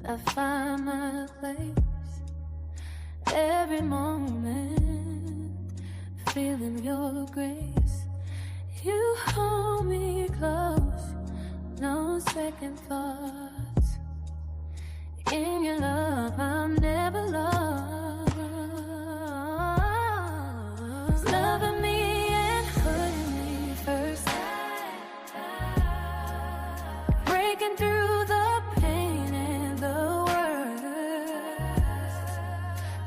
I find my place every moment, feeling your grace. You hold me close, no second thoughts. In your love, I'm never lost. Loving me and putting me first, breaking through the pain and the worst.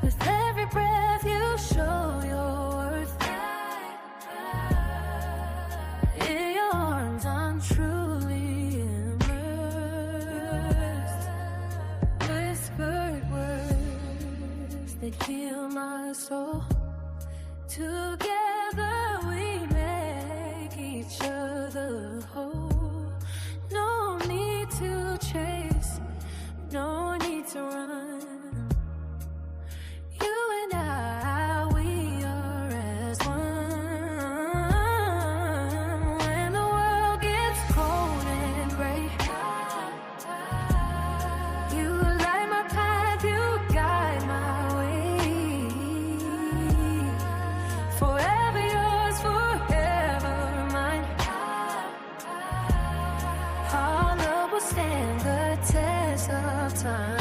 With every breath you show your worth. In your arms I'm truly immersed. Whispered words that heal my soul. Together we make each other whole. No need to chase, no need to run. You and I, we are as one. When the world gets cold and gray, you light my path, you guide my way. Forever yours, forever mine. Our love will stand the test of time.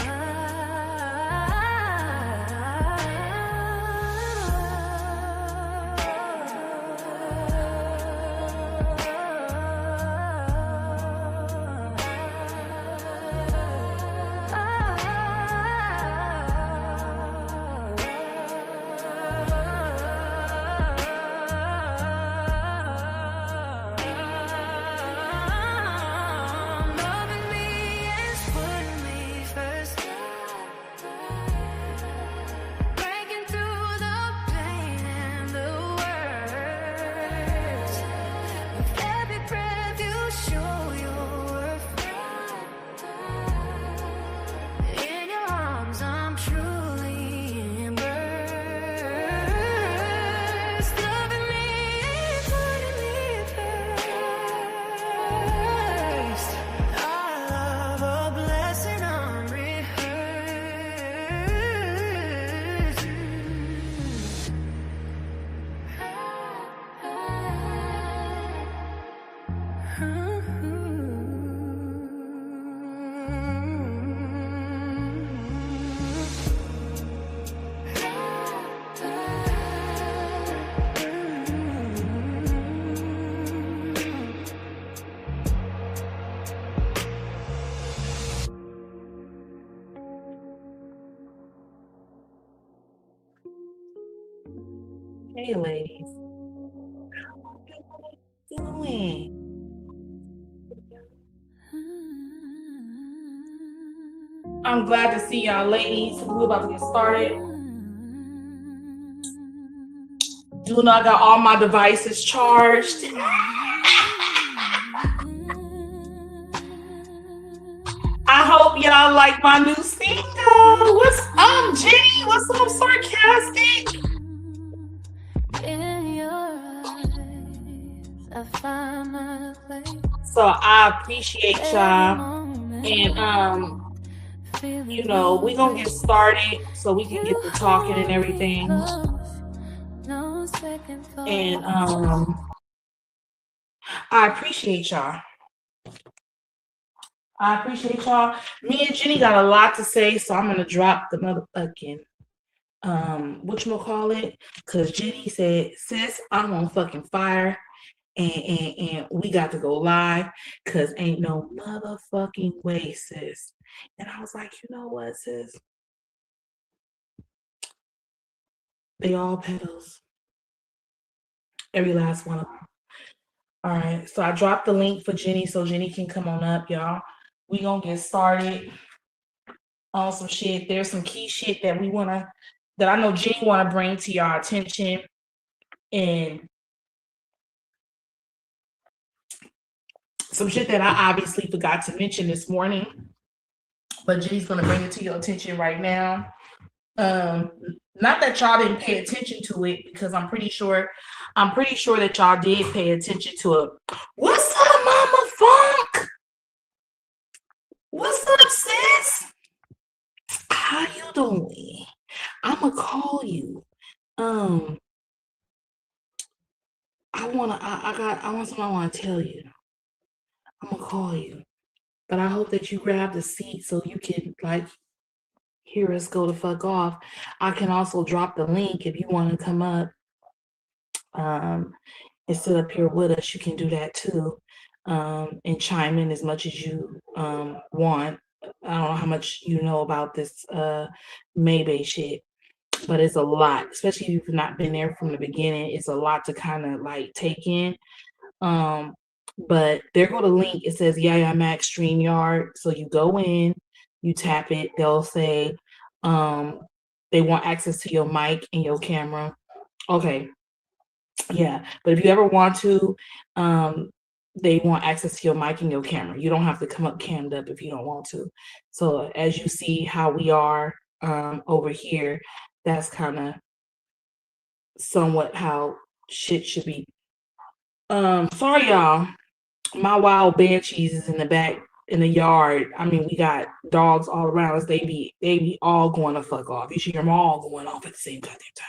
Loving me is putting me first, breaking through the pain and the worst. With every breath you show your worth. In your arms I'm truly immersed. Loving me is putting me first. Our love, a blessing Hey, ladies. How you doing? I'm glad to see y'all, ladies. We're about to get started. Do not got all my devices charged. I hope y'all like my new single. What's up, Jenny? What's up, Sarcastic? In your eyes, I find my place. So I appreciate y'all. And you know, we're gonna get started so we can get to talking and everything. And I appreciate y'all. I appreciate y'all. Me and Jenny got a lot to say, so I'm gonna drop the motherfucking whatchamacallit, because Jenny said, sis, I'm on fucking fire, and we got to go live, because ain't no motherfucking way, sis. And I was like, you know what, sis? They all pedals. Every last one of them. All right, so I dropped the link for Jenny so Jenny can come on up, y'all. We gonna get started on some shit. There's some key shit that I know Jenny wanna bring to y'all attention, and some shit that I obviously forgot to mention this morning, but Jenny's gonna bring it to your attention right now. Not that y'all didn't pay attention to it, because I'm pretty sure that y'all did pay attention to it. What's up, Mama Funk? What's up, sis? doing? I'ma call you. I want something I want to tell you. I'm gonna call you, but I hope that you grab the seat so you can like hear us go the fuck off. I can also drop the link if you want to come up and sit up here with us. You can do that too, and chime in as much as you want. I don't know how much you know about this Maybe shit, but it's a lot, especially if you've not been there from the beginning. It's a lot to kind of like take in. But there go the link. It says Yaya Max StreamYard. So you go in, you tap it. They'll say they want access to your mic and your camera. Okay. Yeah. But if you ever want to, they want access to your mic and your camera. You don't have to come up cammed up if you don't want to. So as you see how we are over here, that's kind of somewhat how shit should be. Sorry y'all. My wild banshees is in the back in the yard. I mean, we got dogs all around us. They be all going to fuck off. You should hear them all going off at the same goddamn time.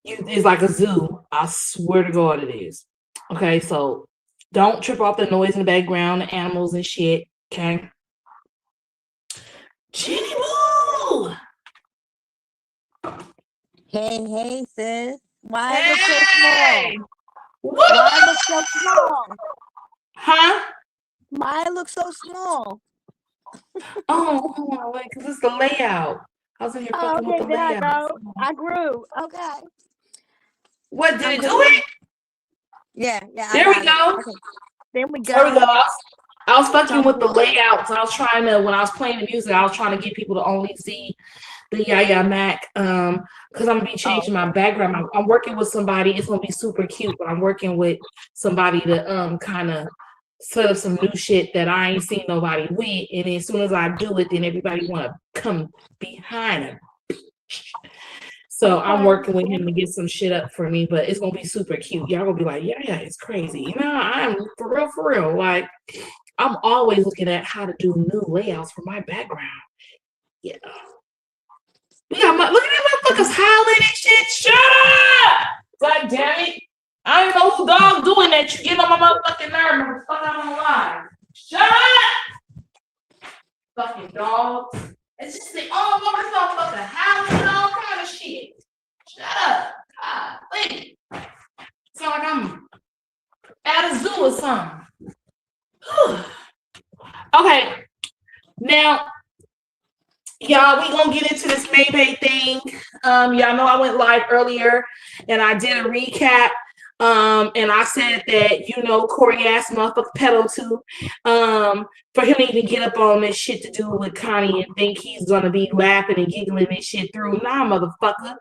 It's like a zoo. I swear to God it is. Okay, so don't trip off the noise in the background, the animals and shit. Okay. Jenny Boo! Hey, sis. Why Hey! look so small? Woo! Why look so small? Huh? Why look so small? Oh, hold on, wait, because it's the layout. I was in here fucking with the there I layout. go. I grew. Okay. What did I'm it do cooking. it? Yeah. There we go. Okay. There we go. There we go. I was fucking Some- with the layouts. I was trying to, when I was playing the music, I was trying to get people to only see the Yaya Mac. Because I'm gonna be changing my background. I'm working with somebody. It's gonna be super cute, but I'm working with somebody to kind of set up some new shit that I ain't seen nobody with. And as soon as I do it, then everybody wanna come behind him. So I'm working with him to get some shit up for me, but it's gonna be super cute. Y'all gonna be like, yeah, it's crazy. You know, I'm for real. Like, I'm always looking at how to do new layouts for my background. Yeah. We got look at these motherfuckers howling and shit. Shut up! Like, damn it. I don't know who dog doing that. You get on my motherfucking nerve, motherfucker. I'm on live. Shut up! Fucking dogs. It's just the all over this motherfucker howling and all kind of shit. Shut up. God, wait. Sound like I'm at a zoo or something. Okay. Now, y'all, we gonna get into this Maybe thing. Y'all know I went live earlier and I did a recap. And I said that, Corey ass motherfucker pedo too. For him to even get up on this shit to do with Connie and think he's gonna be laughing and giggling this shit through. Nah, motherfucker.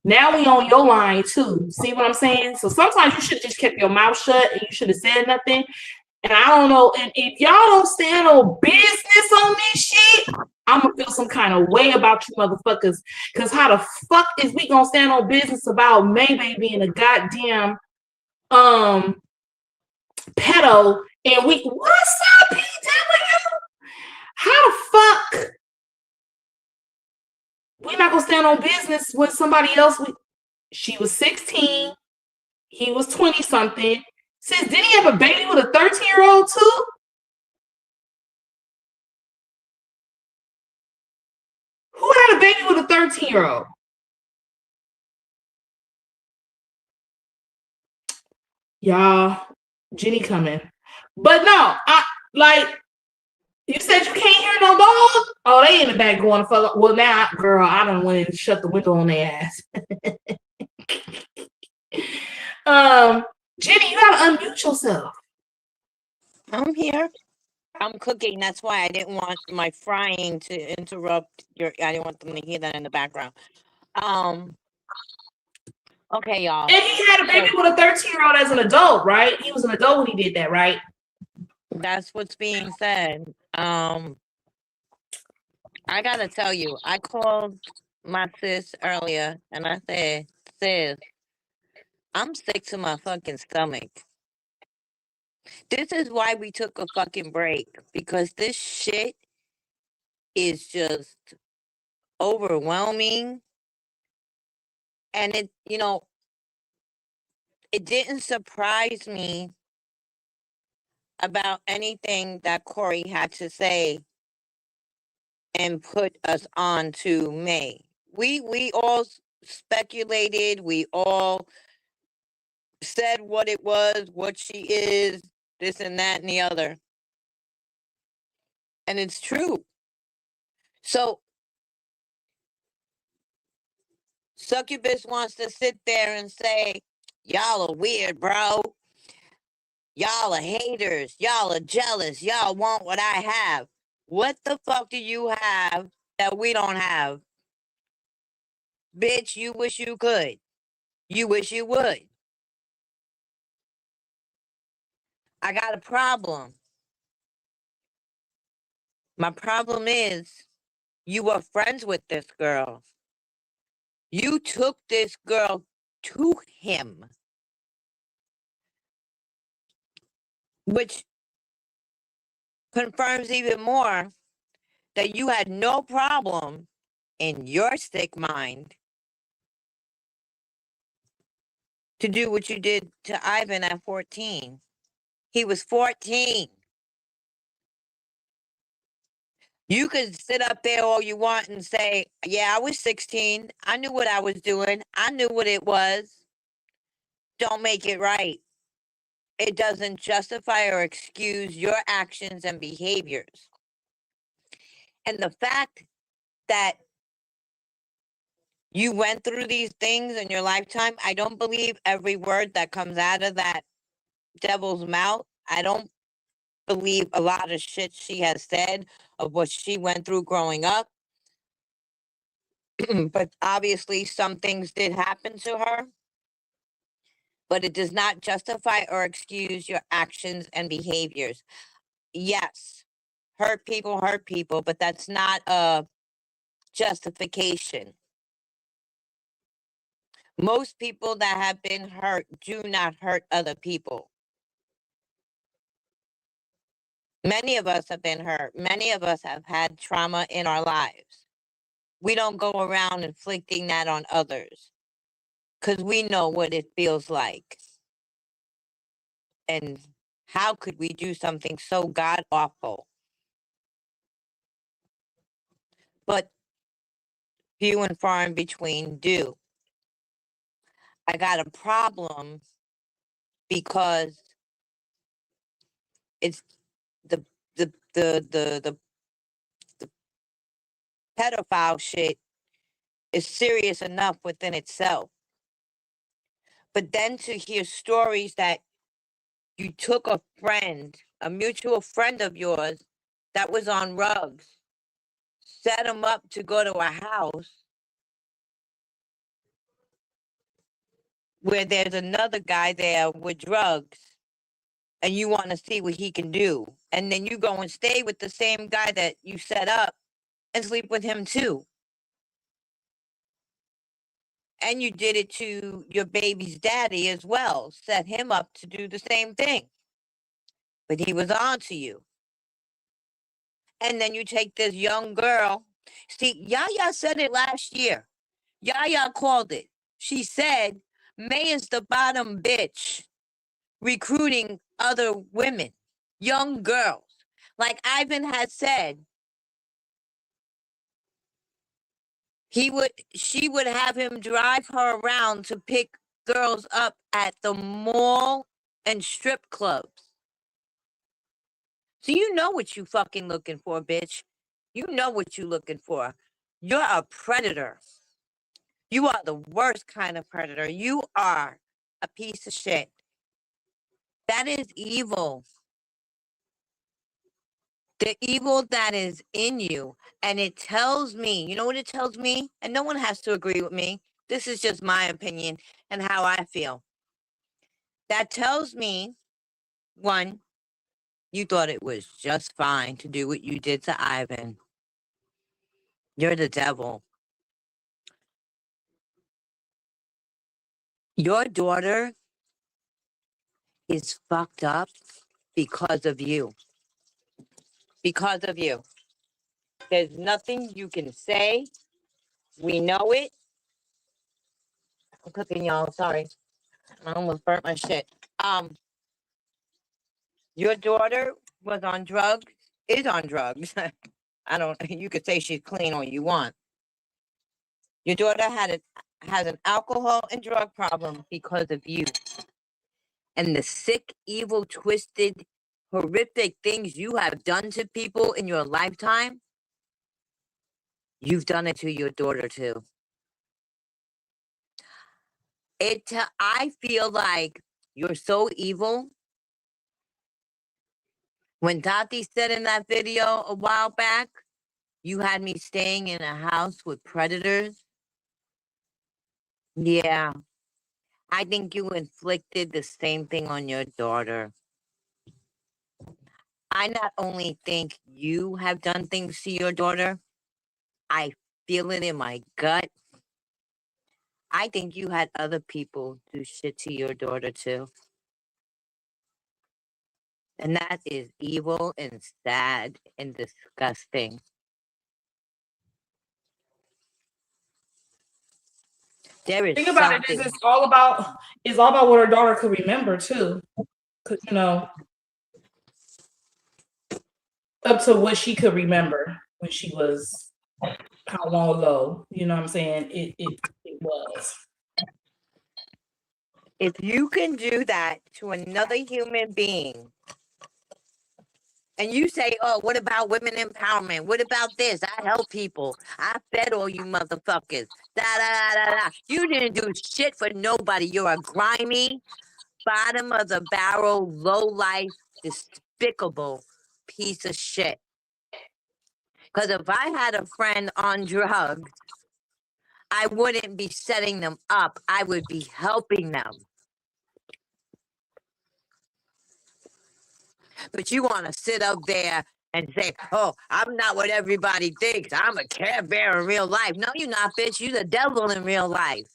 Now we on your line too. See what I'm saying? So sometimes you should have just kept your mouth shut and you should have said nothing. And I don't know. And if y'all don't stand on business on this shit, I'm gonna feel some kind of way about you motherfuckers. Cause how the fuck is we gonna stand on business about Maybe being a goddamn pedo? And what's up, PW? How the fuck we not gonna stand on business when somebody else? She was 16, he was 20 something. Sis, did he have a baby with a 13-year-old too? Who had a baby with a 13-year-old? Y'all, Jenny coming. But no, you said you can't hear no dog? Oh, they in the back going to fuck. Well, now, girl, I done went and shut the window on their ass. Jenny, you gotta unmute yourself. I'm here. I'm cooking. That's why I didn't want my frying to interrupt I didn't want them to hear that in the background. Okay, y'all. And he had a baby with a 13-year-old as an adult, right? He was an adult when he did that, right? That's what's being said. I gotta tell you, I called my sis earlier and I said, sis, I'm sick to my fucking stomach. This is why we took a fucking break, because this shit is just overwhelming. And it, it didn't surprise me about anything that Corey had to say and put us on to May. We all speculated, we all said what it was, what she is, this and that and the other. And it's true. So Succubus wants to sit there and say, y'all are weird, bro. Y'all are haters. Y'all are jealous. Y'all want what I have. What the fuck do you have that we don't have? Bitch, you wish you could. You wish you would. I got a problem. My problem is you were friends with this girl. You took this girl to him, which confirms even more that you had no problem in your sick mind to do what you did to Ivan at 14. He was 14. You could sit up there all you want and say, yeah, I was 16. I knew what I was doing. I knew what it was. Don't make it right. It doesn't justify or excuse your actions and behaviors. And the fact that you went through these things in your lifetime, I don't believe every word that comes out of that devil's mouth. I don't believe a lot of shit she has said of what she went through growing up. But obviously some things did happen to her. But it does not justify or excuse your actions and behaviors. Yes, hurt people, but that's not a justification. Most people that have been hurt do not hurt other people. Many of us have been hurt. Many of us have had trauma in our lives. We don't go around inflicting that on others because we know what it feels like. And how could we do something so god awful? But few and far in between do. I got a problem because it's the pedophile shit is serious enough within itself. But then to hear stories that you took a friend, a mutual friend of yours that was on drugs, set him up to go to a house where there's another guy there with drugs and you want to see what he can do. And then you go and stay with the same guy that you set up and sleep with him too. And you did it to your baby's daddy as well. Set him up to do the same thing. But he was on to you. And then you take this young girl. See, Yaya said it last year. Yaya called it. She said, May is the bottom bitch recruiting other women, young girls. Like Ivan had said, she would have him drive her around to pick girls up at the mall and strip clubs. So you know what you fucking looking for, bitch. You know what you looking for. You're a predator. You are the worst kind of predator. You are a piece of shit. That is evil. The evil that is in you. And it tells me, you know what it tells me? And no one has to agree with me. This is just my opinion and how I feel. That tells me, one, you thought it was just fine to do what you did to Ivan. You're the devil. Your daughter is fucked up because of you. Because of you. There's nothing you can say. We know it. I'm cooking, y'all. Sorry. I almost burnt my shit. Your daughter was on drugs, is on drugs. I don't, you could say she's clean all you want. Your daughter has an alcohol and drug problem because of you. And the sick, evil, twisted, horrific things you have done to people in your lifetime, you've done it to your daughter too. I feel like you're so evil. When Tati said in that video a while back, you had me staying in a house with predators. Yeah. I think you inflicted the same thing on your daughter. I not only think you have done things to your daughter, I feel it in my gut. I think you had other people do shit to your daughter too. And that is evil and sad and disgusting. There is Think about something. it. It's all about what her daughter could remember too. Cause you know, up to what she could remember when she was how long ago. You know what I'm saying? It was. If you can do that to another human being, and you say, oh, what about women empowerment? What about this? I help people. I fed all you motherfuckers. Da, da, da, da. You didn't do shit for nobody. You're a grimy, bottom of the barrel, low life, despicable piece of shit. Because if I had a friend on drugs, I wouldn't be setting them up. I would be helping them. But you want to sit up there and say, oh, I'm not what everybody thinks. I'm a Care Bear in real life. No, you're not, bitch. You're the devil in real life.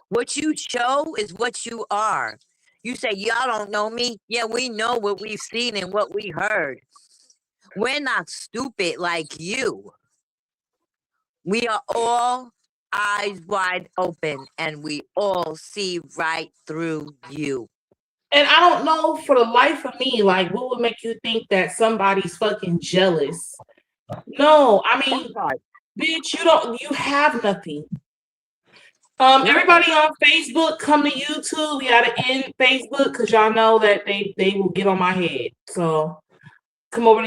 What you show is what you are. You say, y'all don't know me. Yeah, we know what we've seen and what we heard. We're not stupid like you. We are all eyes wide open and we all see right through you. And I don't know for the life of me, like, what would make you think that somebody's fucking jealous? No, I mean, bitch, you have nothing. Everybody on Facebook, come to YouTube. We gotta end Facebook because y'all know that they will get on my head. So come over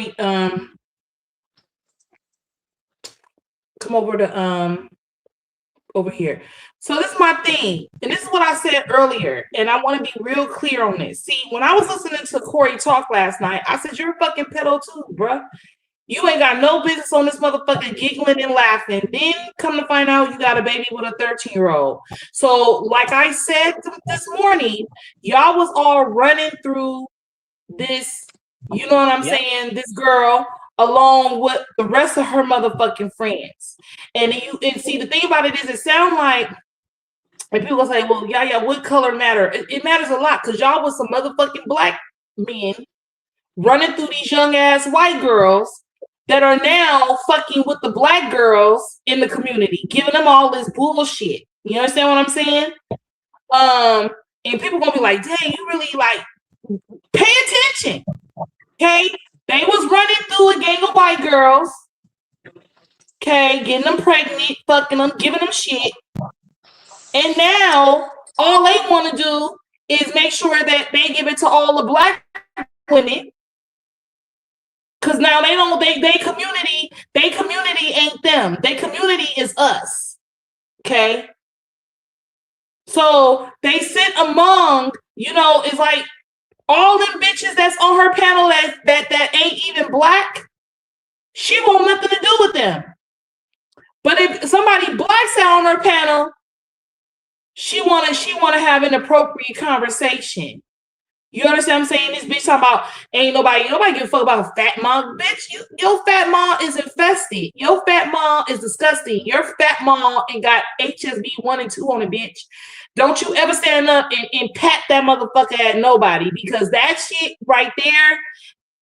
to over here. So this is my thing, and this is what I said earlier, and I want to be real clear on this. See, when I was listening to Corey talk last night, I said, you're a fucking pedo too, bruh. You ain't got no business on this motherfucker giggling and laughing. Then come to find out you got a baby with a 13-year-old. So like I said this morning, y'all was all running through this, you know what I'm saying, this girl along with the rest of her motherfucking friends. And see, the thing about it is, it sounds like, and people say, well, yeah, what color matter? It matters a lot because y'all was some motherfucking black men running through these young ass white girls that are now fucking with the black girls in the community, giving them all this bullshit. You understand what I'm saying? And people gonna be like, dang, you really like pay attention. Okay, they was running through a gang of white girls. Okay, getting them pregnant, fucking them, giving them shit. And now all they want to do is make sure that they give it to all the black women. Cause now they community ain't them. They community is us. Okay. So they sit among, it's like all them bitches that's on her panel that ain't even black. She want nothing to do with them. But if somebody blacks out on her panel, she wanna have an appropriate conversation. You understand what I'm saying? This bitch talking about ain't nobody give a fuck about fat mom. Bitch, your fat mom is infested. Your fat mom is disgusting. Your fat mom ain't got HSV 1 and 2 on it, bitch. Don't you ever stand up and pat that motherfucker at nobody, because that shit right there,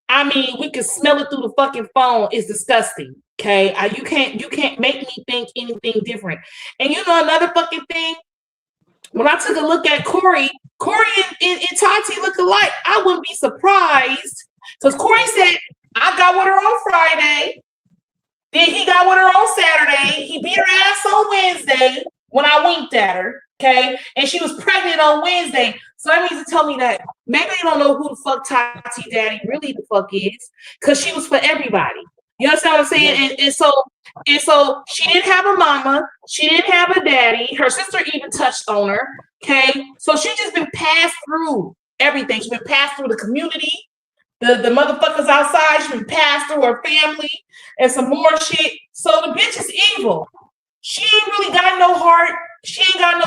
I mean, we can smell it through the fucking phone. It's disgusting. Okay, you can't make me think anything different. And you know another fucking thing. When I took a look at Corey and Tati look alike. I wouldn't be surprised because Corey said I got with her on Friday. Then he got with her on Saturday. He beat her ass on Wednesday when I winked at her. Okay, and she was pregnant on Wednesday. So that means to tell me that maybe they don't know who the fuck Tati Daddy really the fuck is, because she was for everybody. You understand what I'm saying? And so she didn't have a mama, she didn't have a daddy. Her sister even touched on her. Okay, so she just been passed through everything. She's been passed through the community, the motherfuckers outside. She's been passed through her family and some more shit. So the bitch is evil. She ain't really got no heart. She ain't got no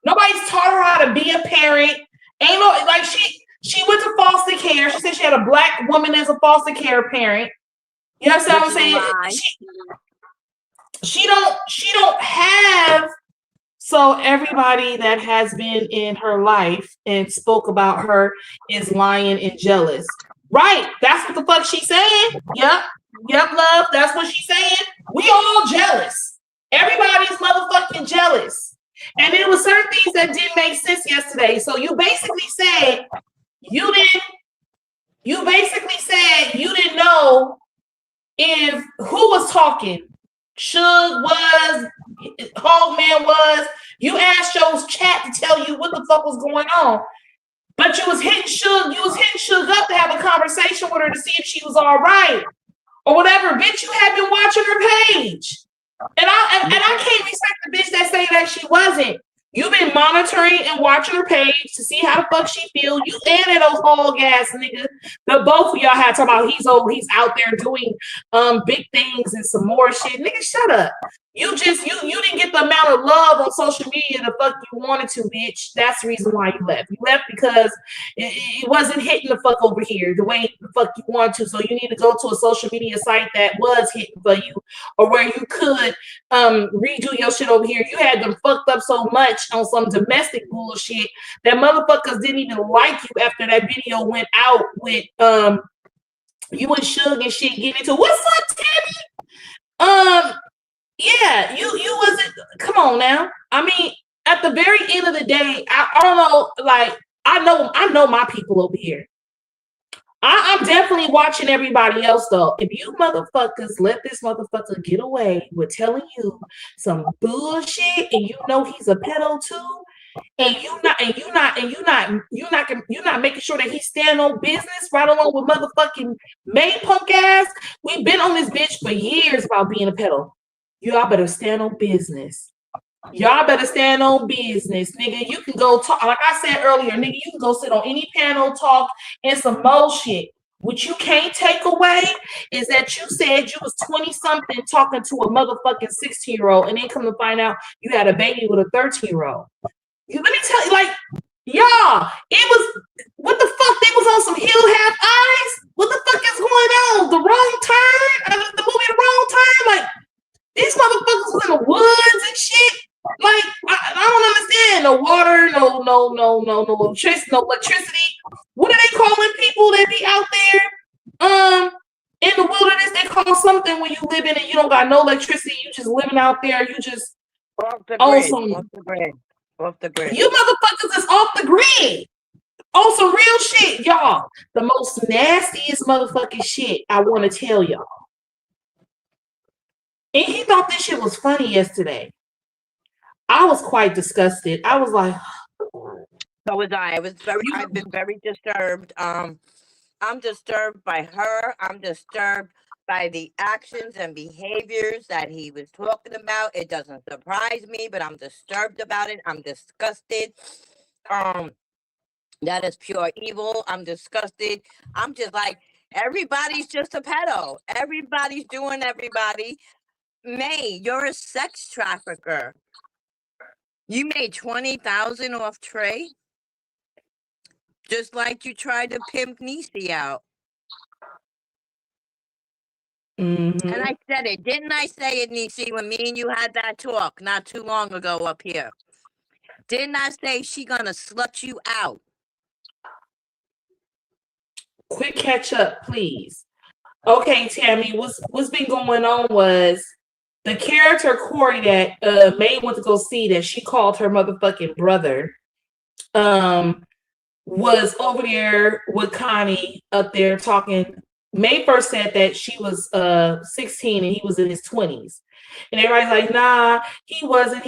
nobody's taught her how to be a parent. Ain't no like she went to foster care. She said she had a black woman as a foster care parent. You know what I'm saying? She don't have. So everybody that has been in her life and spoke about her is lying and jealous. Right. That's what the fuck she's saying. Yep, love. That's what she's saying. We all jealous. Everybody's motherfucking jealous. And there were certain things that didn't make sense yesterday. So you basically said you didn't know if who was talking. Suge was, Hogman was. You asked your chat to tell you what the fuck was going on. But you was hitting Suge up to have a conversation with her to see if she was all right. Or whatever. Bitch, you have been watching her page. And I can't respect the bitch that say that she wasn't. You've been monitoring and watching her page to see how the fuck she feel. You and that old hog ass nigga. The both of y'all had talking about he's out there doing big things and some more shit. Nigga, shut up. You didn't get the amount of love on social media the fuck you wanted to, bitch. That's the reason why you left. You left because it wasn't hitting the fuck over here the way the fuck you want to. So you need to go to a social media site that was hitting for you, or where you could redo your shit over here. You had them fucked up so much on some domestic bullshit that motherfuckers didn't even like you after that video went out with you and Suge and shit getting into what's up, Tammy? Yeah, you wasn't. Come on now. I mean, at the very end of the day, I don't know. Like, I know my people over here. I'm definitely watching everybody else though. If you motherfuckers let this motherfucker get away with telling you some bullshit, and you know he's a pedo too, and you're not making sure that he's standing on business right along with motherfucking May punk ass. We've been on this bitch for years about being a pedo. Y'all better stand on business. Y'all better stand on business, nigga. You can go talk, like I said earlier, nigga, you can go sit on any panel, talk, and some bullshit. What you can't take away is that you said you was 20-something talking to a motherfucking 16-year-old, and then come to find out you had a baby with a 13-year-old. Let me tell you, like, y'all, it was, what the fuck? They was on some Hill Have Eyes? What the fuck is going on? The Wrong Turn? The movie The Wrong Turn? Like, these motherfuckers was in the woods and shit. Like, I don't understand. No water, no electricity. What are they calling people that be out there? In the wilderness, they call something when you live in it, you don't got no electricity, you just living out there, you just off the grid. You motherfuckers is off the grid. On some real shit, y'all. The most nastiest motherfucking shit I want to tell y'all. And he thought this shit was funny yesterday. I was quite disgusted. I was like, so was I. I've been very disturbed. I'm disturbed by her. I'm disturbed by the actions and behaviors that he was talking about. It doesn't surprise me, but I'm disturbed about it. I'm disgusted. That is pure evil. I'm disgusted. I'm just like, everybody's just a pedo. Everybody's doing everybody. May, you're a sex trafficker. You made $20,000 off Trey, just like you tried to pimp Niecy out. mm-hmm. And I said it, didn't I say it, Niecy, when me and you had that talk not too long ago up here? Didn't I say she gonna slut you out? Quick catch up, please. Okay, Tammy, what's been going on was the character Corey that May went to go see that she called her motherfucking brother. Um, was over there with Connie up there talking. May first said that she was 16 and he was in his 20s. And everybody's like, nah, he was a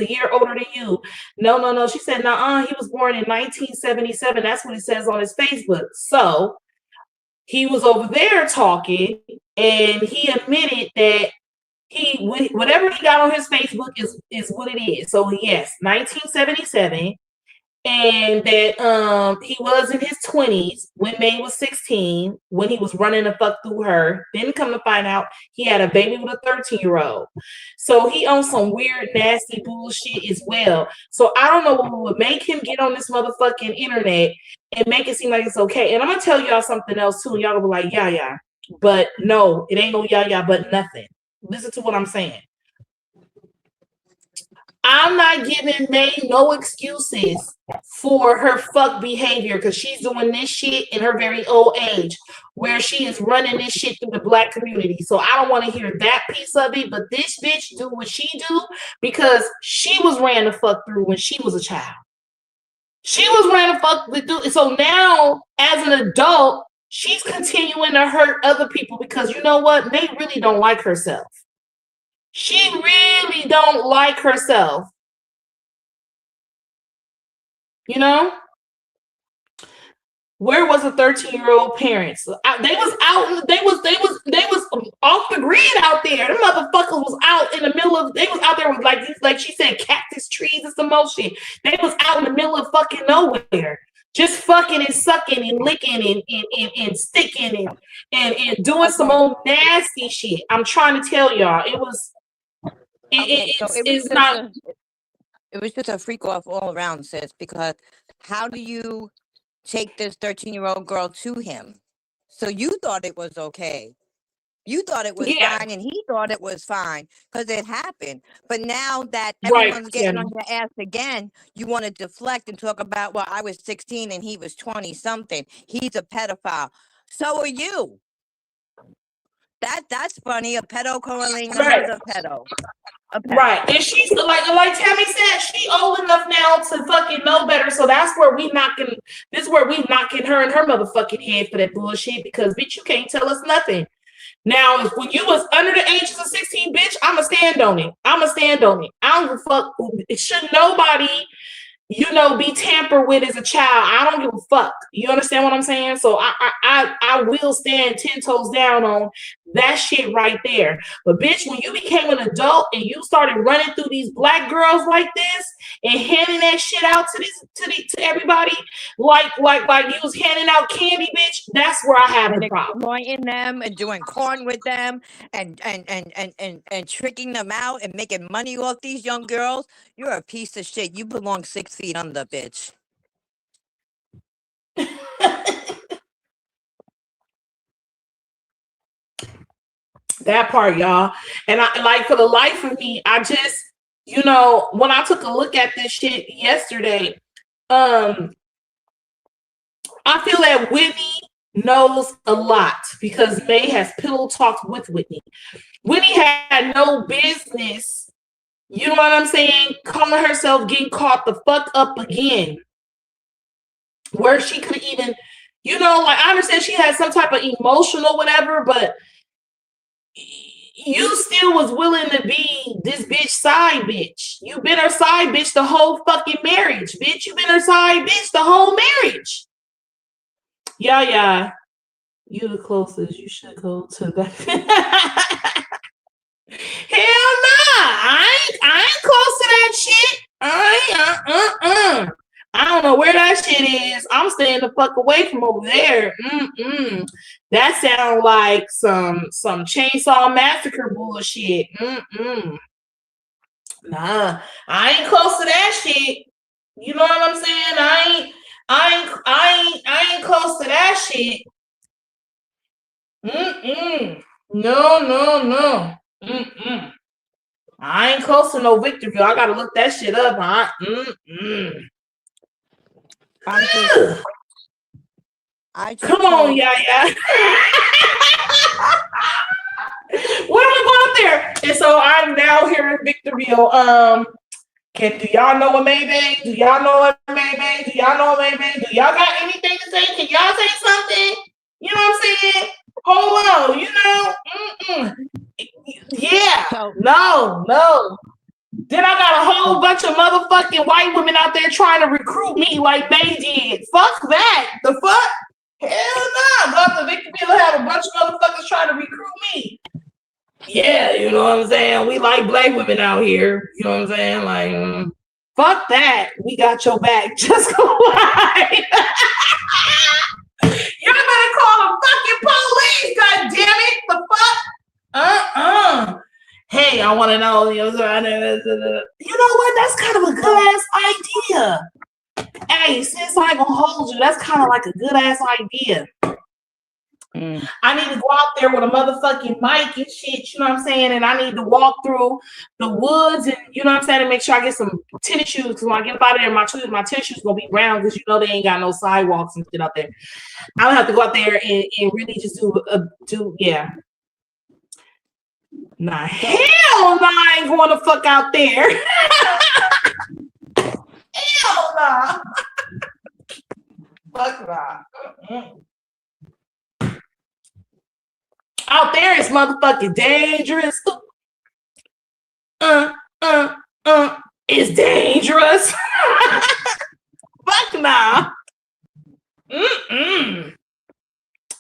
year older than you. No. She said, nah, he was born in 1977. That's what it says on his Facebook. So he was over there talking and he admitted that whatever he got on his Facebook is what it is. So yes, 1977, and that he was in his 20s when May was 16 when he was running the fuck through her. Then come to find out he had a baby with a 13-year-old. So he owns some weird, nasty bullshit as well. So I don't know what would make him get on this motherfucking internet and make it seem like it's okay. And I'm gonna tell y'all something else too. Y'all gonna be like, yeah. But no, it ain't no yeah, but nothing. Listen to what I'm saying. I'm not giving May no excuses for her fuck behavior because she's doing this shit in her very old age where she is running this shit through the black community. So I don't want to hear that piece of it, but this bitch do what she do because she was ran the fuck through when she was a child. She was ran the fuck through. So now as an adult, she's continuing to hurt other people because you know what? May really don't like herself. She really don't like herself. You know? Where was the 13-year-old parents? They was off the grid out there. The motherfuckers was out in the middle of, they was out there with like she said, cactus trees and some more shit. They was out in the middle of fucking nowhere. Just fucking and sucking and licking and sticking and doing some old nasty shit. I'm trying to tell y'all. It was it was just a freak off all around, sis, because how do you take this 13-year-old girl to him? So you thought it was okay. You thought it was fine, and he thought it was fine because it happened. But now that everyone's getting on your ass again, you want to deflect and talk about, well, I was 16 and he was 20-something. He's a pedophile. So are you. That's funny. A pedo calling another pedo. Right. And she's like Tammy said, she old enough now to fucking know better. So that's where we knocking her in her motherfucking head for that bullshit because bitch, you can't tell us nothing. Now, when you was under the ages of 16, bitch, I'ma stand on it. I don't give a fuck. Should nobody, be tampered with as a child. I don't give a fuck. You understand what I'm saying? So I will stand 10 toes down on that shit right there. But bitch, when you became an adult and you started running through these black girls like this and handing that shit out to everybody, like you was handing out candy, bitch, that's where I have the problem. Exploiting them and doing corn with them and tricking them out and making money off these young girls. You're a piece of shit. You belong 6 feet under, bitch. That part, y'all. And I like for the life of me, I just, when I took a look at this shit yesterday, I feel that Whitney knows a lot because May has pillow talked with Whitney. Whitney had no business, you know what I'm saying, calling herself getting caught the fuck up again. Where she could even, I understand she had some type of emotional whatever, but you still was willing to be this bitch side bitch. You been her side bitch the whole fucking marriage, bitch. You been her side bitch the whole marriage. Yeah. You the closest. You should go to that. Hell nah. I ain't close to that shit. I don't know where that shit is. I'm staying the fuck away from over there. That sounds like some Chainsaw Massacre bullshit. Nah, I ain't close to that shit. You know what I'm saying? I ain't close to that shit. No. I ain't close to no Victorville. I gotta look that shit up. I just Come on, told yeah. What am I going out there? And so I'm now here in Victorville. Do y'all know a Maybank? Do y'all know a Maybank? Do y'all know a Maybank? Do y'all got anything to say? Can y'all say something? You know what I'm saying? Hold on, you know? Yeah, so no. Then I got a whole bunch of motherfucking white women out there trying to recruit me like they did. Fuck that. The fuck? Hell no. Go up to Victorville, have a bunch of motherfuckers trying to recruit me. Yeah, you know what I'm saying? We like black women out here. You know what I'm saying? Like, fuck that. We got your back. Just go lie. Y'all better call the fucking police, god damn it. The fuck? Hey, I want to know. You know what? That's kind of a good ass idea. Hey, since I ain't gonna hold you, that's kind of like a good ass idea. I need to go out there with a motherfucking mic and shit, you know what I'm saying? And I need to walk through the woods and, you know what I'm saying, and make sure I get some tennis shoes. Because when I get up out of there, my tennis shoes going to be brown because, you know, they ain't got no sidewalks and shit out there. I'm going to have to go out there and really just yeah. Nah, hell no, I ain't going to fuck out there. Hell nah. Fuck nah. Out there is motherfucking dangerous. It's dangerous. Fuck nah.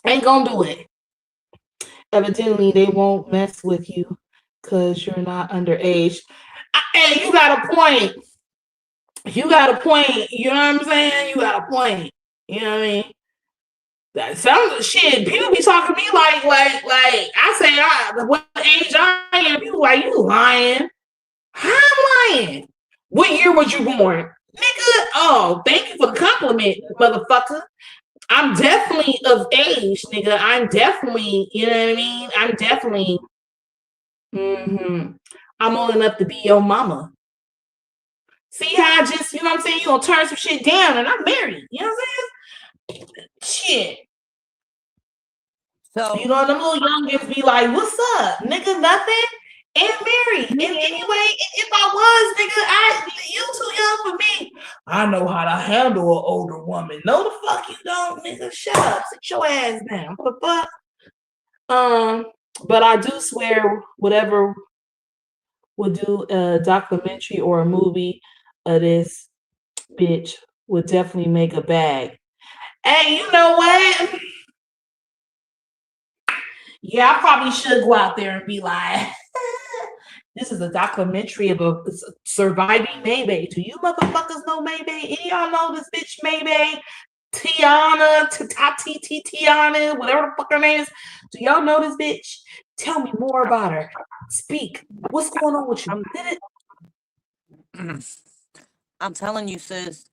Ain't gonna do it. Evidently, they won't mess with you because you're not underage. Hey, you got a point. You got a point. You know what I'm saying? You got a point. You know what I mean? That sounds shit. People be talking to me like I say, what age I am? People like, you lying? How I'm lying? What year was you born, nigga? Oh, thank you for the compliment, motherfucker. I'm definitely of age, nigga. I'm definitely, you know what I mean? I'm definitely. I'm old enough to be your mama. See how I just, you know what I'm saying? You gonna turn some shit down, and I'm married. You know what I'm saying? Shit. so You know, them little youngins be like, what's up, nigga? Nothing? And married. And anyway, if I was, nigga, you too young for me. I know how to handle an older woman. No, the fuck you don't, nigga. Shut up. Sit your ass down. What the fuck? But I do swear, whatever would do a documentary or a movie of this bitch would definitely make a bag. Hey, you know what? Yeah, I probably should go out there and be like, this is a documentary of a surviving Maybay. Do you motherfuckers know Maybay? Any of y'all know this bitch Maybay? Tiana, Tiana, whatever the fuck her name is. Do y'all know this bitch? Tell me more about her. Speak. What's going on with you? I'm telling you, sis.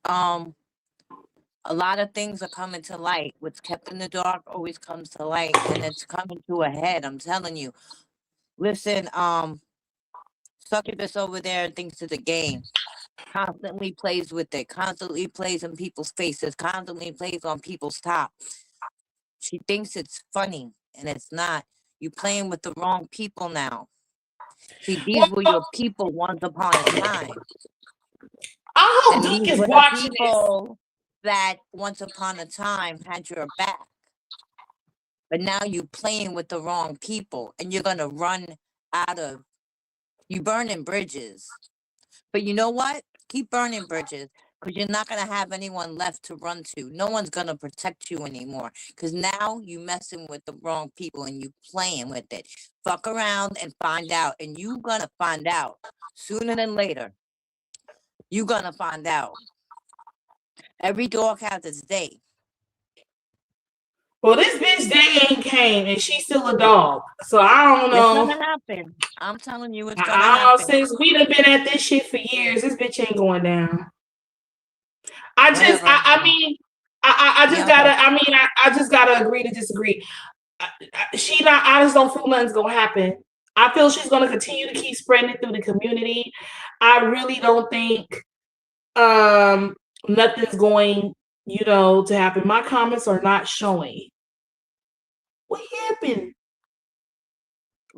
A lot of things are coming to light. What's kept in the dark always comes to light, and it's coming to a head. I'm telling you. Listen, Succubus over there thinks it's a game. Constantly plays with it. Constantly plays in people's faces. Constantly plays on people's top. She thinks it's funny, and it's not. You playing with the wrong people now. See, these were your people once upon a time. I hope And Duke these is were the watching this. people that once upon a time had your back. But now you playing with the wrong people, and you're gonna run out of. You burning bridges. But you know what? Keep burning bridges, because you're not gonna have anyone left to run to. No one's gonna protect you anymore, because now you messing with the wrong people and you playing with it. Fuck around and find out, and you gonna find out sooner than later. You gonna find out. Every dog has its day. Well, this bitch day ain't came, and she's still a dog. So I don't It's know. gonna happen. I'm telling you, it's gonna happen. Since we done been at this shit for years, this bitch ain't going down. I just gotta agree to disagree. I just don't feel nothing's gonna happen. I feel she's gonna continue to keep spreading it through the community. I really don't think nothing's going to happen. My comments are not showing. What happened?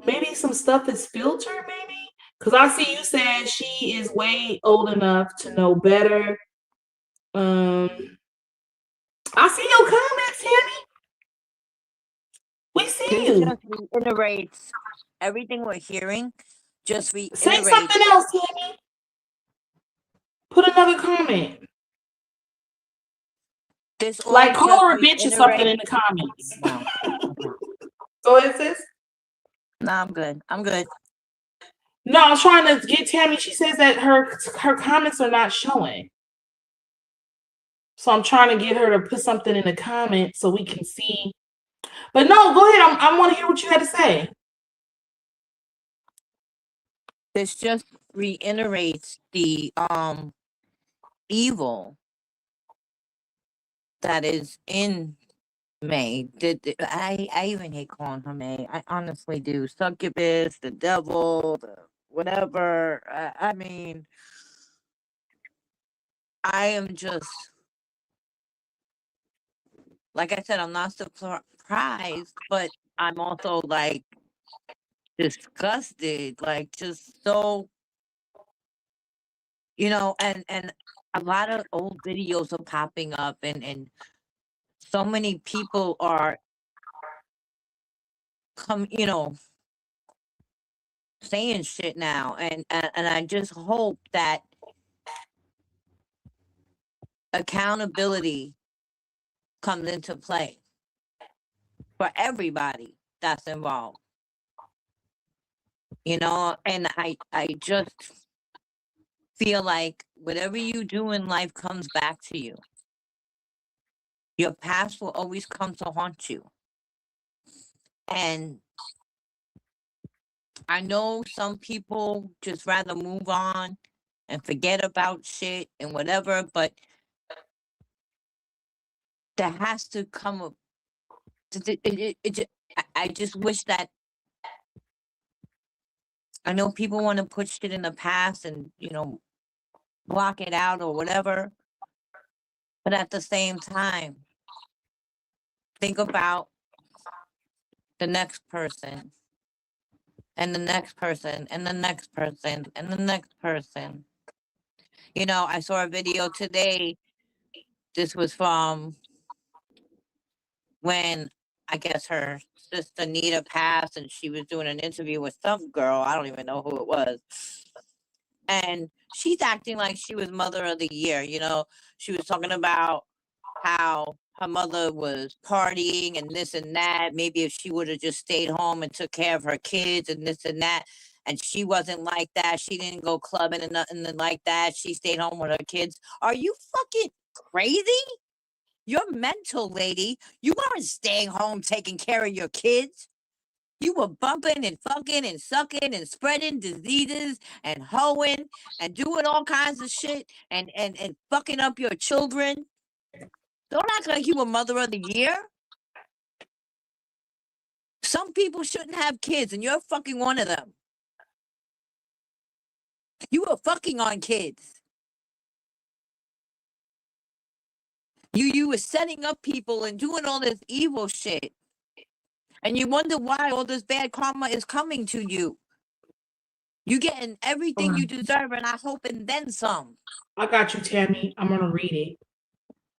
Maybe some stuff is filtered, maybe? Because I see you said she is way old enough to know better. I see your comments, Tammy. We see This you. just reiterates everything we're hearing. Just Say reiterates. something else, Tammy. Put another comment. This all Like call just her a bitch or something in reiterates. the comments. No. Okay. Go ahead, sis. No, I'm good. I'm good. No, I was trying to get Tammy. She says that her comments are not showing. So I'm trying to get her to put something in the comments so we can see. But no, go ahead. I want to hear what you had to say. This just reiterates the evil that is in May. I even hate calling her May. I honestly do. Succubus, the devil, the whatever. I mean, I am just, like I said, I'm not surprised, but I'm also like disgusted, like just so, and a lot of old videos are popping up, and so many people are saying shit now, and I just hope that accountability comes into play for everybody that's involved. And I just feel like whatever you do in life comes back to you. Your past will always come to haunt you. And I know some people just rather move on and forget about shit and whatever, but there has to come a I just wish that, I know people want to put shit in the past and block it out or whatever, but at the same time, think about the next person and the next person and the next person and the next person. I saw a video today. This was from when, I guess, her sister Nita passed, and she was doing an interview with some girl. I don't even know who it was. And she's acting like she was Mother of the Year. She was talking about how her mother was partying and this and that. Maybe if she would have just stayed home and took care of her kids and this and that. And she wasn't like that. She didn't go clubbing and nothing like that. She stayed home with her kids. Are you fucking crazy? You're mental, lady. You weren't staying home taking care of your kids. You were bumping and fucking and sucking and spreading diseases and hoeing and doing all kinds of shit and fucking up your children. Don't act like you were Mother of the Year. Some people shouldn't have kids, and you're fucking one of them. You were fucking on kids. You were setting up people and doing all this evil shit. And you wonder why all this bad karma is coming to you. You getting everything you deserve, and I hope and then some. I got you, Tammy. I'm gonna read it.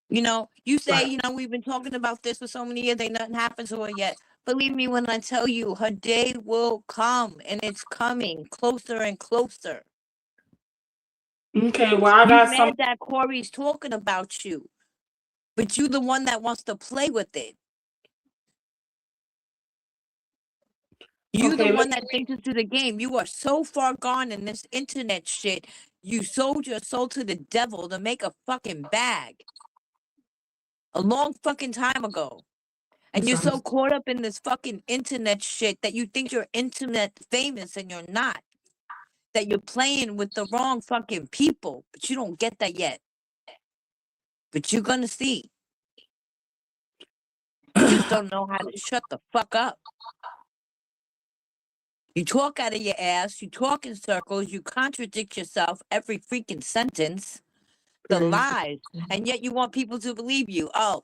You say, we've been talking about this for so many years, ain't nothing happened to her yet. Believe me when I tell you, her day will come, and it's coming closer and closer. Okay, well, I got some that Corey's talking about you, but you the one that wants to play with it. You the one that thinks into the game. You are so far gone in this internet shit. You sold your soul to the devil to make a fucking bag. A long fucking time ago. And you're so caught up in this fucking internet shit that you think you're internet famous and you're not. That you're playing with the wrong fucking people. But you don't get that yet. But you're gonna see. You just don't know how to shut the fuck up. You talk out of your ass. You talk in circles. You contradict yourself every freaking sentence. the Crazy. lies, and yet you want people to believe you. Oh,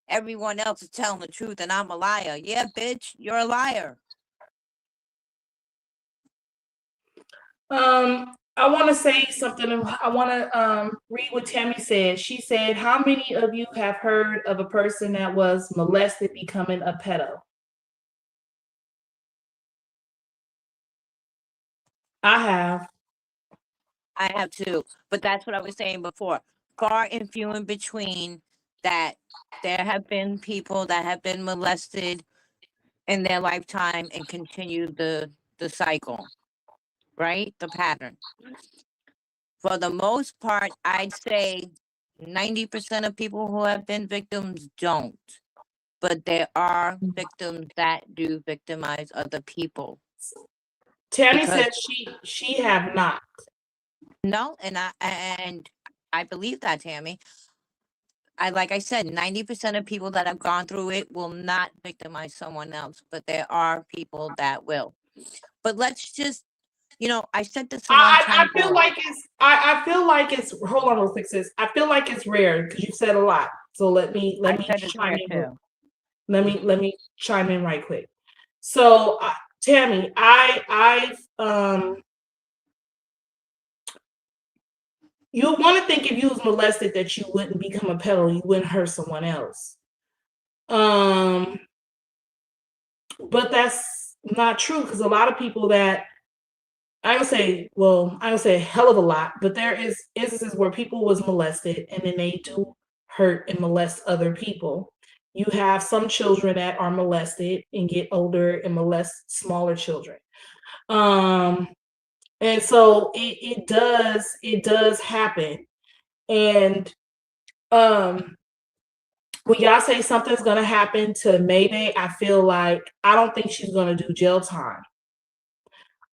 everyone else is telling the truth and I'm a liar. Yeah, bitch, you're a liar. I want to say something. I want to read what Tammy said. She said, "How many of you have heard of a person that was molested becoming a pedo?" I have. I have too, but that's what I was saying before. Far and few in between that there have been people that have been molested in their lifetime and continue the cycle, right? The pattern. For the most part, I'd say 90% of people who have been victims don't. But there are victims that do victimize other people. Tammy Because said she have not. no, and I believe that, Tammy. Like I said, 90% of people that have gone through it will not victimize someone else, but there are people that will. But let's just, I said this a long time I feel ago. like I feel like it's, hold on real quick, sis. I feel like it's rare because you said a lot. So let me I said it's chime rare in. too. Let me chime in right quick. So Tammy, I've you want to think if you was molested that you wouldn't become a pedo, you wouldn't hurt someone else. But that's not true because a lot of people that I would say a hell of a lot, but there is instances where people was molested and then they do hurt and molest other people. You have some children that are molested and get older and molest smaller children. And so it does happen. And when y'all say something's gonna happen to Mayday, I feel like I don't think she's gonna do jail time.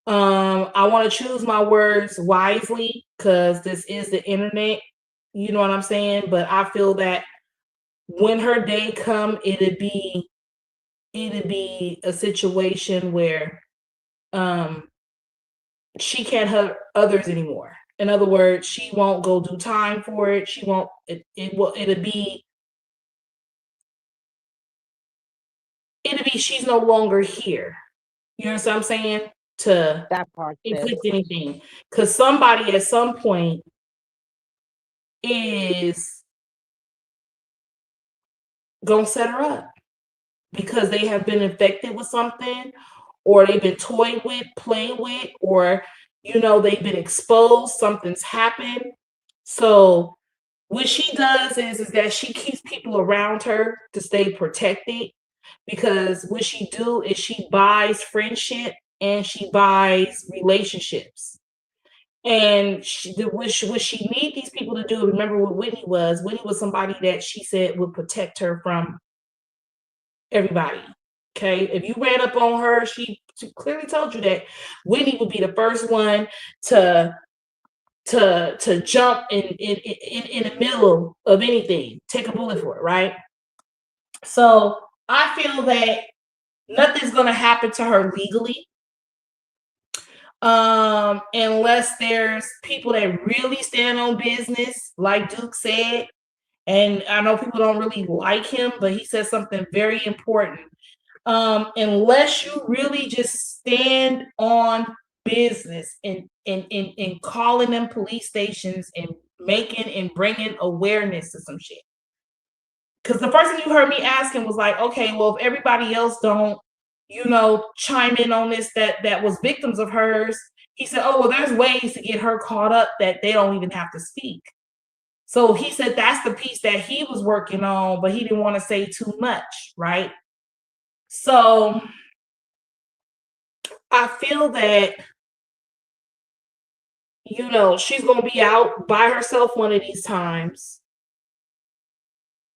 I want to choose my words wisely because this is the internet. You know what I'm saying? But I feel that when her day come, it'd be a situation where she can't hurt others anymore. In other words, she won't go do time for it. She won't. It'll be she's no longer here. You know what I'm saying? To That part inflict anything, because somebody at some point is gonna set her up because they have been infected with something, or they've been toyed with, played with, or they've been exposed, something's happened. So what she does is that she keeps people around her to stay protected, because what she do is she buys friendship and she buys relationships. And what she need these people to do, remember what Whitney was. Whitney was somebody that she said would protect her from everybody. Okay, if you ran up on her, she clearly told you that Whitney would be the first one to jump in the middle of anything, take a bullet for it, right? So I feel that nothing's gonna happen to her legally, unless there's people that really stand on business, like Duke said. And I know people don't really like him, but he said something very important. Unless you really just stand on business and calling them police stations and making and bringing awareness to some shit. Because the first thing you heard me asking was like, okay, well, if everybody else don't, chime in on this that was victims of hers, he said, oh, well, there's ways to get her caught up that they don't even have to speak. So he said that's the piece that he was working on, but he didn't want to say too much, right? So I feel that, she's going to be out by herself one of these times,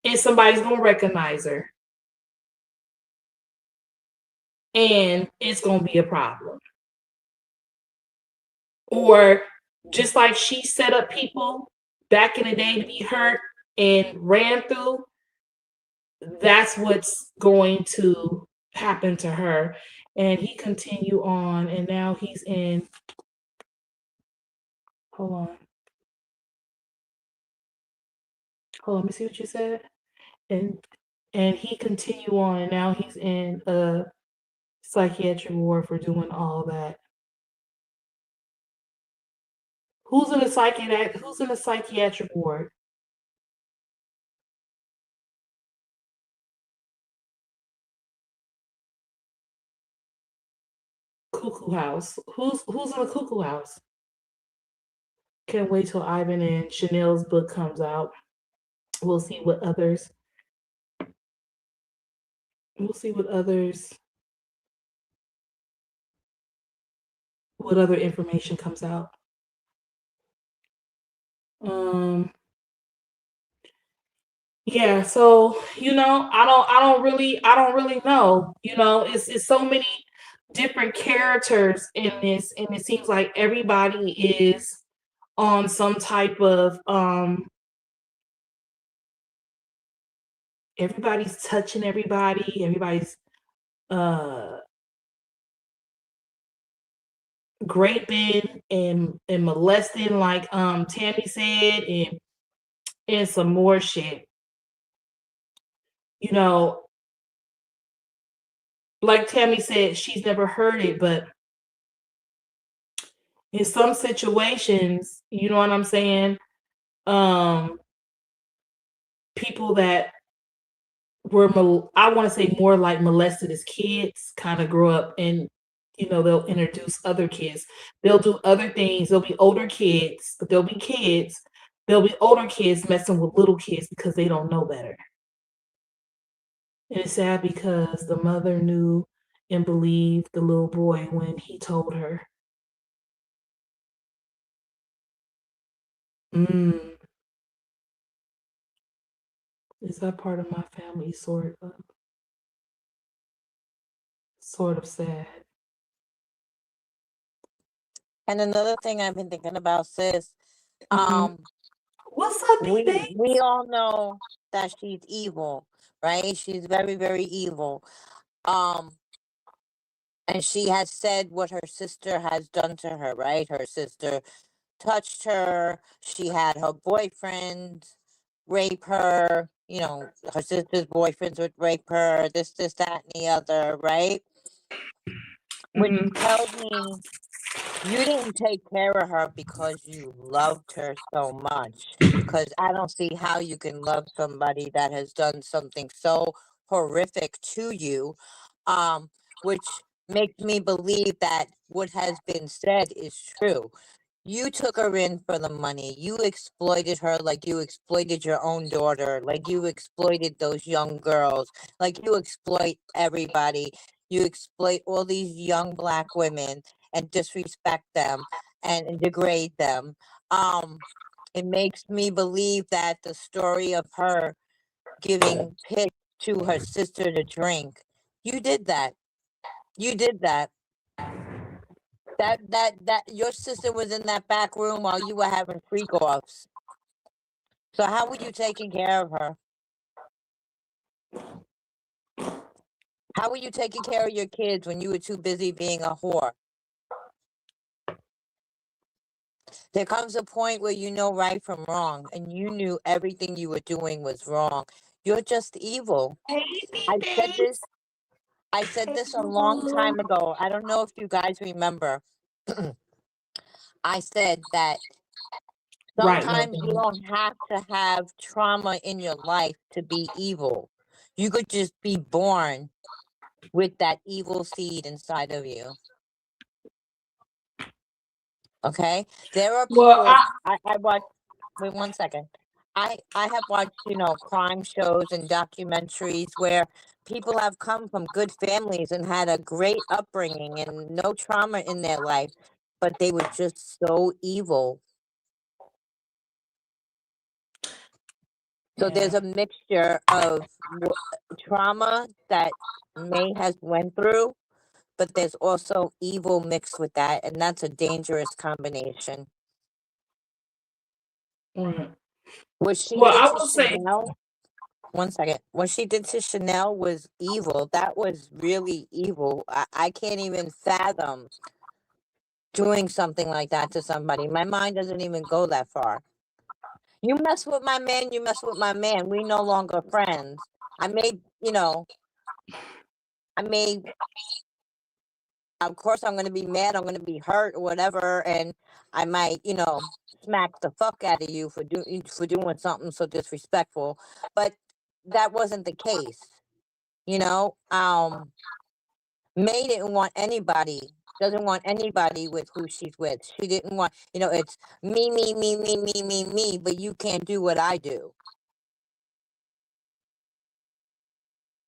and somebody's going to recognize her, and it's going to be a problem. Or just like she set up people back in the day to be hurt and ran through, that's what's going to happen to her. And he continue on, and now he's in, hold on. Hold on, let me see what you said. And he continue on, and now he's in a psychiatric ward for doing all that. Who's in a psychiatric ward? Cuckoo House. Who's in the Cuckoo House? Can't wait till Ivan and Chanel's book comes out. We'll see what others. We'll see what others. What other information comes out. Yeah, so I don't really know. It's so many different characters in this, and it seems like everybody is on some type of everybody's touching everybody's raping and molesting, like Tammy said, and some more shit. Like Tammy said, she's never heard it, but in some situations, you know what I'm saying? People that were, I want to say more like molested as kids, kind of grow up and, they'll introduce other kids. They'll do other things. There'll be older kids, but there'll be kids. There'll be older kids messing with little kids because they don't know better. And it's sad because the mother knew and believed the little boy when he told her. Is that part of my family? Sort of sad. And another thing I've been thinking about, sis, what's up, baby? We all know that she's evil, right? She's very, very evil. And she has said what her sister has done to her, right? Her sister touched her. She had her boyfriend rape her. Her sister's boyfriends would rape her. This, that, and the other, right? Which tells me you didn't take care of her because you loved her so much. Because I don't see how you can love somebody that has done something so horrific to you, which makes me believe that what has been said is true. You took her in for the money. You exploited her like you exploited your own daughter, like you exploited those young girls, like you exploit everybody. You exploit all these young Black women and disrespect them and degrade them. It makes me believe that the story of her giving piss to her sister to drink, you did that. You did that. That your sister was in that back room while you were having freak offs. So how were you taking care of her? How were you taking care of your kids when you were too busy being a whore? There comes a point where you know right from wrong, and you knew everything you were doing was wrong. You're just evil. I said this a long time ago. I don't know if you guys remember. I said that sometimes you don't have to have trauma in your life to be evil. You could just be born with that evil seed inside of you. Okay? There are people, I watch, wait 1 second. I have watched, crime shows and documentaries where people have come from good families and had a great upbringing and no trauma in their life, but they were just so evil. So there's a mixture of trauma that May has went through, but there's also evil mixed with that, and that's a dangerous combination. What she did to Chanel, 1 second. What she did to Chanel was evil. That was really evil. I can't even fathom doing something like that to somebody. My mind doesn't even go that far. You mess with my man, you mess with my man. We no longer friends. I made, I made, of course, I'm going to be mad. I'm going to be hurt or whatever. And I might, smack the fuck out of you for doing something so disrespectful. But that wasn't the case. May doesn't want anybody with who she's with. She didn't want, it's me, me, me, me, me, me, me, but you can't do what I do.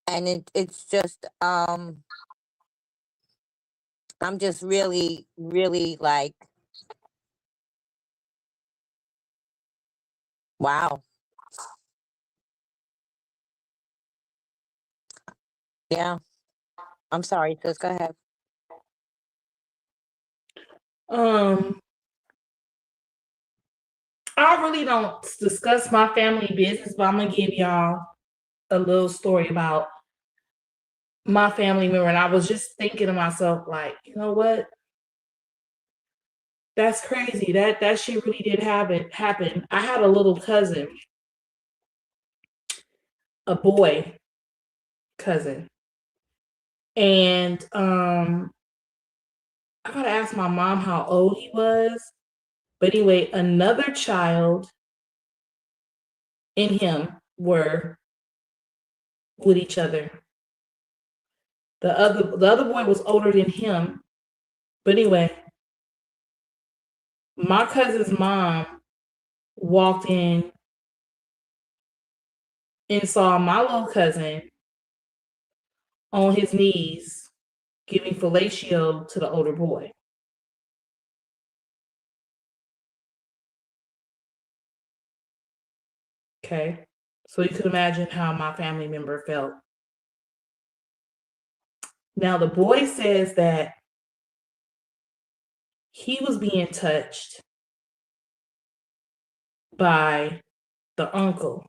And it's just, I'm just really, really like, wow. Yeah. I'm sorry, sis. Go ahead. I really don't discuss my family business, but I'm gonna give y'all a little story about my family member. And I was just thinking to myself, like, you know what? That's crazy. That shit really did happen. I had a little cousin, a boy cousin. And I gotta ask my mom how old he was. But anyway, another child and him were with each other. The other boy was older than him. But anyway, my cousin's mom walked in and saw my little cousin on his knees giving fellatio to the older boy. Okay, so you could imagine how my family member felt. Now, the boy says that he was being touched by the uncle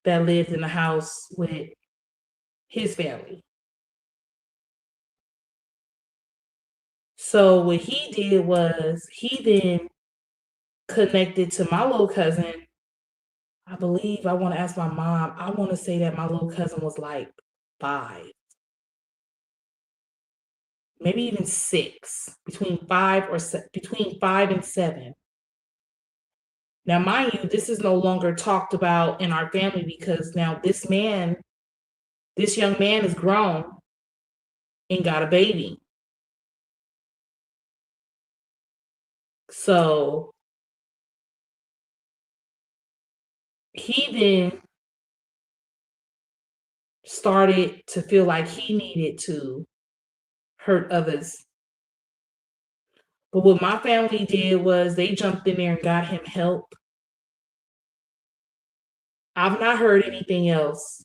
that lived in the house with his family. So what he did was he then connected to my little cousin. I believe, I want to ask my mom, I want to say that my little cousin was like 5, maybe even 6, between 5 and 7. Now, mind you, this is no longer talked about in our family because now this young man is grown and got a baby. So he then started to feel like he needed to hurt others. But what my family did was they jumped in there and got him help. I've not heard anything else.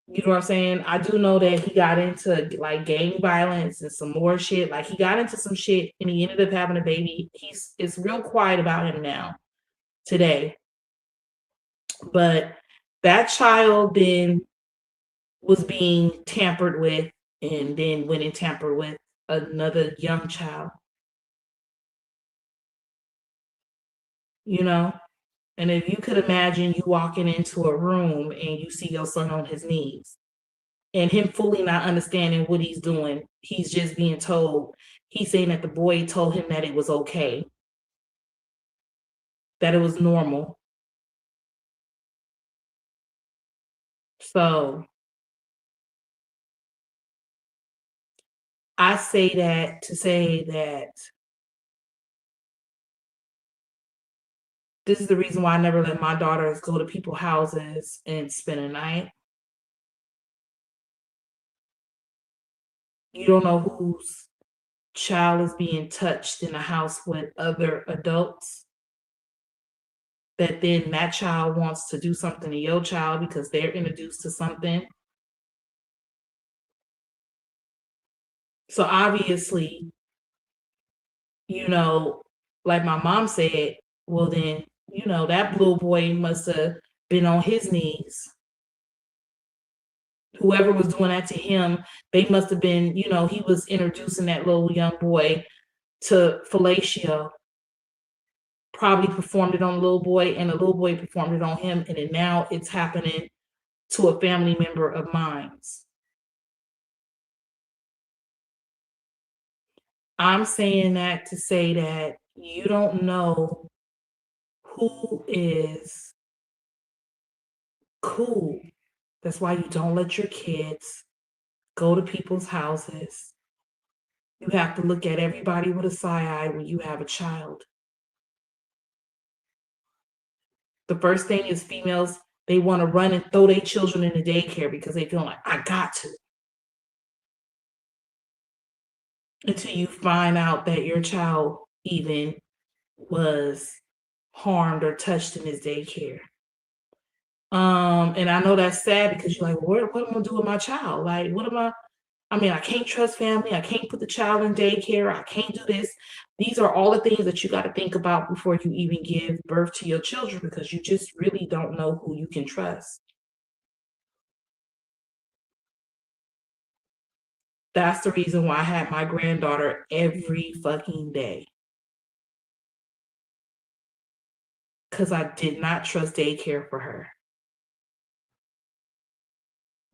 You know what I'm saying? I do know that he got into like gang violence and some more shit. Like he got into some shit and he ended up having a baby. It's real quiet about him now, today. But that child then was being tampered with and then went and tampered with another young child. And if you could imagine you walking into a room and you see your son on his knees and him fully not understanding what he's doing, he's just being told, he's saying that the boy told him that it was okay, that it was normal. So I say that to say that this is the reason why I never let my daughters go to people's houses and spend a night. You don't know whose child is being touched in a house with other adults, that then that child wants to do something to your child because they're introduced to something. So obviously, like my mom said, well then, that little boy must have been on his knees. Whoever was doing that to him, they must have been, he was introducing that little young boy to fellatio. probably performed it on a little boy, and the little boy performed it on him, and then now it's happening to a family member of mine's. I'm saying that to say that you don't know who is cool. That's why you don't let your kids go to people's houses. You have to look at everybody with a side eye when you have a child. The first thing is females, they want to run and throw their children in the daycare because they feel like, I got to. Until you find out that your child even was harmed or touched in his daycare. And I know that's sad because you're like, what am I gonna do with my child? Like, what am I mean, I can't trust family. I can't put the child in daycare. I can't do this. These are all the things that you got to think about before you even give birth to your children, because you just really don't know who you can trust. That's the reason why I had my granddaughter every fucking day. Because I did not trust daycare for her.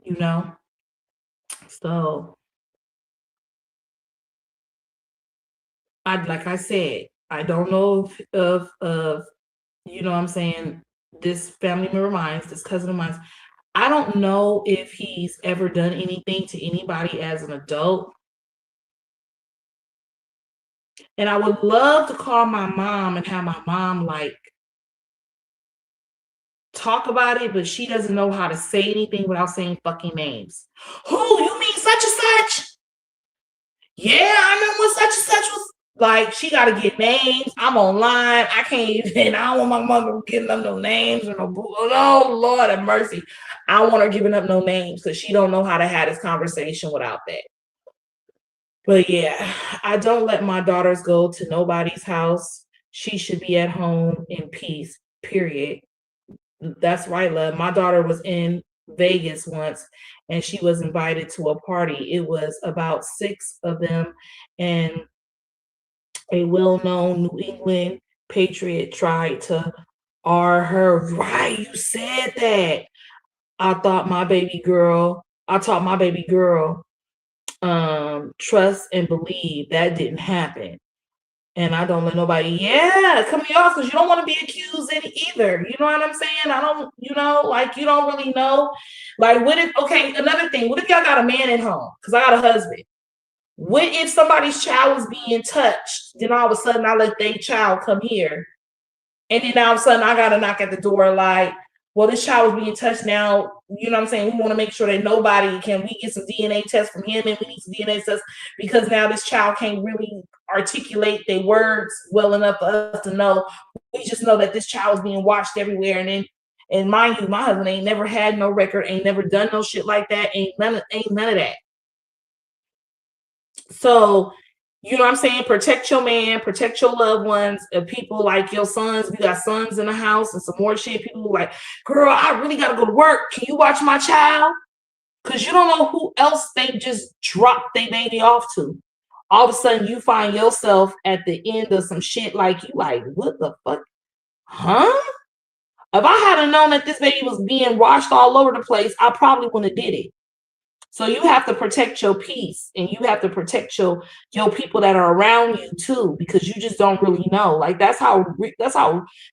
You know? So, like I said, I don't know of you know what I'm saying, this family member of mine, this cousin of mine. I don't know if he's ever done anything to anybody as an adult. And I would love to call my mom and have my mom like talk about it, but she doesn't know how to say anything without saying fucking names. Who? You mean such and such? Yeah, I remember when such and such was like, she got to get names. I'm online. I can't even, I don't want my mother giving up no names or no, oh, Lord have mercy. I don't want her giving up no names because she don't know how to have this conversation without that. But yeah, I don't let my daughters go to nobody's house. She should be at home in peace, period. That's right, love. My daughter was in Vegas once and she was invited to a party. It was about 6 of them, and a well-known New England patriot tried to R her. Right, you said that. I taught my baby girl, trust and believe. That didn't happen. And I don't let nobody, cut me off, because you don't want to be accused either. You know what I'm saying? I don't, like, you don't really know. Like, what if, okay, another thing, what if y'all got a man at home? Because I got a husband. What if somebody's child was being touched? Then all of a sudden I let their child come here. And then all of a sudden I got to knock at the door like, well, this child was being touched now. You know what I'm saying? We want to make sure that we get some DNA tests from him, and we need some DNA tests because now this child can't really articulate their words well enough for us to know. We just know that this child is being watched everywhere. And mind you, my husband ain't never had no record, ain't never done no shit like that, ain't none of that. So, you know what I'm saying? Protect your man, protect your loved ones, people like your sons. We got sons in the house and some more shit. People like, girl, I really got to go to work. Can you watch my child? Because you don't know who else they just dropped their baby off to. All of a sudden, you find yourself at the end of some shit like, you like, what the fuck? Huh? If I had known that this baby was being washed all over the place, I probably wouldn't have did it. So you have to protect your peace, and you have to protect your people that are around you too, because you just don't really know. Like, that's how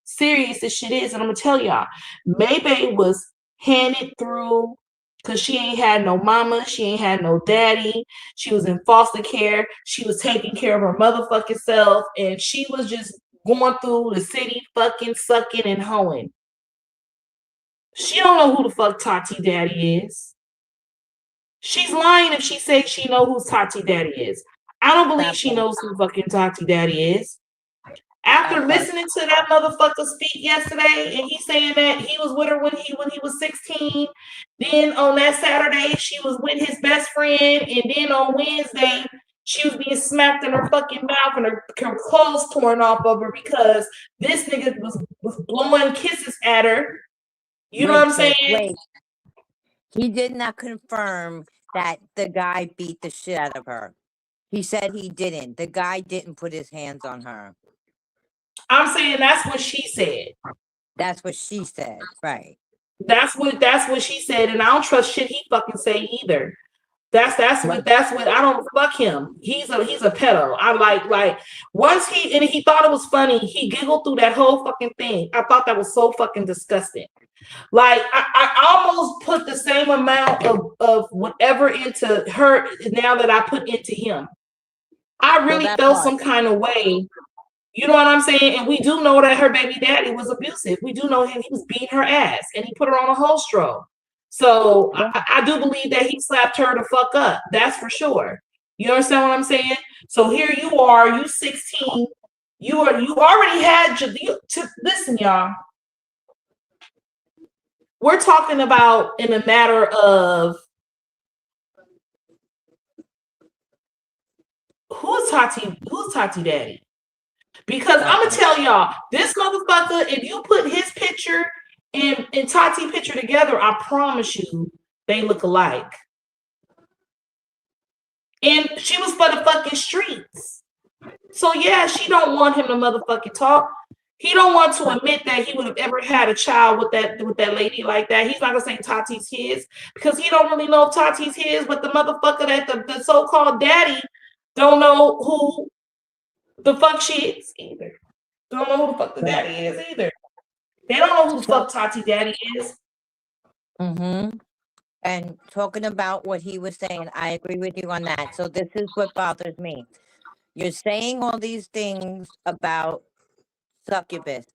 serious this shit is. And I'm gonna tell y'all, Maybay was handed through because she ain't had no mama, she ain't had no daddy, she was in foster care, she was taking care of her motherfucking self, and she was just going through the city fucking sucking and hoeing. She don't know who the fuck Tati daddy is. She's lying if she says she knows who Tati daddy is. I don't believe she knows who fucking Tati daddy is. After listening to that motherfucker speak yesterday, and he saying that he was with her when he was 16, then on that Saturday she was with his best friend, and then on Wednesday she was being smacked in her fucking mouth and her clothes torn off of her because this nigga was blowing kisses at her. You know what I'm saying? Wait. He did not confirm that the guy beat the shit out of her. He said he didn't. The guy didn't put his hands on her. I'm saying that's what she said. That's what she said, right? That's what she said, and I don't trust shit he fucking say either. That's what I don't fuck him. He's a pedo. I like once he thought it was funny, he giggled through that whole fucking thing. I thought that was so fucking disgusting. Like I almost put the same amount of whatever into her now that I put into him. I really felt some kind of way. You know what I'm saying? And we do know that her baby daddy was abusive. We do know him. He was beating her ass and he put her on a whole stroke. So I do believe that he slapped her to fuck up. That's for sure. You understand what I'm saying? So here you are, you 16. You already had listen, y'all. We're talking about in a matter of who's Tati daddy? Because I'm gonna tell y'all, this motherfucker, if you put his picture and Tati picture together, I promise you they look alike. And she was for the fucking streets. So yeah, she don't want him to motherfucking talk. He don't want to admit that he would have ever had a child with that lady like that. He's not gonna say Tati's his because he don't really know if Tati's his, but the motherfucker that the so-called daddy don't know who the fuck she is either. Don't know who the fuck the daddy is either. They don't know who the fuck Tati daddy is. Mm-hmm. And talking about what he was saying, I agree with you on that. So this is what bothers me. You're saying all these things about Succubus,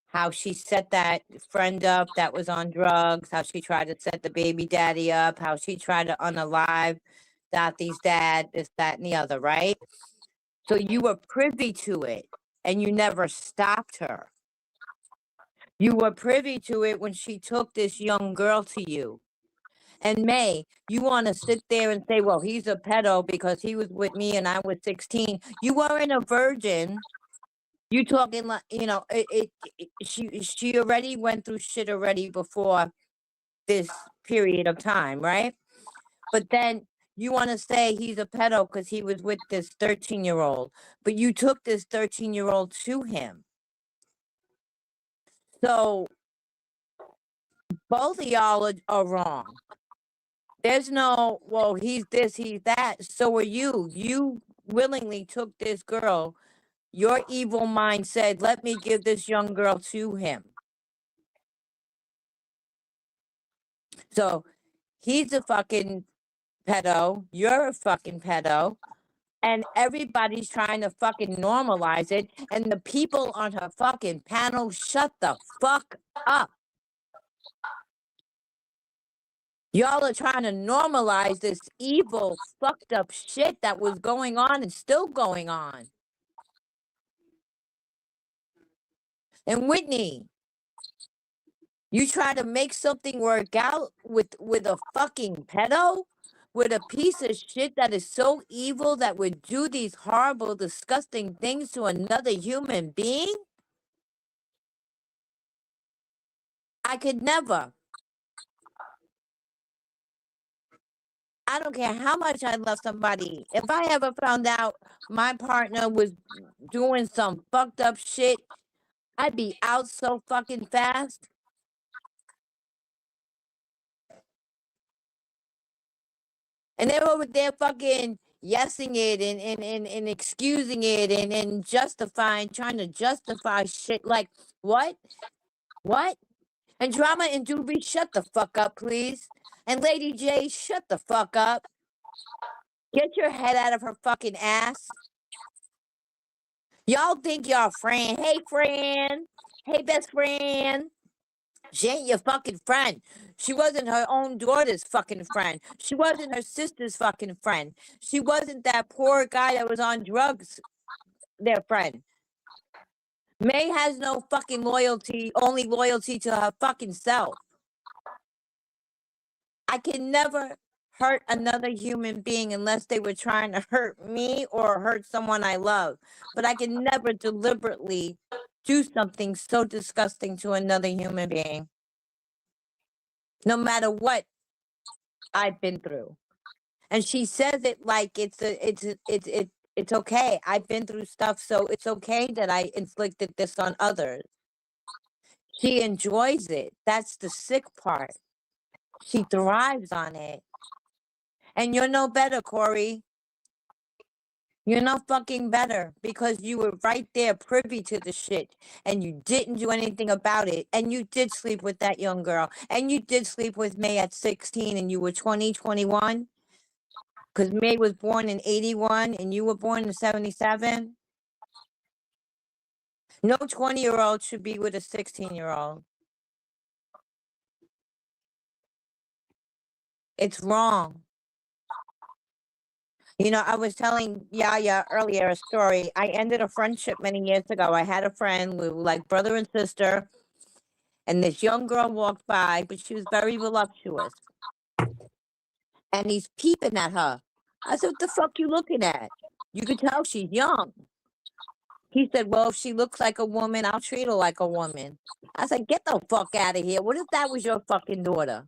how she set that friend up that was on drugs, how she tried to set the baby daddy up, how she tried to unalive Tati's dad, this, that, and the other, right? So you were privy to it and you never stopped her. You were privy to it when she took this young girl to you. And May, you want to sit there and say, well, he's a pedo because he was with me and I was 16. You weren't a virgin. You talking like, she already went through shit already before this period of time, right? But then you want to say he's a pedo because he was with this 13-year-old, but you took this 13-year-old to him. So both of y'all are wrong. There's no, well, he's this, he's that. So are you. You willingly took this girl. Your evil mind said, let me give this young girl to him. So he's a fucking pedo. You're a fucking pedo. And everybody's trying to fucking normalize it. And the people on her fucking panel, shut the fuck up. Y'all are trying to normalize this evil, fucked up shit that was going on and still going on. And Whitney, you try to make something work out with a fucking pedo? With a piece of shit that is so evil that would do these horrible, disgusting things to another human being? I could never. I don't care how much I love somebody. If I ever found out my partner was doing some fucked up shit, I'd be out so fucking fast. And they're over there fucking yesing it and excusing it and justifying, trying to justify shit like, what? What? And Drama and Doobie, shut the fuck up, please. And Lady J, shut the fuck up. Get your head out of her fucking ass. Y'all think y'all friend. Hey, friend. Hey, best friend. She ain't your fucking friend. She wasn't her own daughter's fucking friend. She wasn't her sister's fucking friend. She wasn't that poor guy that was on drugs, their friend. May has no fucking loyalty, only loyalty to her fucking self. I can never hurt another human being unless they were trying to hurt me or hurt someone I love. But I can never deliberately do something so disgusting to another human being. No matter what I've been through. And she says it like it's It's okay. I've been through stuff, so it's okay that I inflicted this on others. She enjoys it. That's the sick part. She thrives on it. And you're no better, Corey. You're no fucking better because you were right there privy to the shit and you didn't do anything about it. And you did sleep with that young girl. And you did sleep with May at 16 and you were 20, 21. Because May was born in 81 and you were born in 77. No 20-year-old should be with a 16-year-old. It's wrong. You know, I was telling Yaya earlier a story. I ended a friendship many years ago. I had a friend, we were like brother and sister, and this young girl walked by, but she was very voluptuous. And he's peeping at her. I said, what the fuck you looking at? You could tell she's young. He said, well, if she looks like a woman, I'll treat her like a woman. I said, get the fuck out of here. What if that was your fucking daughter?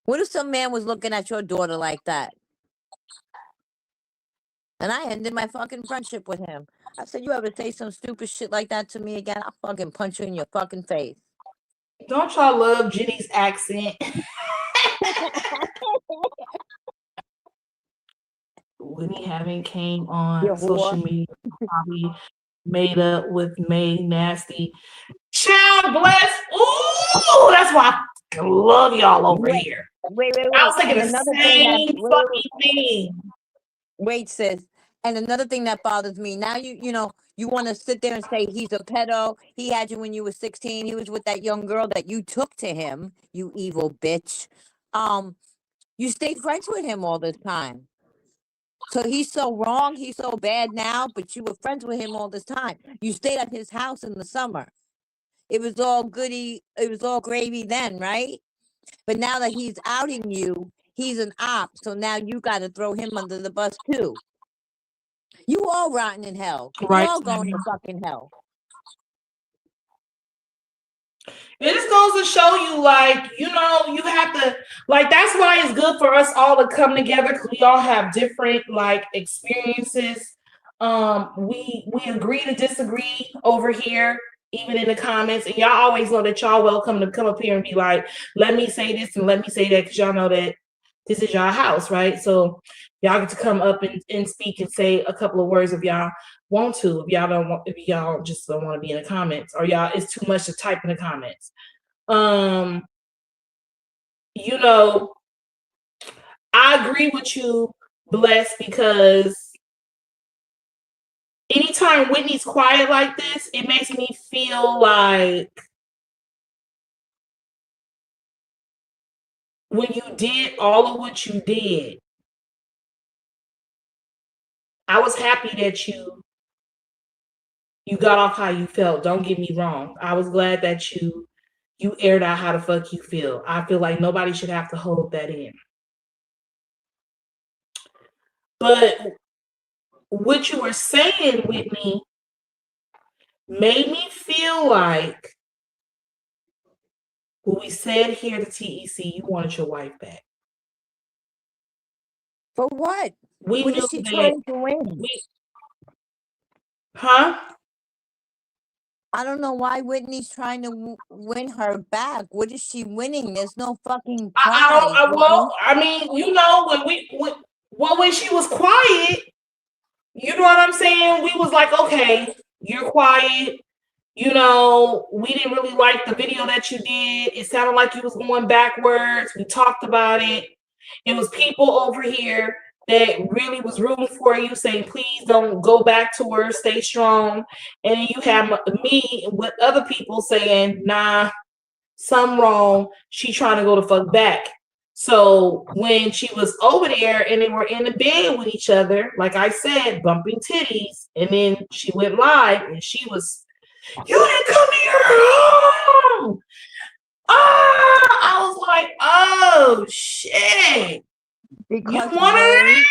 What if some man was looking at your daughter like that? And I ended my fucking friendship with him. I said, you ever say some stupid shit like that to me again, I'll fucking punch you in your fucking face. Don't y'all love Jenny's accent? Whitney having came on You social whore. media, probably made up with May Nasty. Child bless. Ooh, that's why I love y'all over Wait, here. wait. I was thinking And the another thing that same fucking thing. wait, sis. And another thing that bothers me, now you know, you want to sit there and say he's a pedo. He had you when you were 16. He was with that young girl that you took to him, you evil bitch. You stayed friends with him all this time. So he's so wrong, he's so bad now, but you were friends with him all this time. You stayed at his house in the summer. It was all goody, it was all gravy then, right? But now that he's outing you, he's an op. So now you got to throw him under the bus too. You all rotten in hell. You Right. all going to fucking hell. It just goes to show you, like, you know, you have to, like, that's why it's good for us all to come together, because we all have different, like, experiences. We agree to disagree over here, even in the comments, and y'all always know that y'all welcome to come up here and be like, let me say this and let me say that, because y'all know that this is y'all house, right? So y'all get to come up and speak and say a couple of words if y'all want to. If y'all don't want, if y'all just don't want to be in the comments, or y'all it's too much to type in the comments. You know, I agree with you, Bless, because anytime Whitney's quiet like this, it makes me feel like when you did all of what you did, I was happy that you got off how you felt. Don't get me wrong. I was glad that you aired out how the fuck you feel. I feel like nobody should have to hold that in. But what you were saying, Whitney, made me feel like when we said here to TEC, you wanted your wife back. For what? We What knew is she that. trying to win? Huh? I don't know why Whitney's trying to win her back. What is she winning? There's no fucking prize. Well, I mean, you know, when she was quiet, you know what I'm saying? We was like, okay, you're quiet. You know, we didn't really like the video that you did. It sounded like you was going backwards. We talked about it. It was people over here that really was rooting for you, saying, please don't go back to her, stay strong. And then you have me with other people saying, nah, something wrong. She trying to go the fuck back. So when she was over there and they were in the bed with each other, like I said, bumping titties, and then she went live and she was, you didn't come here. Oh! I was like, oh shit. Because you want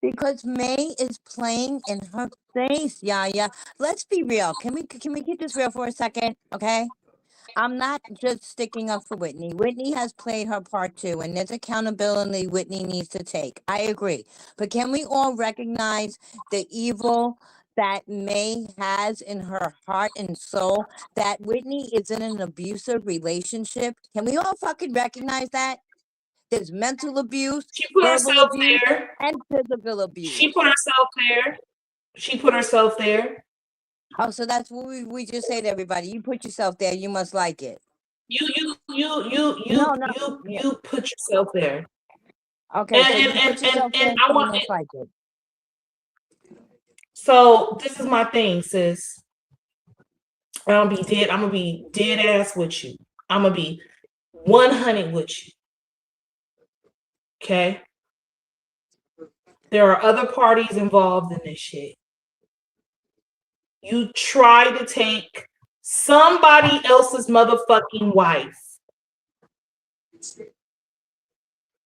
because May is playing in her face, Yaya. Let's be real. Can we keep this real for a second? Okay. I'm not just sticking up for Whitney. Whitney has played her part too, and there's accountability Whitney needs to take. I agree. But can we all recognize the evil that May has in her heart and soul? That Whitney is in an abusive relationship? Can we all fucking recognize that? There's mental abuse, She put verbal herself abuse, there. and physical abuse. She put herself there. She put herself there. Oh, so that's what we just say to everybody. You put yourself there, you must like it. You No, yeah. you put yourself there. Okay, so you And put yourself there, I you want must like it. so this is my thing, sis. I'm gonna be dead ass with you. I'm gonna be 100 with you. Okay. There are other parties involved in this shit. You try to take somebody else's motherfucking wife.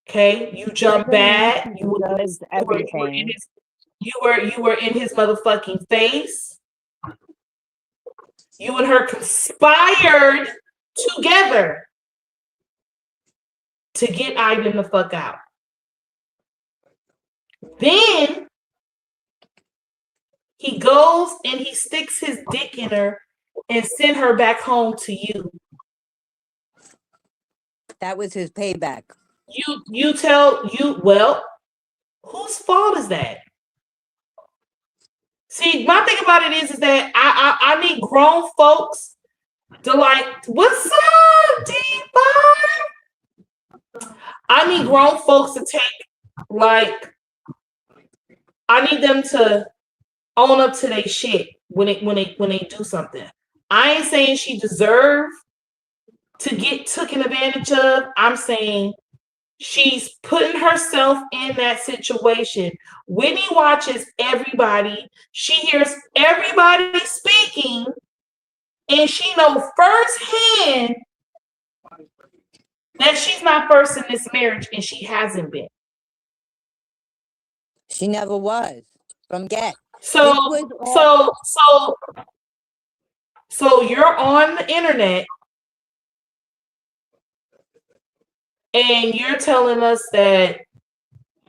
Okay, you jump bad. You were in his motherfucking face. You and her conspired together to get Ivan the fuck out. Then he goes and he sticks his dick in her and send her back home to you. That was his payback. Well, whose fault is that? See, my thing about it is that I need grown folks to like, what's up, D5? I need grown folks to take, like, I need them to own up to their shit when they do something. I ain't saying she deserved to get taken advantage of. I'm saying she's putting herself in that situation. Whitney watches everybody. She hears everybody speaking, and she knows firsthand that she's not first in this marriage, and she hasn't been. She never was from get. So you're on the internet and you're telling us that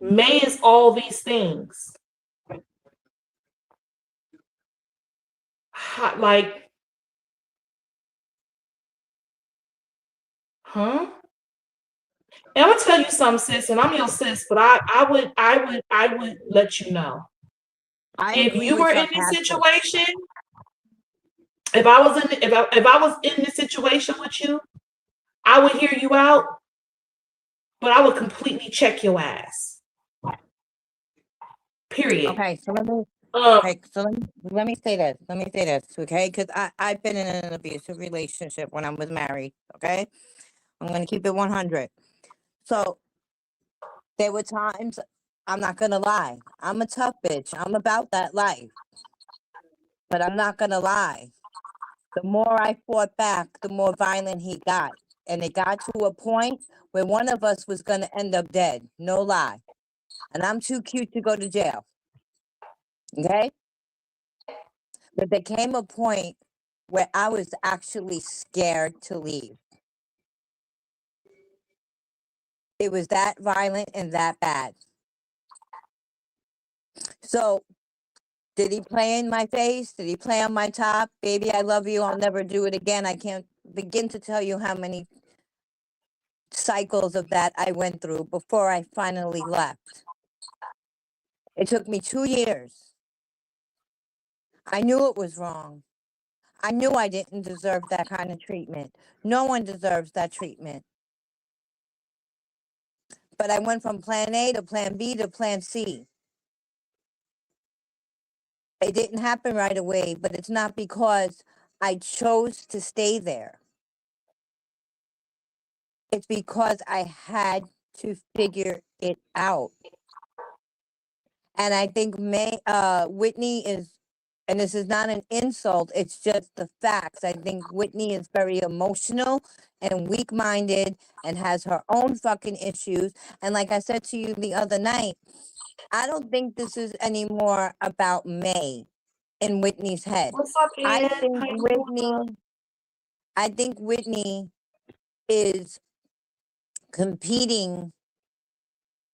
May is all these things. Like, huh? And I'm gonna tell you something, sis, and I'm your sis, but I would let you know. If you were in this situation, if I was in this situation with you, I would hear you out, but I would completely check your ass. Period. Okay, so let me say this. Okay, because I've been in an abusive relationship when I was married. Okay, I'm gonna keep it 100. So there were times, I'm not gonna lie, I'm a tough bitch. I'm about that life, but I'm not gonna lie. The more I fought back, the more violent he got, and it got to a point where one of us was gonna end up dead. No lie, and I'm too cute to go to jail. Okay. But there came a point where I was actually scared to leave. It was that violent and that bad. So, did he play in my face? Did he play on my top? Baby, I love you. I'll never do it again. I can't begin to tell you how many cycles of that I went through before I finally left. It took me 2 years. I knew it was wrong. I knew I didn't deserve that kind of treatment. No one deserves that treatment. But I went from plan A to plan B to plan C. It didn't happen right away, but it's not because I chose to stay there. It's because I had to figure it out. And I think Whitney is, and this is not an insult, it's just the facts. I think Whitney is very emotional and weak-minded and has her own fucking issues. And like I said to you the other night, I don't think this is anymore about May in Whitney's head. What's up, Ian? I think Whitney I think Whitney is competing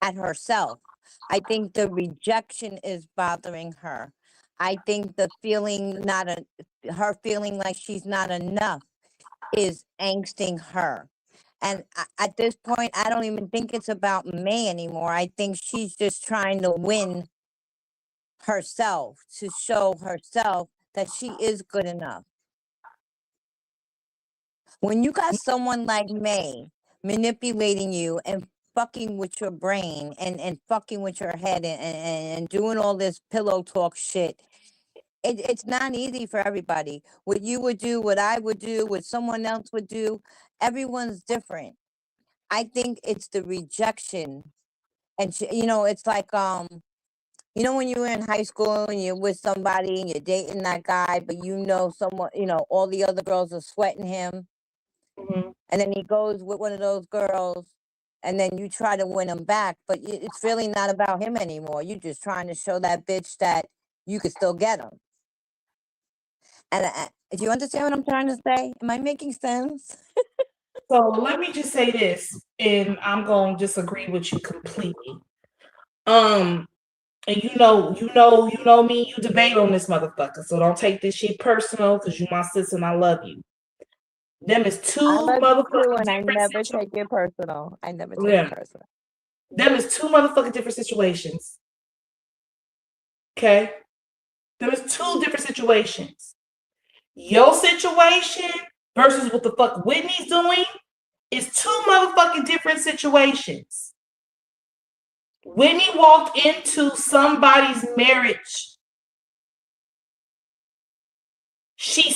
at herself. I think the rejection is bothering her. I think the feeling her feeling like she's not enough is angsting her. And at this point, I don't even think it's about May anymore. I think she's just trying to win herself, to show herself that she is good enough. When you got someone like May manipulating you and fucking with your brain and fucking with your head and doing all this pillow talk shit, it's not easy for everybody. What you would do, what I would do, what someone else would do, everyone's different. I think it's the rejection. And it's like when you were in high school and you're with somebody and you're dating that guy, but someone, all the other girls are sweating him. Mm-hmm. And then he goes with one of those girls and then you try to win him back, but it's really not about him anymore. You're just trying to show that bitch that you could still get him. And do you understand what I'm trying to say? Am I making sense? So let me just say this, and I'm going to disagree with you completely. And you know me, you debate on this motherfucker. So don't take this shit personal because you my sis and I love you. Them is two motherfuckers. And I never take it personal. I never take it personal. Them is two motherfucking different situations. Okay? Them is two different situations. Your situation versus what the fuck Whitney's doing is two motherfucking different situations. Whitney walked into somebody's marriage. She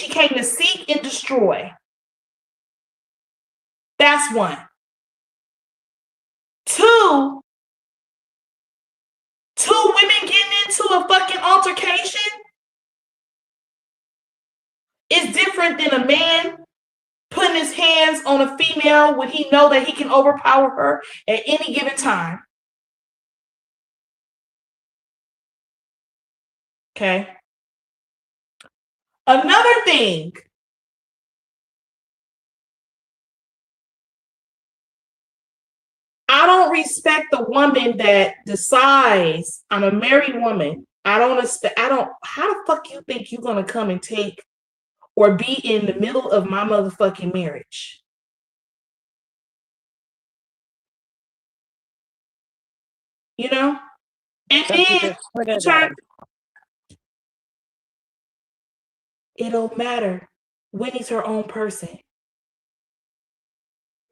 came to seek and destroy. That's one. Two women getting into a fucking altercation is different than a man putting his hands on a female when he know that he can overpower her at any given time. Okay. Another thing. I don't respect the woman that decides I'm a married woman. How the fuck you think you're gonna come and take or be in the middle of my motherfucking marriage? You know? And then it don't matter. Whitney's her own person.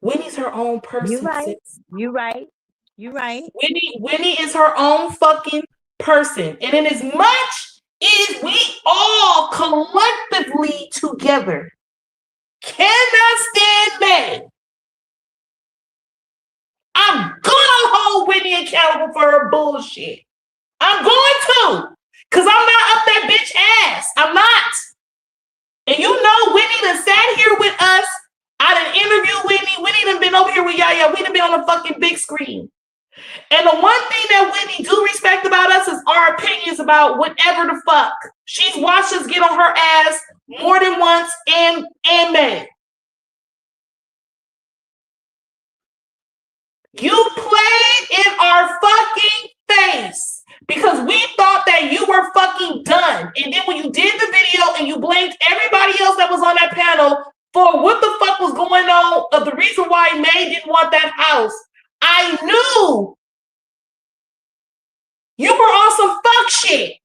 Whitney's her own person. You right. Whitney is her own fucking person. And in as much as we all collectively together cannot stand May, I'm gonna hold Whitney accountable for her bullshit. I'm going to. Because I'm not up that bitch ass. I'm not. And Whitney done sat here with us. I done interviewed Whitney. Whitney done been over here with Yaya. We done been on the fucking big screen. And the one thing that Whitney do respect about us is our opinions about whatever the fuck. She's watched us get on her ass more than once and May. You played in our fucking face because we thought that you were fucking done. And then when you did the video and you blamed everybody else that was on that panel for what the fuck was going on, of the reason why May didn't want that house, I knew you were on some fuck shit.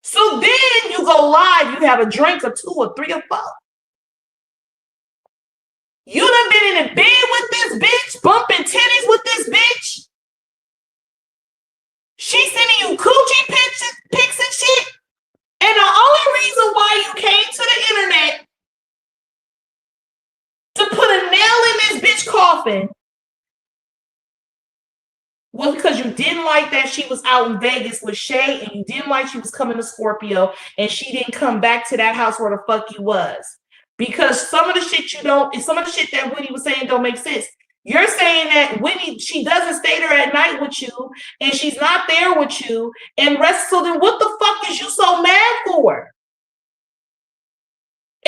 So then you go live, you have a drink or two or three or four. You done been in the bed with this bitch, bumping titties with this bitch. She's sending you coochie pics and shit. And the only reason why you came to the internet to put a nail in this bitch coffin was because you didn't like that she was out in Vegas with Shay, and you didn't like she was coming to Scorpio, and she didn't come back to that house where the fuck you was. Because some of the shit that Whitney was saying don't make sense. You're saying that Whitney, she doesn't stay there at night with you, and she's not there with you, and rest. So then what the fuck is you so mad for?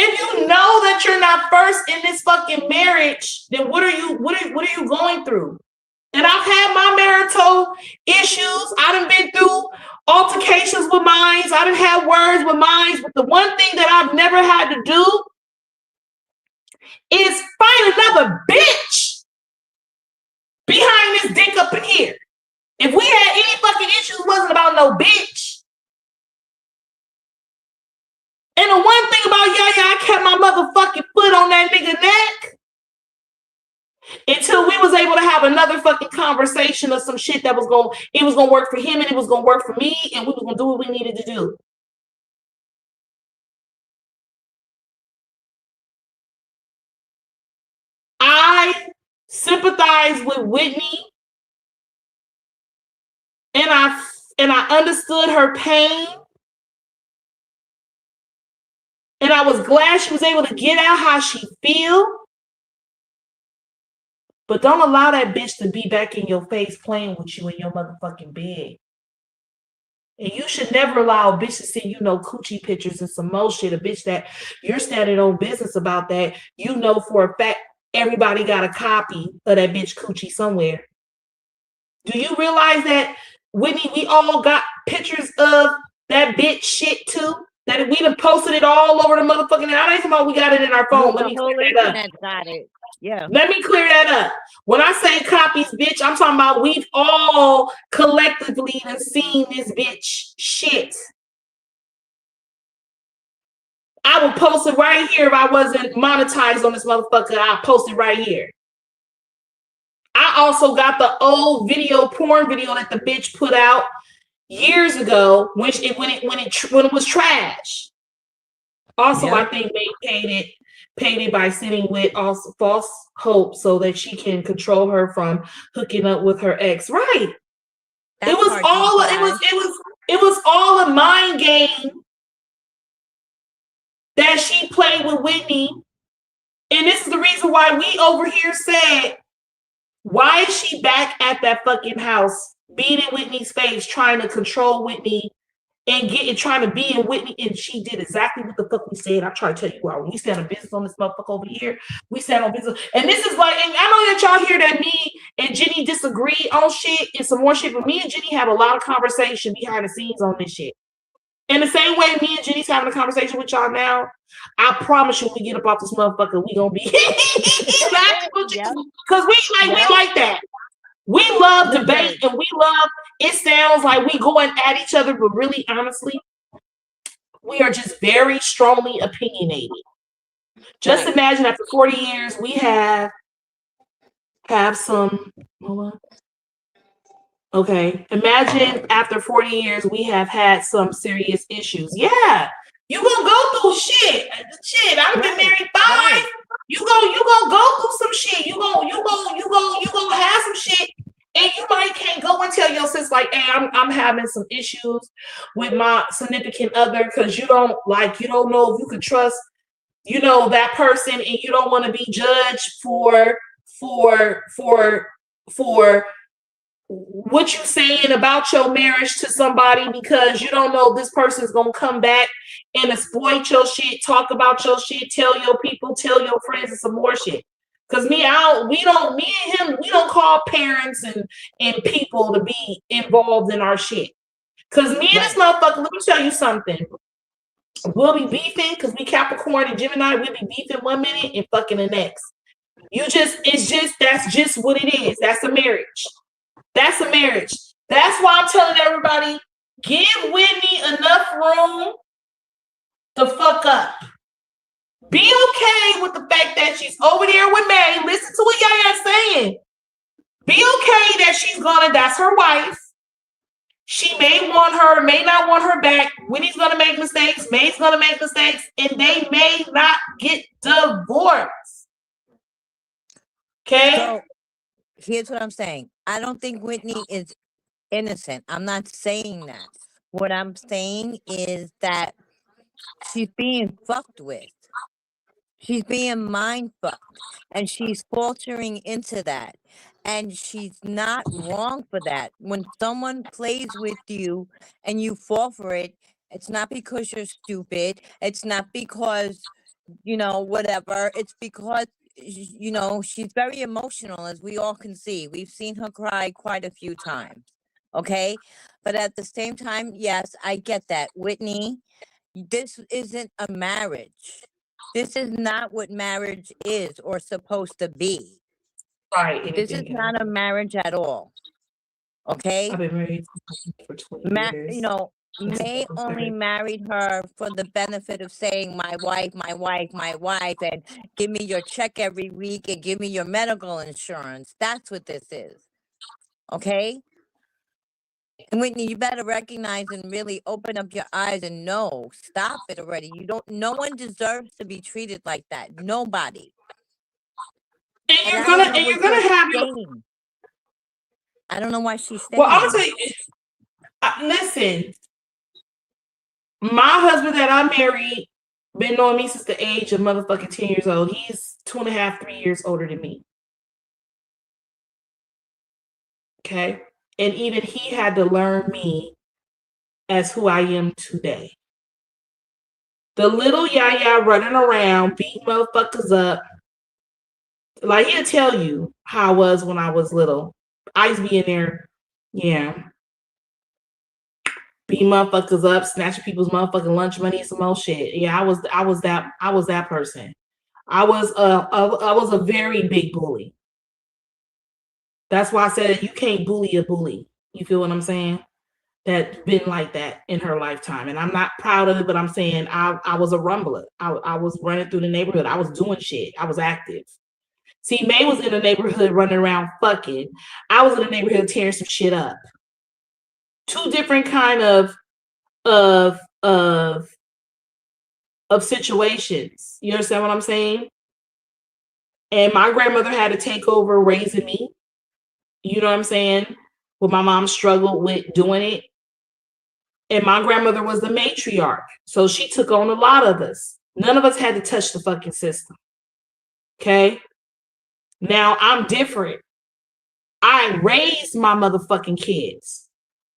If you know that you're not first in this fucking marriage, then what are you going through? And I've had my marital issues. I done been through altercations with mines. I done had words with mines. But the one thing that I've never had to do is find another bitch behind this dick up in here. If we had any fucking issues, it wasn't about no bitch. And the one thing about Yaya, I kept my motherfucking foot on that nigga neck until we was able to have another fucking conversation of some shit that was gonna work for him and it was gonna work for me and we was gonna do what we needed to do. I sympathize with Whitney and I understood her pain. And I was glad she was able to get out how she feel. But don't allow that bitch to be back in your face playing with you in your motherfucking bed. And you should never allow a bitch to send you no coochie pictures and some more shit. A bitch that you're standing on business about that. You know for a fact everybody got a copy of that bitch coochie somewhere. Do you realize that, Whitney, we all got pictures of that bitch shit too? That we done posted it all over the motherfucking. I ain't talking about we got it in our phone. Let me clear that up. Got it. Yeah. Let me clear that up. When I say copies, bitch, I'm talking about we've all collectively done seen this bitch shit. I would post it right here if I wasn't monetized on this motherfucker. I'll post it right here. I also got the old porn video that the bitch put out years ago when it was trash. Also, yeah. I think they paid it by sitting with also false hope so that she can control her from hooking up with her ex. Right. It was all a mind game that she played with Whitney. And this is the reason why we over here said, why is she back at that fucking house being in Whitney's face, trying to control Whitney and trying to be in Whitney? And she did exactly what the fuck we said. I'm trying to tell you why. When we stand on business on this motherfucker over here, we stand on business. And this is like, and I know that y'all hear that me and Jenny disagree on shit and some more shit, but me and Jenny have a lot of conversation behind the scenes on this shit. In the same way me and Jenny's having a conversation with y'all now, I promise you when we get up off this motherfucker, we gonna be because we like that. We love debate and we love, it sounds like we going at each other, but really honestly, we are just very strongly opinionated. Just imagine after 40 years, we have some, hold on. Okay, imagine after 40 years, we have had some serious issues. Yeah, you gonna go through shit. I've been married 5. You gonna go through some shit. You gonna have some shit, and you might can't go and tell your sis like, hey, I'm having some issues with my significant other because you don't know if you can trust, that person, and you don't want to be judged for what you saying about your marriage to somebody because you don't know this person's gonna come back and exploit your shit, talk about your shit, tell your people, tell your friends, and some more shit. Cause me and him, we don't call parents and people to be involved in our shit. Cause me and this motherfucker, let me tell you something. We'll be beefing because we Capricorn and Gemini, we'll be beefing 1 minute and fucking the next. That's just what it is. That's a marriage. That's a marriage. That's why I'm telling everybody, give Whitney enough room to fuck up. Be okay with the fact that she's over there with Mary. Listen to what Yaya's saying. Be okay that that's her wife. She may want her, may not want her back. Whitney's going to make mistakes. May's going to make mistakes. And they may not get divorced. Okay? So, here's what I'm saying. I don't think Whitney is innocent. I'm not saying that. What I'm saying is that she's being fucked with. She's being mind fucked. And she's faltering into that. And she's not wrong for that. When someone plays with you and you fall for it, it's not because you're stupid. It's not because whatever. It's because, she's very emotional, as we all can see. We've seen her cry quite a few times. Okay. But at the same time, yes, I get that. Whitney, this isn't a marriage. This is not what marriage is or supposed to be. Right. This is not a marriage at all. Okay. I've been married for 20 years. May only married her for the benefit of saying my wife, and give me your check every week and give me your medical insurance. That's what this is. Okay? And Whitney, you better recognize and really open up your eyes and know. Stop it already. No one deserves to be treated like that. Nobody. And you're gonna have your. I don't know why she's staying. Well, I'm gonna tell you. Listen, my husband that I married been knowing me since the age of motherfucking 10 years old. He's 2.5, 3 years older than me. Okay. And even he had to learn me as who I am today. The little yaya running around, beating motherfuckers up. Like, he'll tell you how I was when I was little. I used to be in there, beating motherfuckers up, snatching people's motherfucking lunch money and some old shit. Yeah, I was that person. I was a very big bully. That's why I said you can't bully a bully. You feel what I'm saying? That's been like that in her lifetime. And I'm not proud of it, but I'm saying I was a rumbler. I was running through the neighborhood. I was doing shit. I was active. See, May was in the neighborhood running around fucking. I was in the neighborhood tearing some shit up. Two different kind of situations. You understand what I'm saying? And my grandmother had to take over raising me. You know what I'm saying? Well, my mom struggled with doing it. And my grandmother was the matriarch. So she took on a lot of us. None of us had to touch the fucking system. Okay? Now I'm different. I raised my motherfucking kids.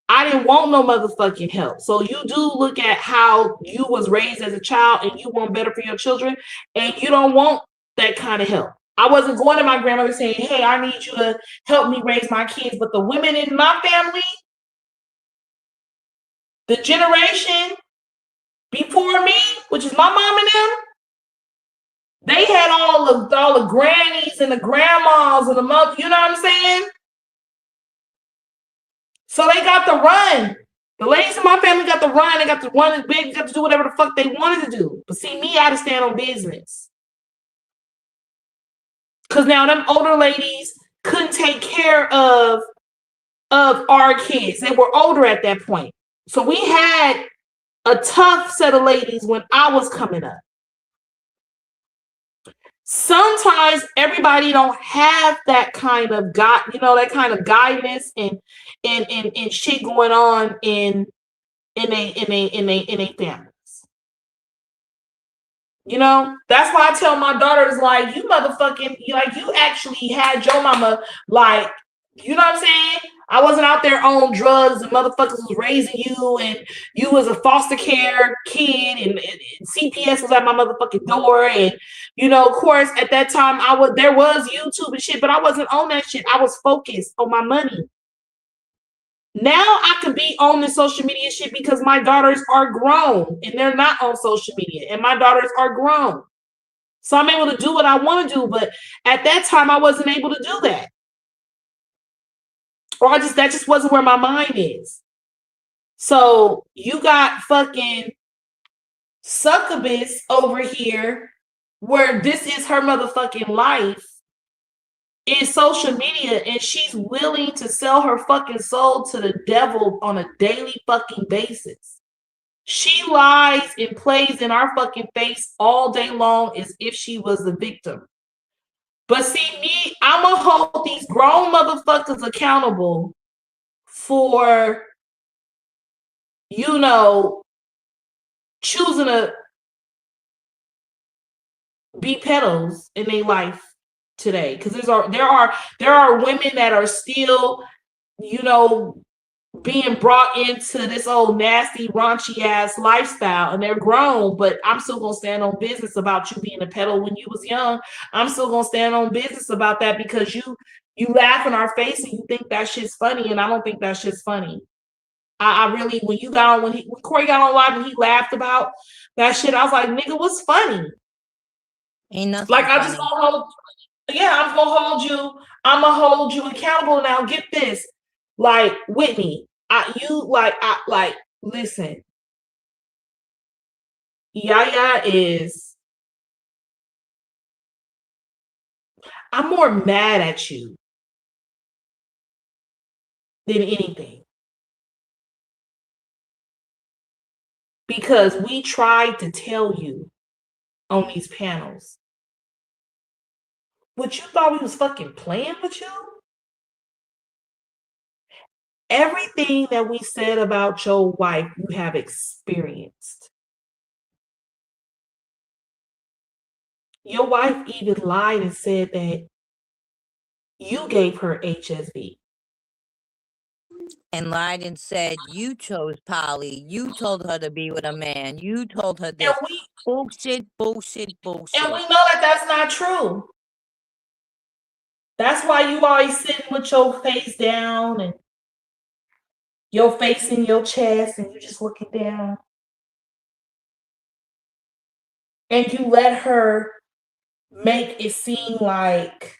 I didn't want no motherfucking help. So you do look at how you was raised as a child and you want better for your children and you don't want that kind of help. I wasn't going to my grandmother saying, hey, I need you to help me raise my kids. But the women in my family, the generation before me, which is my mom and them, they had all the grannies and the grandmas and the mother, you know what I'm saying? So they got to run. The ladies in my family got to run. They got to run as big, got to do whatever the fuck they wanted to do. But see, me, I had to stand on business. Because now them older ladies couldn't take care of our kids. They were older at that point. So we had a tough set of ladies when I was coming up. Sometimes everybody don't have that kind of that kind of guidance and shit going on in a families. You know, that's why I tell my daughters, like, you motherfucking, like, you actually had your mama, like, you know what I'm saying? I wasn't out there on drugs and motherfuckers was raising you and you was a foster care kid and CPS was at my motherfucking door. And, you know, of course, at that time, there was YouTube and shit, but I wasn't on that shit. I was focused on my money. Now I could be on the social media shit because my daughters are grown and they're not on social media and my daughters are grown. So I'm able to do what I want to do. But at that time, I wasn't able to do that. Or that just wasn't where my mind is. So you got fucking succubus over here where this is her motherfucking life in social media and she's willing to sell her fucking soul to the devil on a daily fucking basis. She lies and plays in our fucking face all day long as if she was the victim. But see, me, I'm going to hold these grown motherfuckers accountable for, you know, choosing to be pedals in their life today. Because there are women that are still, you know, being brought into this old nasty, raunchy ass lifestyle, and they're grown, but I'm still gonna stand on business about you being a pedo when you was young. I'm still gonna stand on business about that because you laugh in our face and you think that shit's funny, and I don't think that shit's funny. I really, when Corey got on live and he laughed about that shit, I was like, nigga, what's funny? Ain't nothing Like, I funny. just gonna hold, yeah, I'm gonna hold you accountable now. Get this. Like, Whitney, listen, Yaya is, I'm more mad at you than anything. Because we tried to tell you on these panels. What, you thought we was fucking playing with you? Everything that we said about your wife, you have experienced. Your wife even lied and said that you gave her HSV. And lied and said you chose Polly. You told her to be with a man. You told her this. And we, bullshit. and we know that that's not true. That's why you always sitting with your face down and your face in your chest and you just looking down. And you let her make it seem like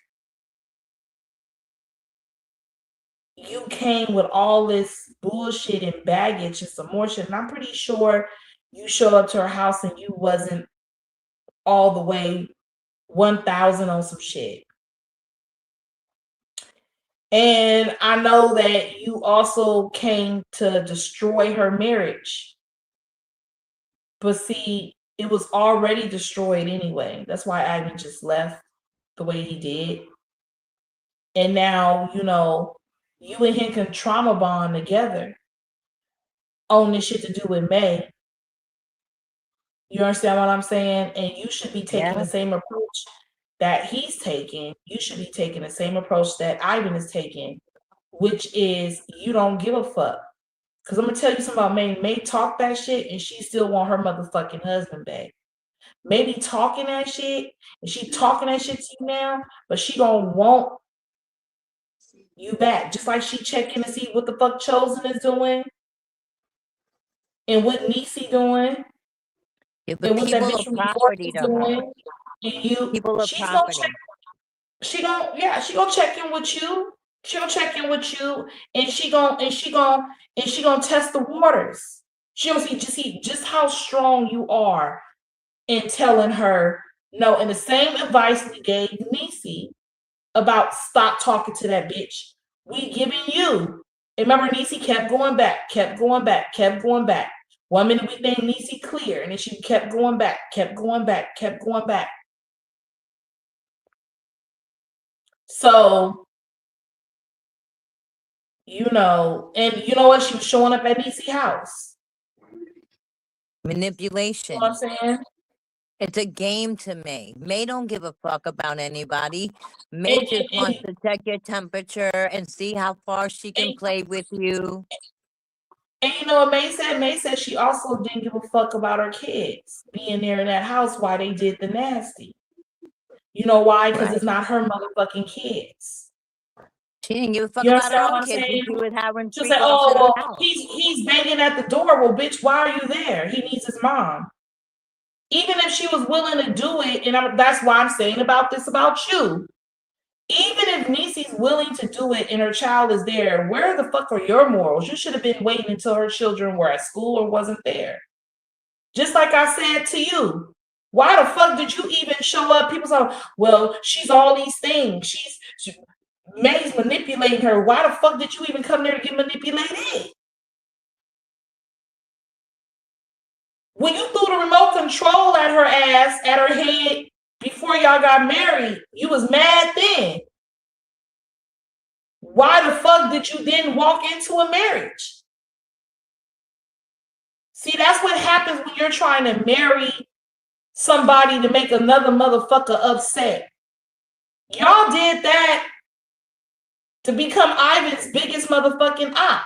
you came with all this bullshit and baggage and some more shit. And I'm pretty sure you showed up to her house and you wasn't all the way 1,000 on some shit. And I know that you also came to destroy her marriage. But see, it was already destroyed anyway. That's why Ivan just left the way he did. And now, you know, you and him can trauma bond together on this shit to do with May. You understand what I'm saying? And you should be taking the same approach that he's taking. You should be taking the same approach that Ivan is taking, which is you don't give a fuck. Because I'm going to tell you something about May. May talk that shit and she still want her motherfucking husband back. Maybe talking that shit and she talking that shit to you now, but she going to want you back. Just like she checking to see what the fuck Chosen is doing and what Niecy doing. Yeah, but and what that people bitch are from New York property is to her. doing. And you, People are she's gonna property. check. She gonna check in with you. She gonna check in with you, and she gonna test the waters. She gonna see just how strong you are in telling her no. And the same advice we gave Niecy about stop talking to that bitch, we giving you. And remember, Niecy kept going back. 1 minute we think Niecy clear, and then she kept going back. So, you know, and you know what? She was showing up at Niecy's house. Manipulation. You know what I'm saying? It's a game to May. May don't give a fuck about anybody. May just wants to check your temperature and see how far she can play with you. And you know what May said? May said she also didn't give a fuck about her kids being there in that house while they did the nasty. You know why? Because it's not her motherfucking kids. She didn't give a fuck You about her understand what own I'm kids. saying? She was having She'll freak say, offs in oh, her well, house. he's banging at the door. Well, bitch, why are you there? He needs his mom. Even if she was willing to do it, and that's why I'm saying about this about you. Even if Niecy's willing to do it and her child is there, where the fuck are your morals? You should have been waiting until her children were at school or wasn't there. Just like I said to you, why the fuck did you even show up? People say, well, she's all these things. May's manipulating her. Why the fuck did you even come there to get manipulated? When you threw the remote control at her ass, at her head, before y'all got married, you was mad then. Why the fuck did you then walk into a marriage? See, that's what happens when you're trying to marry somebody to make another motherfucker upset. Y'all did that to become Ivan's biggest motherfucking op.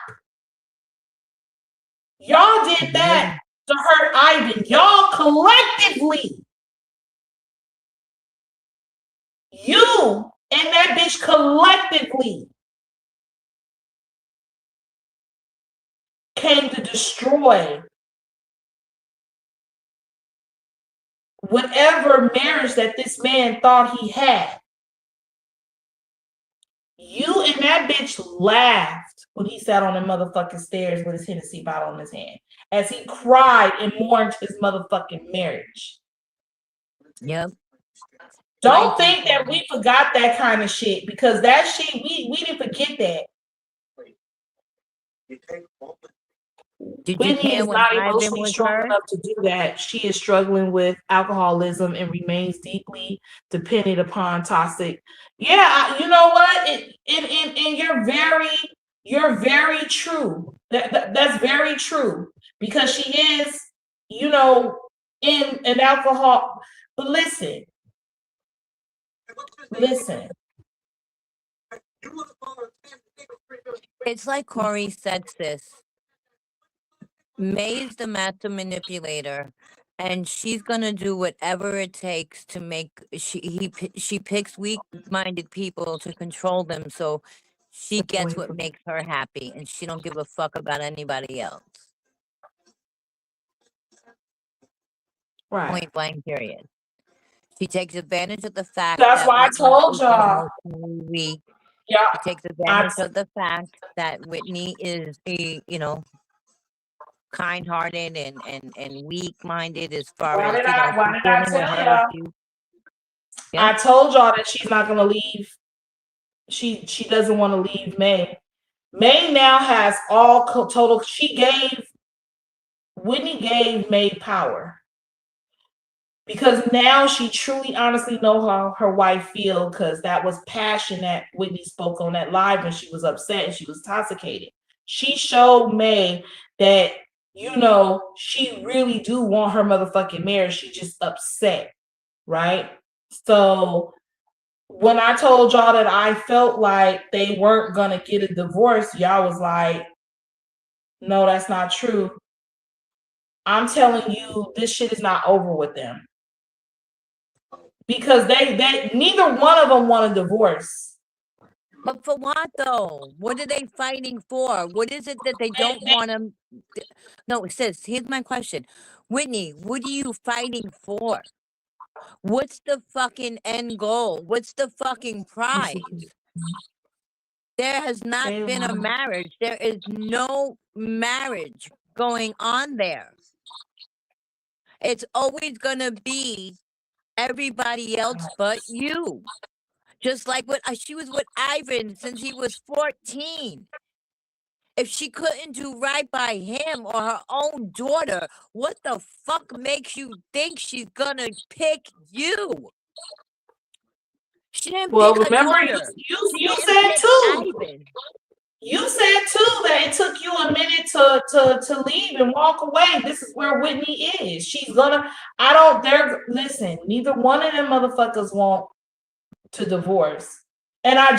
Y'all did that to hurt Ivan. Y'all collectively. You and that bitch collectively came to destroy whatever marriage that this man thought he had. You and that bitch laughed when he sat on the motherfucking stairs with his Hennessy bottle in his hand as he cried and mourned his motherfucking marriage. Yep. Don't think that we forgot that kind of shit, because that shit, we didn't forget that. Did you Whitney hear is when not Ivan emotionally was strong hurt? enough to do that. She is struggling with alcoholism and remains deeply dependent upon toxic. Yeah, you know what? And you're very true. That's very true, because she is, you know, in an alcohol. But listen. It's like Corey said, sis. May's the master manipulator, and she's gonna do whatever it takes to make she picks weak-minded people to control them, so she gets what makes her happy, and she don't give a fuck about anybody else. Right. Point blank. Period. She takes advantage of the fact That's that why I Whitney told is y'all. emotionally weak. Yeah. She takes advantage of the fact that Whitney is kind-hearted and weak-minded as far Why as did I dealing with tell her y'all? issues. I told y'all that she's not gonna leave. She doesn't want to leave May. May now has all total. Whitney gave May power, because now she truly, honestly know how her wife feel, because that was passion that Whitney spoke on that live when she was upset and she was intoxicated. She showed May that, you know, she really do want her motherfucking marriage. She just upset, right? So when I told y'all that I felt like they weren't gonna get a divorce, y'all was like, no, that's not true. I'm telling you, this shit is not over with them. Because they neither one of them want a divorce. But for what though? What are they fighting for? What is it that they don't want them? No, sis, here's my question. Whitney, what are you fighting for? What's the fucking end goal? What's the fucking prize? There has not been a marriage. There is no marriage going on there. It's always going to be everybody else but you. Just like what she was with Ivan since he was 14. If she couldn't do right by him or her own daughter, what the fuck makes you think she's gonna pick you? She didn't pick her daughter. You said too. Ivan. You said too that it took you a minute to leave and walk away. This is where Whitney is. She's gonna. Listen. Neither one of them motherfuckers want to divorce. And I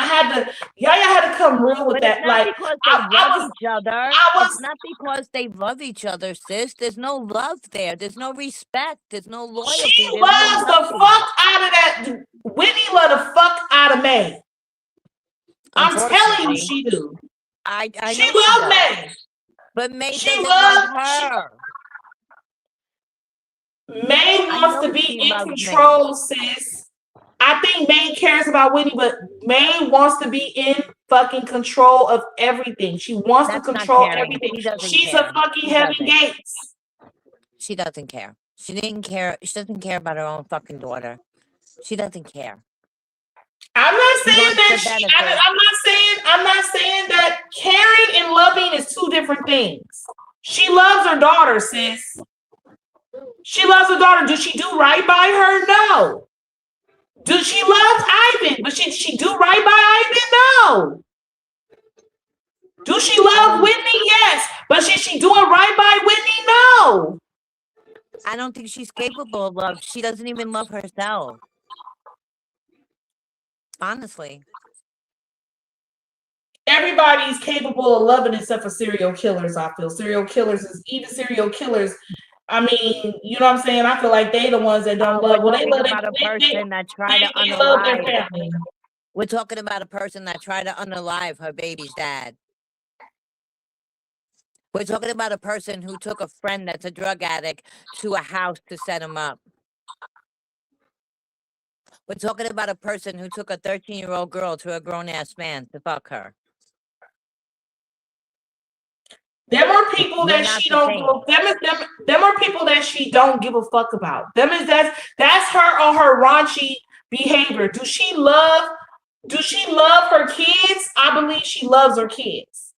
had to, Yaya had to come real with that. Like, because they love each other. It's not because they love each other, sis. There's no love there. There's no respect. There's no loyalty. She loves the fuck out of that. Whitney love the fuck out of May. I'm telling you, she do. I she loves May. But May doesn't love her. May wants to be in control, sis. I think May cares about Whitney, but May wants to be in fucking control of everything. She wants to control everything. She's a fucking Heaven Gates. She doesn't care. She didn't care. She doesn't care about her own fucking daughter. She doesn't care. I'm not saying that. I'm not saying that caring and loving is two different things. She loves her daughter, sis. She loves her daughter. Does she do right by her? No. Does she love Ivan? But she do right by Ivan? No. Do she love Whitney? Yes. But is she doing right by Whitney? No. I don't think she's capable of love. She doesn't even love herself. Honestly. everybody's capable of loving except for serial killers. I feel serial killers is even serial killers. I mean, you know what I'm saying? I feel like they the ones that don't love. We're Well, they talking love about a person that tried to they love their unalive. family. We're talking about a person that tried to unalive her baby's dad. We're talking about a person who took a friend that's a drug addict to a house to set him up. We're talking about a person who took a 13-year-old girl to a grown-ass man to fuck her. Them are people They're that not she the don't same. them are people that she don't give a fuck about. That's her on her raunchy behavior. Does she love her kids? I believe she loves her kids.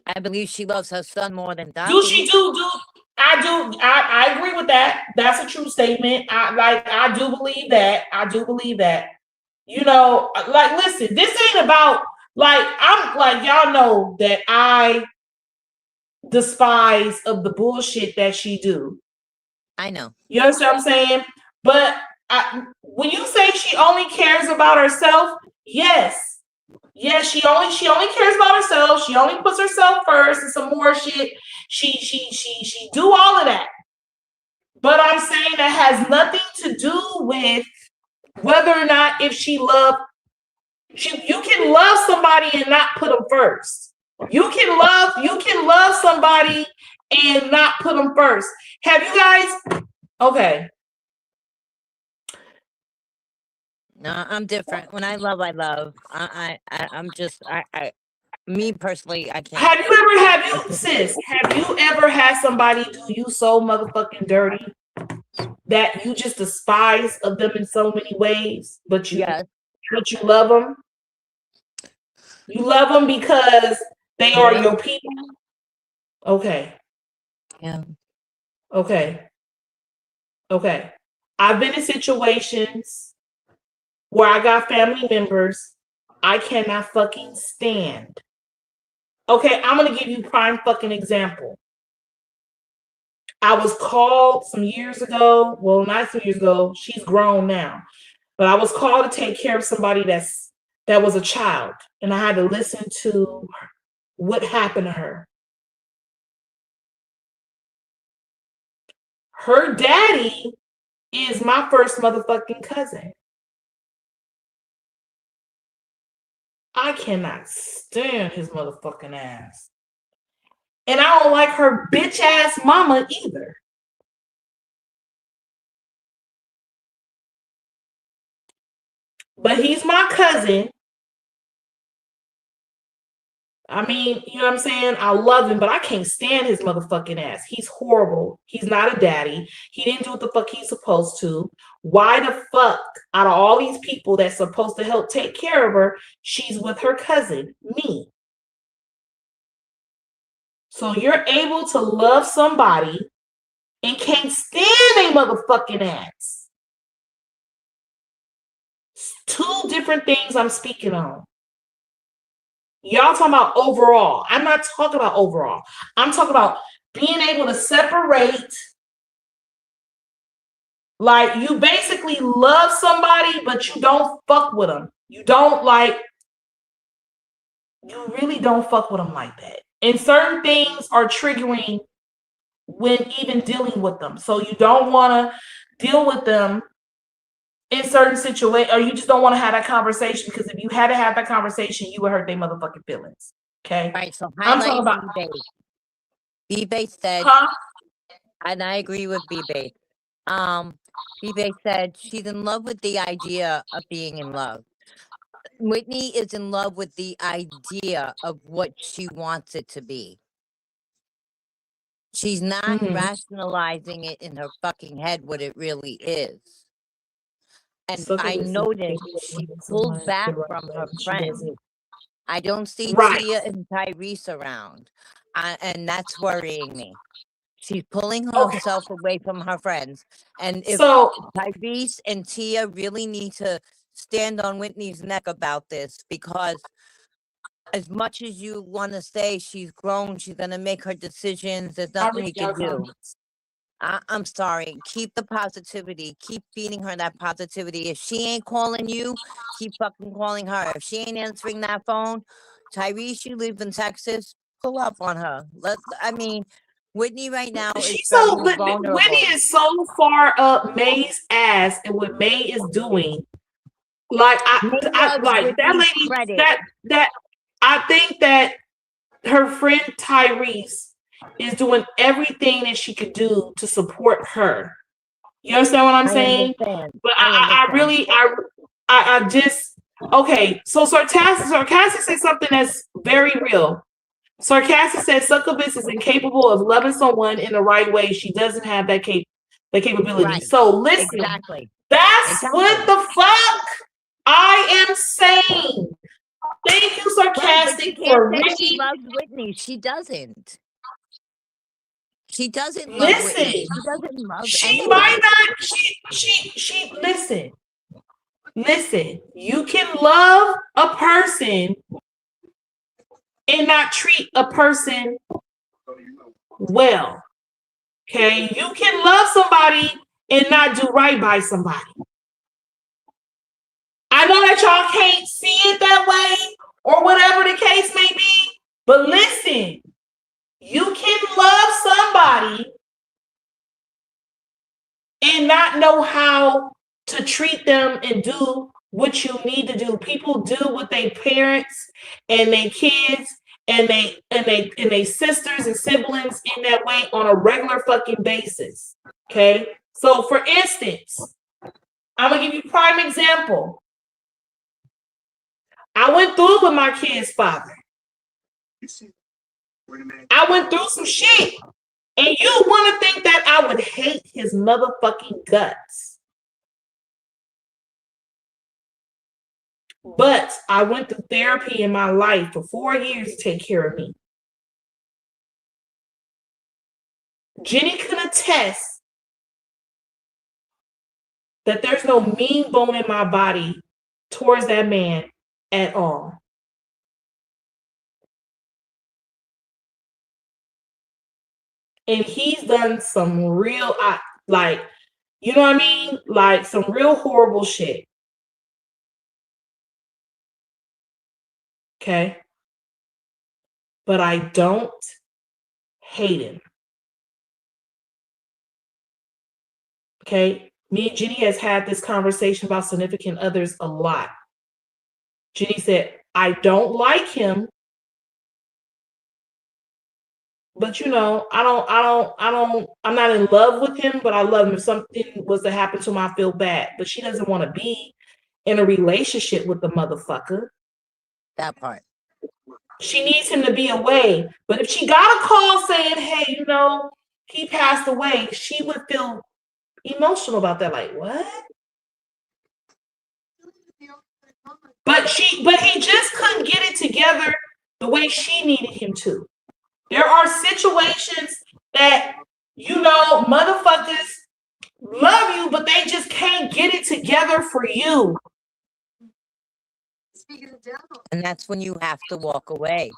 I believe she loves her son more than Do Dottie. she I agree with that. That's a true statement. I do believe that. I do believe that. You know, like listen, this ain't about like I'm like y'all know that I despise of the bullshit that she do. I know. You understand what I'm saying? But when you say she only cares about herself, yes. Yes, she only cares about herself. She only puts herself first and some more shit. She do all of that. But I'm saying that has nothing to do with whether or not if she love you can love somebody and not put them first. You can love somebody and not put them first. Have you guys? Okay. No, I'm different. When I love, I love. I'm just me personally, I can't. Have you ever had somebody do you so motherfucking dirty that you just despise of them in so many ways, but you love them? You love them because they are your people. Okay. Yeah. Okay. Okay. I've been in situations where I got family members I cannot fucking stand. Okay, I'm gonna give you prime fucking example. I was called some years ago. Well, not 2 years ago. She's grown now, but I was called to take care of somebody that was a child, and I had to listen to what happened to her. Her daddy is my first motherfucking cousin. I cannot stand his motherfucking ass. And I don't like her bitch ass mama either. But he's my cousin. I mean, you know what I'm saying? I love him, but I can't stand his motherfucking ass. He's horrible. He's not a daddy. He didn't do what the fuck he's supposed to. Why the fuck, out of all these people that's supposed to help take care of her, she's with her cousin, me? So you're able to love somebody and can't stand a motherfucking ass. It's two different things I'm speaking on. Y'all talking about overall. I'm not talking about overall. I'm talking about being able to separate. Like, you basically love somebody, but you don't fuck with them. You really don't fuck with them like that. And certain things are triggering when even dealing with them. So you don't want to deal with them in certain situations, or you just don't want to have that conversation, because if you had to have that conversation, you would hurt their motherfucking feelings. Okay. All right. So I'm talking about B-Base said, and I agree with B-Base. B-Base said she's in love with the idea of being in love. Whitney is in love with the idea of what she wants it to be. She's not rationalizing it in her fucking head what it really is. And I noticed she pulled back from her friends. I don't see Tia and Tyrese around. And that's worrying me. She's pulling herself away from her friends. And if Tyrese and Tia really need to stand on Whitney's neck about this, because as much as you want to say she's grown, she's going to make her decisions, there's nothing you can do. I'm sorry. Keep the positivity. Keep feeding her that positivity. If she ain't calling you, keep fucking calling her. If she ain't answering that phone, Tyrese, you live in Texas. Pull up on her. I mean, Whitney right now is She's very so vulnerable. Whitney is so far up May's ass and what May is doing. Like I like that lady. Credit. That I think that her friend Tyrese is doing everything that she could do to support her. You understand what I'm saying? Understand. But I just okay. So Sarcastic said something that's very real. Sarcastic said Succubus is incapable of loving someone in the right way. She doesn't have that capability. Right. So listen, Exactly. that's Exactly. what the fuck I am saying. Thank you, Sarcastic, for She really loves Whitney. She doesn't. She doesn't love listen. Whitney. She doesn't love She anybody. might not. She listen. Listen. You can love a person and not treat a person well. Okay, you can love somebody and not do right by somebody. I know that y'all can't see it that way or whatever the case may be, but listen, you can love somebody and not know how to treat them and do what you need to do. People deal with their parents and their kids and they sisters and siblings in that way on a regular fucking basis. Okay. So for instance, I'm gonna give you a prime example. I went through with my kid's father. I went through some shit. And you want to think that I would hate his motherfucking guts. But I went through therapy in my life for 4 years to take care of me. Jenny can attest that there's no mean bone in my body towards that man at all. And he's done some real, like, you know what I mean? Like some real horrible shit. Okay. But I don't hate him. Okay. Me and Jenny has had this conversation about significant others a lot. Jenny said, I don't like him. But you know, I'm not in love with him, but I love him. If something was to happen to him, I feel bad. But she doesn't want to be in a relationship with the motherfucker. That part. She needs him to be away. But if she got a call saying, hey, you know, he passed away, she would feel emotional about that. Like, what? But he just couldn't get it together the way she needed him to. There are situations that, you know, motherfuckers love you, but they just can't get it together for you. And that's when you have to walk away.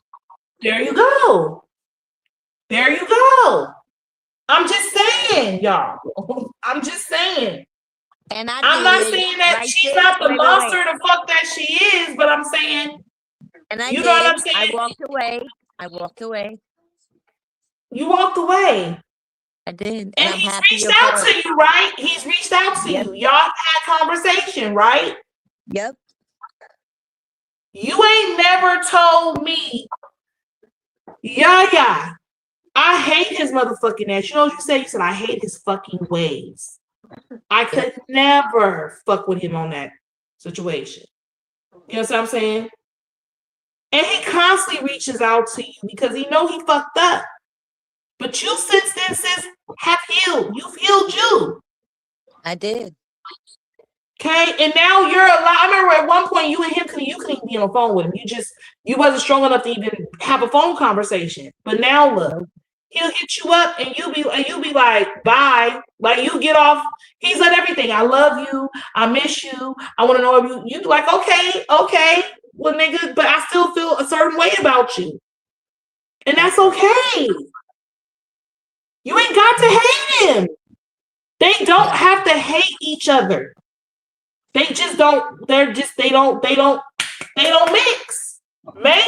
There you go. There you go. I'm just saying, y'all. I'm just saying. And I'm not saying that she's not the monster the fuck that she is, but I'm saying, and you know what I'm saying? I walked away. You walked away. I did. And he's reached out to you, right? He's reached out to you. Y'all had conversation, right? Yep. You ain't never told me, yeah, I hate his motherfucking ass. You know what you said? You said, I hate his fucking ways. I could never fuck with him on that situation. You know what I'm saying? And he constantly reaches out to you because he know he fucked up. But you since then, sis, have healed. You've healed you. I did. Okay, and now you're alive. I remember at one point you and him couldn't even be on the phone with him. You wasn't strong enough to even have a phone conversation. But now look, he'll hit you up and you'll be like, bye. Like you get off. He's like everything. I love you. I miss you. I want to know if you be like, okay. Well, nigga, but I still feel a certain way about you. And that's okay. You ain't got to hate him. They don't have to hate each other. They just don't, they don't mix. May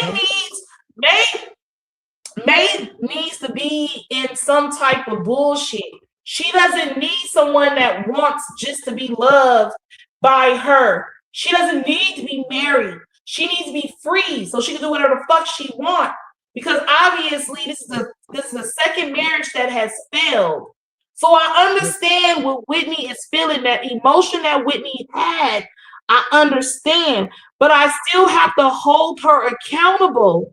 needs to be in some type of bullshit. She doesn't need someone that wants just to be loved by her. She doesn't need to be married. She needs to be free so she can do whatever the fuck she wants. Because obviously this is the second marriage that has failed. So I understand what Whitney is feeling, that emotion that Whitney had. I understand, but I still have to hold her accountable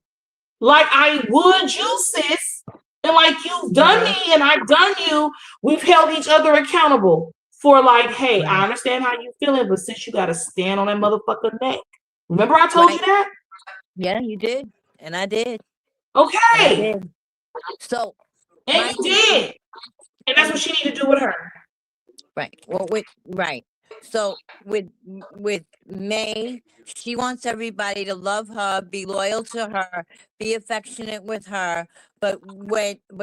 like I would you, sis. And like you've done me and I've done you, we've held each other accountable for like, hey, I understand how you're feeling, but sis, you got to stand on that motherfucker neck. Remember I told you that? Yeah, you did. And I did. Okay. And I did. So. And you did. And that's what she needed to do with her. Right. Well, right. So with May, she wants everybody to love her, be loyal to her, be affectionate with her, but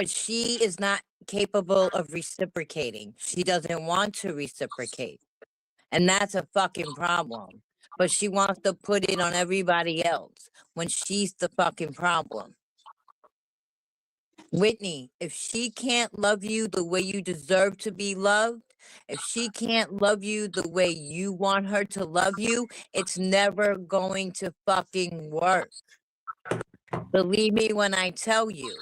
she is not capable of reciprocating. She doesn't want to reciprocate. And that's a fucking problem. But she wants to put it on everybody else when she's the fucking problem. Whitney, if she can't love you the way you deserve to be loved, if she can't love you the way you want her to love you, it's never going to fucking work. Believe me when I tell you.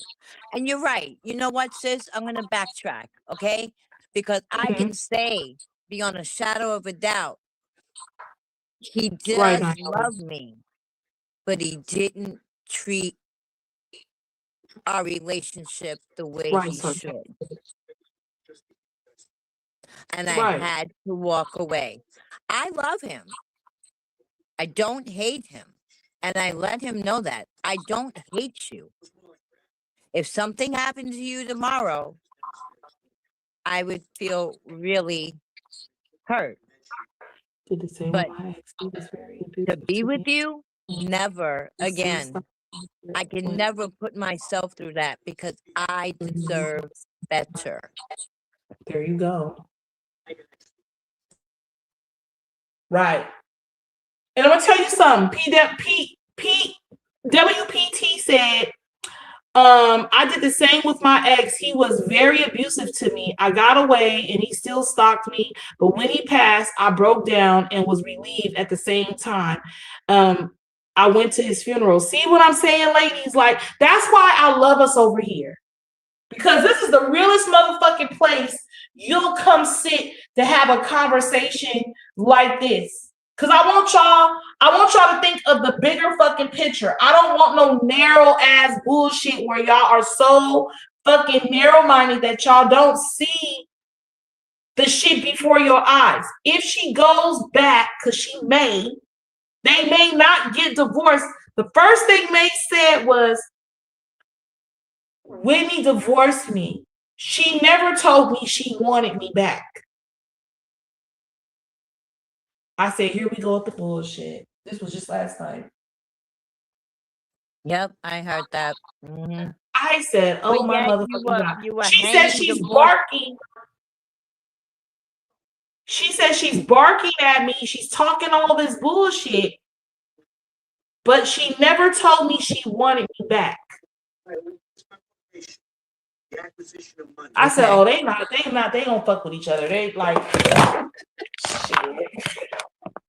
And you're right. You know what, sis? I'm going to backtrack, okay? Because I can say, beyond a shadow of a doubt, he does love me, but he didn't treat our relationship the way he should. And I had to walk away. I love him. I don't hate him. And I let him know that. I don't hate you. If something happened to you tomorrow, I would feel really hurt. But to be with you, never again. I can never put myself through that because I deserve better. There you go. Right. And I'm gonna tell you something. WPT said, I did the same with my ex. He was very abusive to me. I got away and he still stalked me. But when he passed, I broke down and was relieved at the same time. I went to his funeral. See what I'm saying, ladies? Like, that's why I love us over here. Because this is the realest motherfucking place you'll come sit to have a conversation like this. Because I want y'all to think of the bigger fucking picture. I don't want no narrow ass bullshit where y'all are so fucking narrow-minded that y'all don't see the shit before your eyes. If she goes back, because they may not get divorced. The first thing May said was, Whitney divorced me. She never told me she wanted me back. I said, here we go with the bullshit. This was just last night. Yep, I heard that. Mm-hmm. I said, oh my motherfucking God. She said she's barking. She said she's barking at me. She's talking all this bullshit. But she never told me she wanted me back. I said, oh, they don't fuck with each other. They like shit.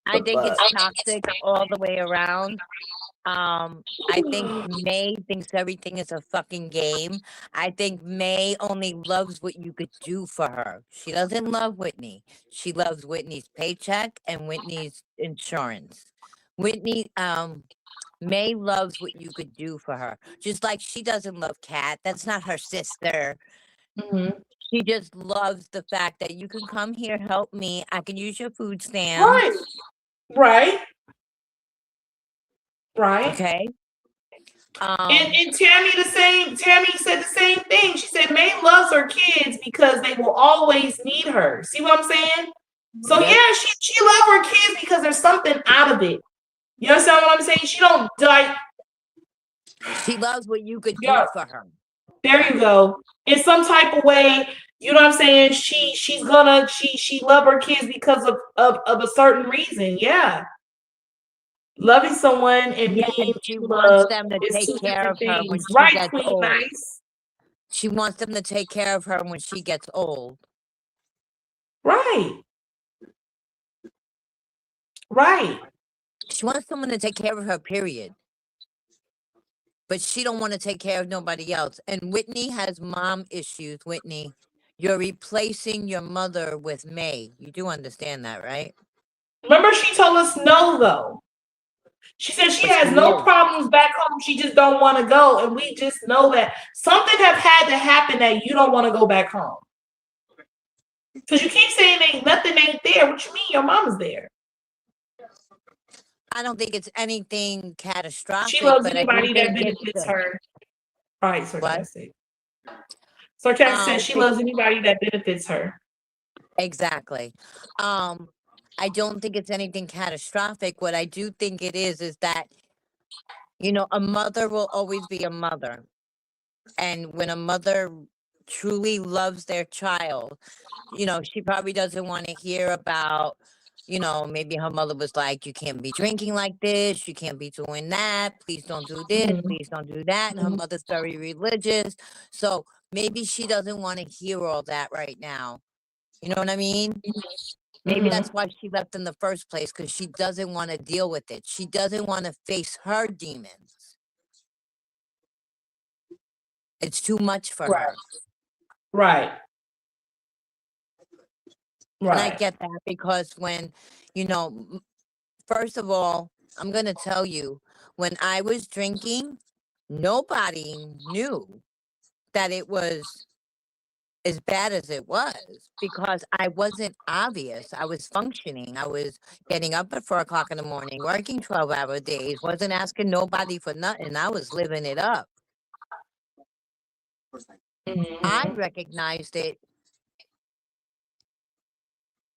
I think it's toxic all the way around. I think May thinks everything is a fucking game. I think May only loves what you could do for her. She doesn't love Whitney. She loves Whitney's paycheck and Whitney's insurance. May loves what you could do for her. Just like she doesn't love Kat. That's not her sister. Mm-hmm. She just loves the fact that you can come here, help me. I can use your food stamps. Right. Okay. And Tammy said the same thing. She said May loves her kids because they will always need her. See what I'm saying? So yeah, she loves her kids because there's something out of it. You understand what I'm saying? She don't like. She loves what you could do for her. There you go. In some type of way, you know what I'm saying? She love her kids because of a certain reason. Yeah. Loving someone and Yeah, being and she in wants love them to is take two care different of her when things. she Right, gets Queen old. Nice? She wants them to take care of her when she gets old. Right. Right. She wants someone to take care of her, period. But she don't want to take care of nobody else. And Whitney has mom issues, Whitney. You're replacing your mother with May. You do understand that, right? Remember, she told us no, though. She said she But has she no is. problems back home. She just don't want to go. And we just know that something have had to happen that you don't want to go back home. Because you keep saying ain't nothing ain't there. What you mean your mama's there? I don't think it's anything catastrophic, She loves but I do anybody that think it's benefits her. Right, what? sarcastic. Sarcastic says she Be- loves anybody that benefits her. Exactly. I don't think it's anything catastrophic. What I do think it is that, you know, a mother will always be a mother. And when a mother truly loves their child, you know, she probably doesn't want to hear about, you know, maybe her mother was like, you can't be drinking like this, you can't be doing that, please don't do this, Mhm. please don't do that. And her Mhm. mother's very religious. So maybe she doesn't want to hear all that right now. You know what I mean? Maybe Mhm. that's why she left in the first place, because she doesn't want to deal with it. She doesn't want to face her demons. It's too much for Right. her. Right. And I Right. get that because when, you know, first of all, I'm going to tell you, when I was drinking, nobody knew that it was as bad as it was because I wasn't obvious. I was functioning. I was getting up at 4 o'clock in the morning, working 12-hour days, wasn't asking nobody for nothing. I was living it up. I Mhm. recognized it.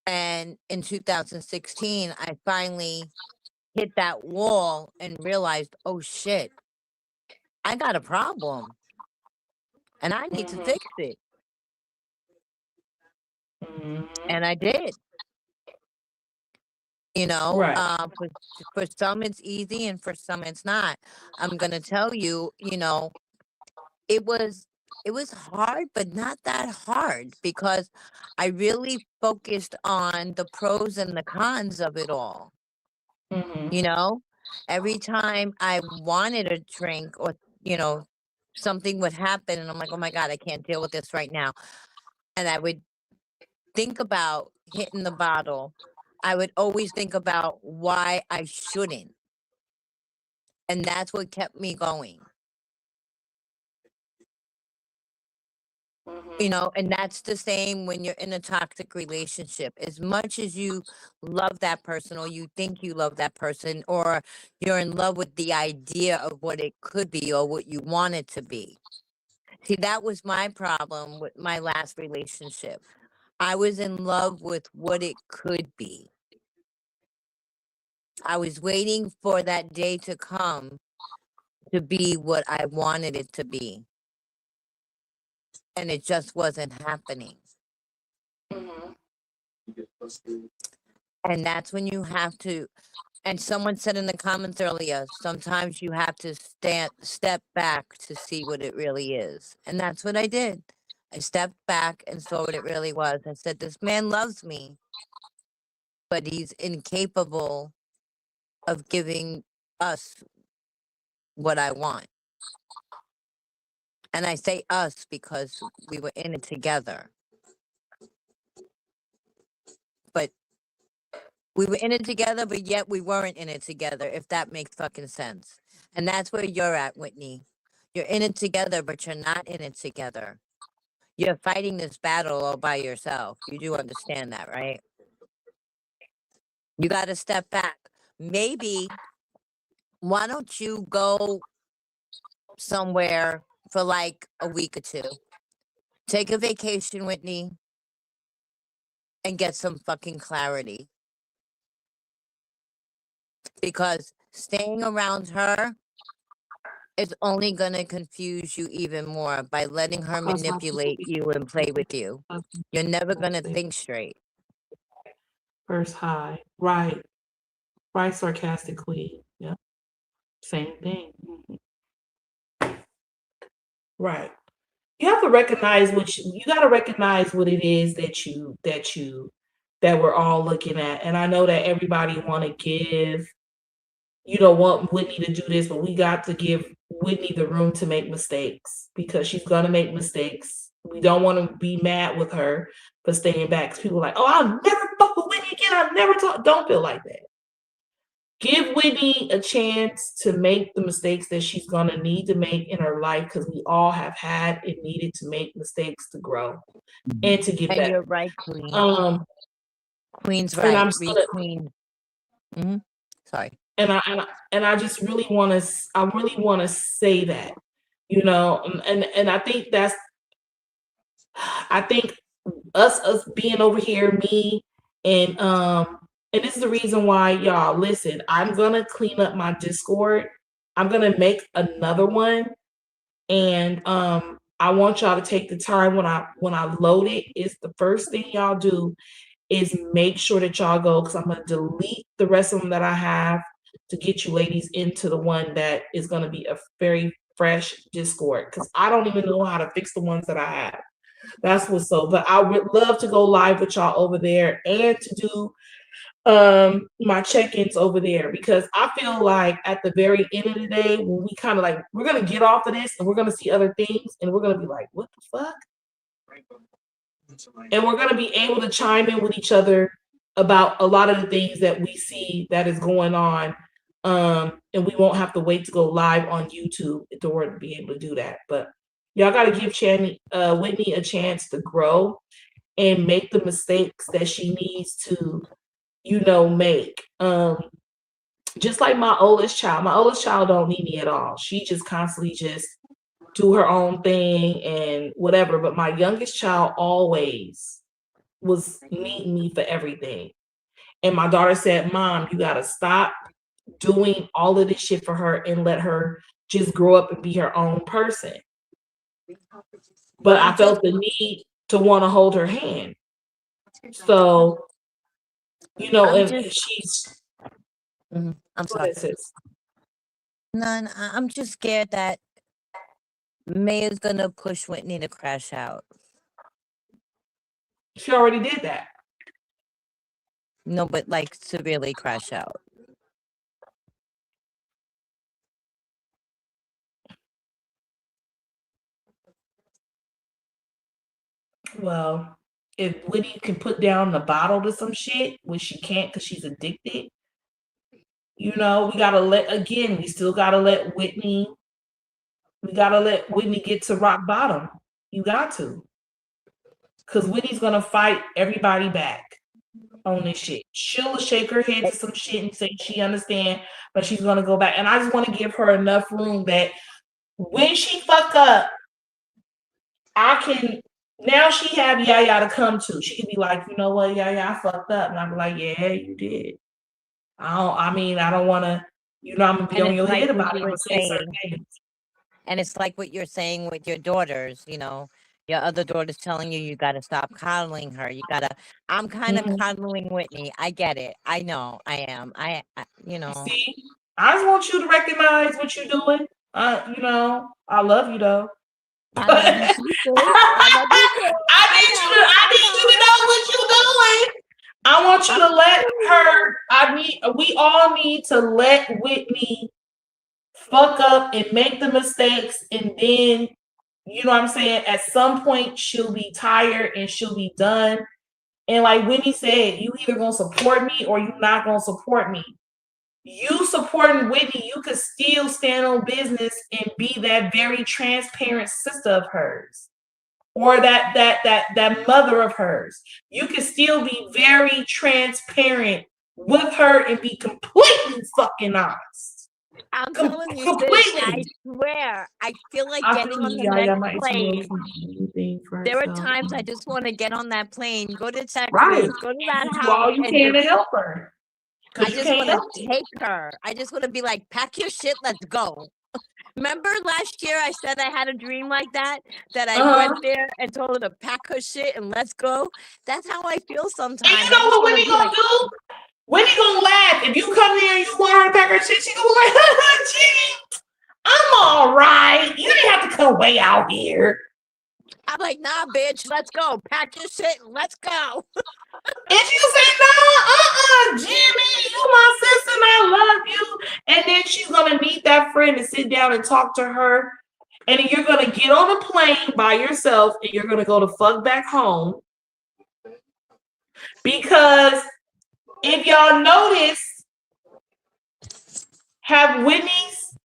And in 2016, I finally hit that wall and realized, oh shit, I got a problem and I need to Mhm. fix it. Mhm. And I did. You know, Right. for some it's easy and for some it's not. I'm gonna tell you, you know, it was hard, but not that hard because I really focused on the pros and the cons of it all. Mhm. You know, every time I wanted a drink or, you know, something would happen and I'm like, oh my God, I can't deal with this right now. And I would think about hitting the bottle. I would always think about why I shouldn't. And that's what kept me going. You Mhm. know, and that's the same when you're in a toxic relationship. As much as you love that person or you think you love that person or you're in love with the idea of what it could be or what you want it to be. See, that was my problem with my last relationship. I was in love with what it could be. I was waiting for that day to come to be what I wanted it to be. And it just wasn't happening. Mhm. And that's when you have to, and someone said in the comments earlier, sometimes you have to step back to see what it really is. And that's what I did. I stepped back and saw what it really was. I said, this man loves me, but he's incapable of giving us what I want. And I say us because we were in it together. But we were in it together, but yet we weren't in it together, if that makes fucking sense. And that's where you're at, Whitney. You're in it together, but you're not in it together. You're fighting this battle all by yourself. You do understand that, right? You got to step back. Maybe, why don't you go somewhere for like a week or two? Take a vacation, Whitney, and get some fucking clarity. Because staying around her is only going to confuse you even more by letting her manipulate you and play with you. You're never going to think straight. First high. Right. Right, sarcastic queen. Same thing. Right. You have to recognize you got to recognize what it is that we're all looking at. And I know that everybody want to give, want Whitney to do this, but we got to give Whitney the room to make mistakes because she's gonna make mistakes. We don't want to be mad with her for staying back. 'Cause people are like, oh, I'll never fuck with Whitney again. I'll never talk. Don't feel like that. Give Whitney a chance to make the mistakes that she's gonna need to make in her life because we all have had and needed to make mistakes to grow and to get And better. you're right, Queen. Queen's and I'm right. still- Read Queen. Sorry. and I just really want to say that, and I think us being over here, me and this is the reason why, y'all, listen, I'm gonna clean up my Discord. I'm gonna make another one, and I want y'all to take the time when I load it. Is the first thing y'all do is make sure that y'all go, because I'm gonna delete the rest of them that I have to get you ladies into the one that is gonna be a very fresh Discord, because I don't even know how to fix the ones that I have. That's what's so. But I would love to go live with y'all over there and to do my check-ins over there, because I feel like at the very end of the day, when we kind of like, we're gonna get off of this and we're gonna see other things and we're gonna be like, what the fuck? And we're gonna be able to chime in with each other about a lot of the things that we see that is going on. And we won't have to wait to go live on YouTube in order to be able to do that. But y'all gotta give Whitney a chance to grow and make the mistakes that she needs to make. Just like my oldest child don't need me at all. She just constantly just do her own thing and whatever. But my youngest child always was needing me for everything. And my daughter said, Mom, you gotta stop doing all of this shit for her and let her just grow up and be her own person. But I felt the need to want to hold her hand. So and she's. I'm sorry. None. I'm just scared that May is gonna push Whitney to crash out. She already did that. No, but like severely crash out. Well, if Whitney can put down the bottle to some shit, which she can't because she's addicted, we gotta we still gotta let Whitney get to rock bottom. You got to. Because Whitney's gonna fight everybody back on this shit. She'll shake her head to some shit and say she understands, but she's gonna go back. And I just want to give her enough room that when she fuck up, now she have Yaya to come to. She can be like, you know what, Yaya, I fucked up. And I'll be like, yeah, you did. I don't want to, I'm going to be on your head about it. And it's like what you're saying with your daughters, your other daughter's telling you got to stop coddling her. I'm kind of coddling Whitney. I get it. I know I am. See, I just want you to recognize what you're doing. I love you though. I need you to know what you're doing. I want you to let her. We all need to let Whitney fuck up and make the mistakes, and then at some point she'll be tired and she'll be done. And like Whitney said, you either gonna support me or you not gonna support me. You supporting Whitney, you could still stand on business and be that very transparent sister of hers, or that mother of hers. You could still be very transparent with her and be completely fucking honest. I'm telling you, completely. I swear, I feel like getting on the next plane. There are times I just want to get on that plane, go to Texas, go to that house, all you can to help her. I just want to take her. I just want to be like, pack your shit, let's go. Remember last year I said I had a dream like that I went there and told her to pack her shit and let's go? That's how I feel sometimes. And you know what Whitney gonna do? Whitney gonna laugh. If you come here and you want her to pack her shit, she gonna be like, Jenny, I'm all right. You didn't have to come way out here. I'm like, nah, bitch, let's go. Pack your shit and let's go. And she'll say, no, Jimmy, you my sister and I love you. And then she's gonna meet that friend and sit down and talk to her. And then you're gonna get on a plane by yourself and you're gonna go to fuck back home. Because if y'all notice, have Whitney's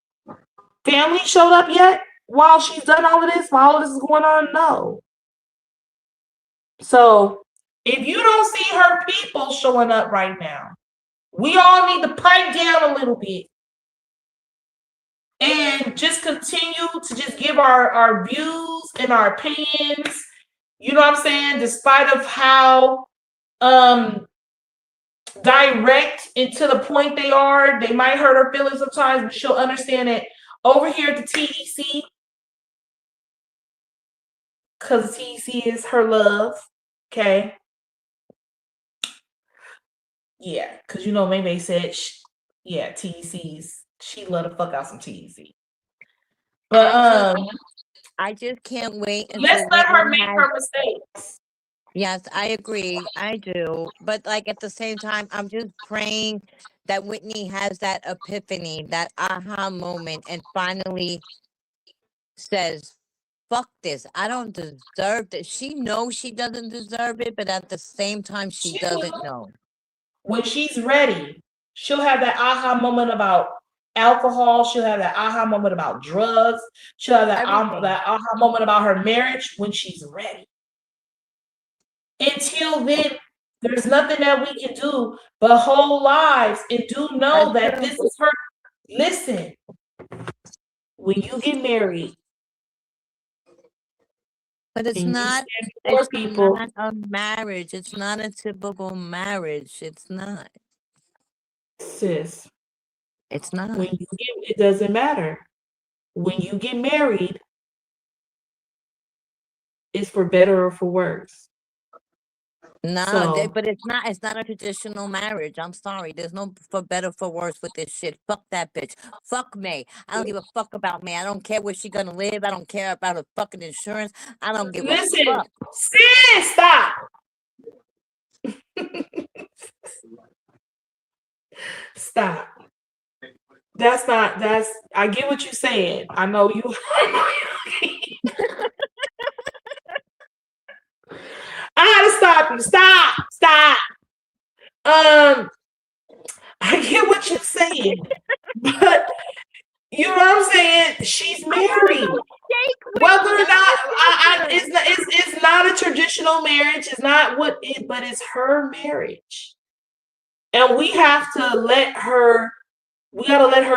family showed up yet while she's done all of this? While all of this is going on? No. So if you don't see her people showing up right now, we all need to pipe down a little bit and just continue to just give our views and our opinions. You know what I'm saying? Despite of how direct and to the point they are, they might hurt her feelings sometimes, but she'll understand it over here at the TEC, because TEC is her love. Okay. Yeah, because you know, May said, TEC's, she love the fuck out some TEC. But I just can't wait. Let's let her make her mistakes. Yes, I agree. I do. But like at the same time, I'm just praying that Whitney has that epiphany, that aha moment, and finally says, fuck this. I don't deserve this. She knows she doesn't deserve it, but at the same time, she doesn't know. When she's ready, she'll have that aha moment about alcohol. She'll have that aha moment about drugs. She'll have that aha moment about her marriage when she's ready. Until then, there's nothing that we can do but hold lives and do know that this is her. Listen, when you get married, but it's not a marriage. It's not a typical marriage. It's not. Sis. It's not. It doesn't matter. When you get married, it's for better or for worse. No, but it's not a traditional marriage. I'm sorry. There's no for better for worse with this shit. Fuck that bitch. Fuck May. I don't give a fuck about May. I don't care where she's gonna live. I don't care about her fucking insurance. I don't give a fuck. Sis, stop. Stop. I get what you're saying. I know you. I had to stop you. Stop. I get what you're saying, but you know what I'm saying? She's married. Whether or not it's not a traditional marriage, it's not but it's her marriage. And we have to let her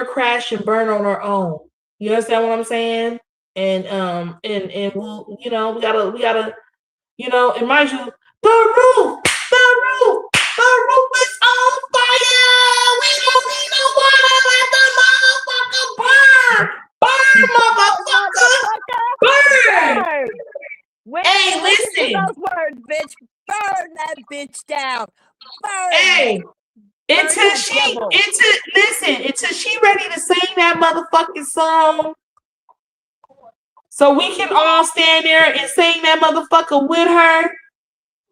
crash and burn on her own. You understand what I'm saying? And we'll, we gotta, and mind you, the roof is on fire. We don't need no water. Let the motherfucker burn. Burn. Hey, listen. Those words, bitch. Burn that bitch down. Burn. Hey. Until she ready to sing that motherfucking song, so we can all stand there and sing that motherfucker with her.